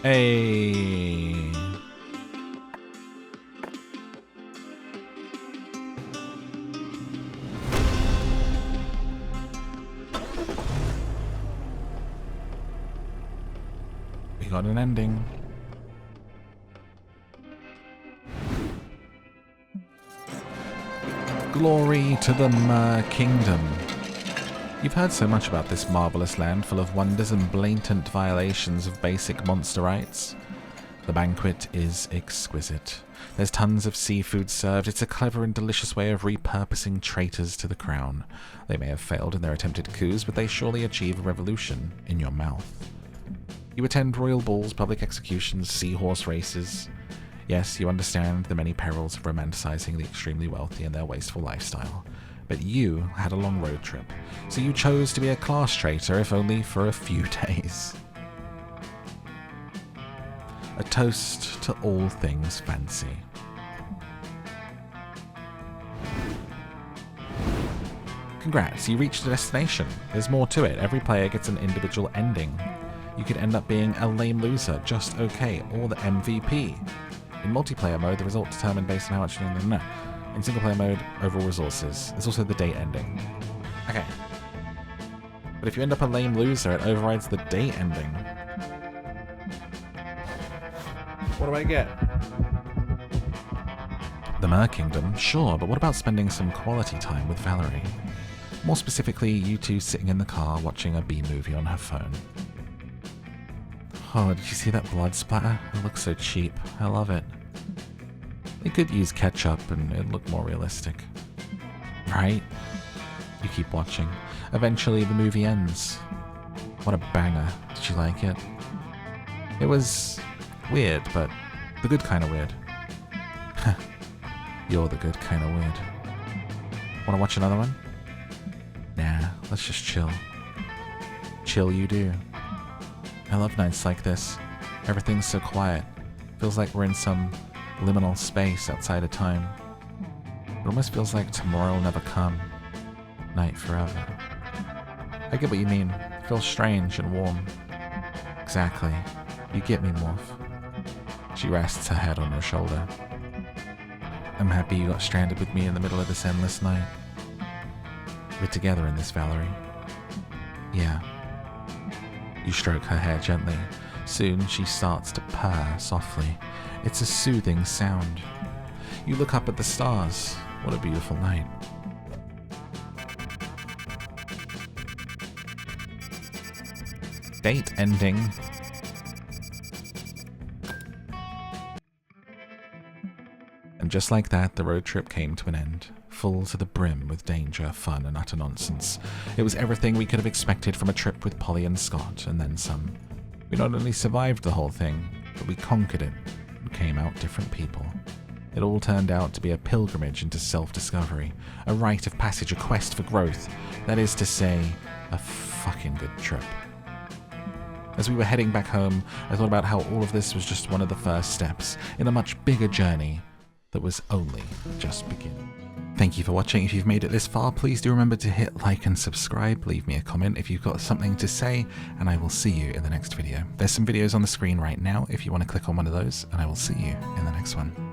Hey. We got an ending. Glory to the Mer Kingdom. You've heard so much about this marvelous land full of wonders and blatant violations of basic monster rights. The banquet is exquisite. There's tons of seafood served. It's a clever and delicious way of repurposing traitors to the crown. They may have failed in their attempted coups, but they surely achieve a revolution in your mouth. You attend royal balls, public executions, seahorse races. Yes, you understand the many perils of romanticizing the extremely wealthy and their wasteful lifestyle. But you had a long road trip, so you chose to be a class traitor, if only for a few days. A toast to all things fancy. Congrats, you reached a destination. There's more to it. Every player gets an individual ending. You could end up being a lame loser, just okay, or the MVP. In multiplayer mode, the result determined based on how much... No. In single player mode, overall resources. There's also the date ending. Okay. But if you end up a lame loser, it overrides the date ending. What do I get? The Mer Kingdom? Sure, but what about spending some quality time with Valerie? More specifically, you two sitting in the car watching a B-movie on her phone. Oh, did you see that blood splatter? It looks so cheap. I love it. They could use ketchup and it'd look more realistic. Right? You keep watching. Eventually the movie ends. What a banger. Did you like it? It was weird, but the good kind of weird. You're the good kind of weird. Wanna watch another one? Nah, let's just chill. Chill you do. I love nights like this. Everything's so quiet. Feels like we're in some liminal space outside of time. It almost feels like tomorrow will never come. Night forever. I get what you mean. It feels strange and warm. Exactly. You get me, Morph. She rests her head on your shoulder. I'm happy you got stranded with me in the middle of this endless night. We're together in this, Valerie. Yeah. You stroke her hair gently. Soon she starts to purr softly. It's a soothing sound. You look up at the stars. What a beautiful night. Date ending. And just like that, the road trip came to an end. Full to the brim with danger, fun, and utter nonsense. It was everything we could have expected from a trip with Polly and Scott, and then some. We not only survived the whole thing, but we conquered it, and came out different people. It all turned out to be a pilgrimage into self-discovery, a rite of passage, a quest for growth. That is to say, a fucking good trip. As we were heading back home, I thought about how all of this was just one of the first steps in a much bigger journey that was only just beginning. Thank you for watching. If you've made it this far, please do remember to hit like and subscribe. Leave me a comment if you've got something to say, and I will see you in the next video. There's some videos on the screen right now if you want to click on one of those, and I will see you in the next one.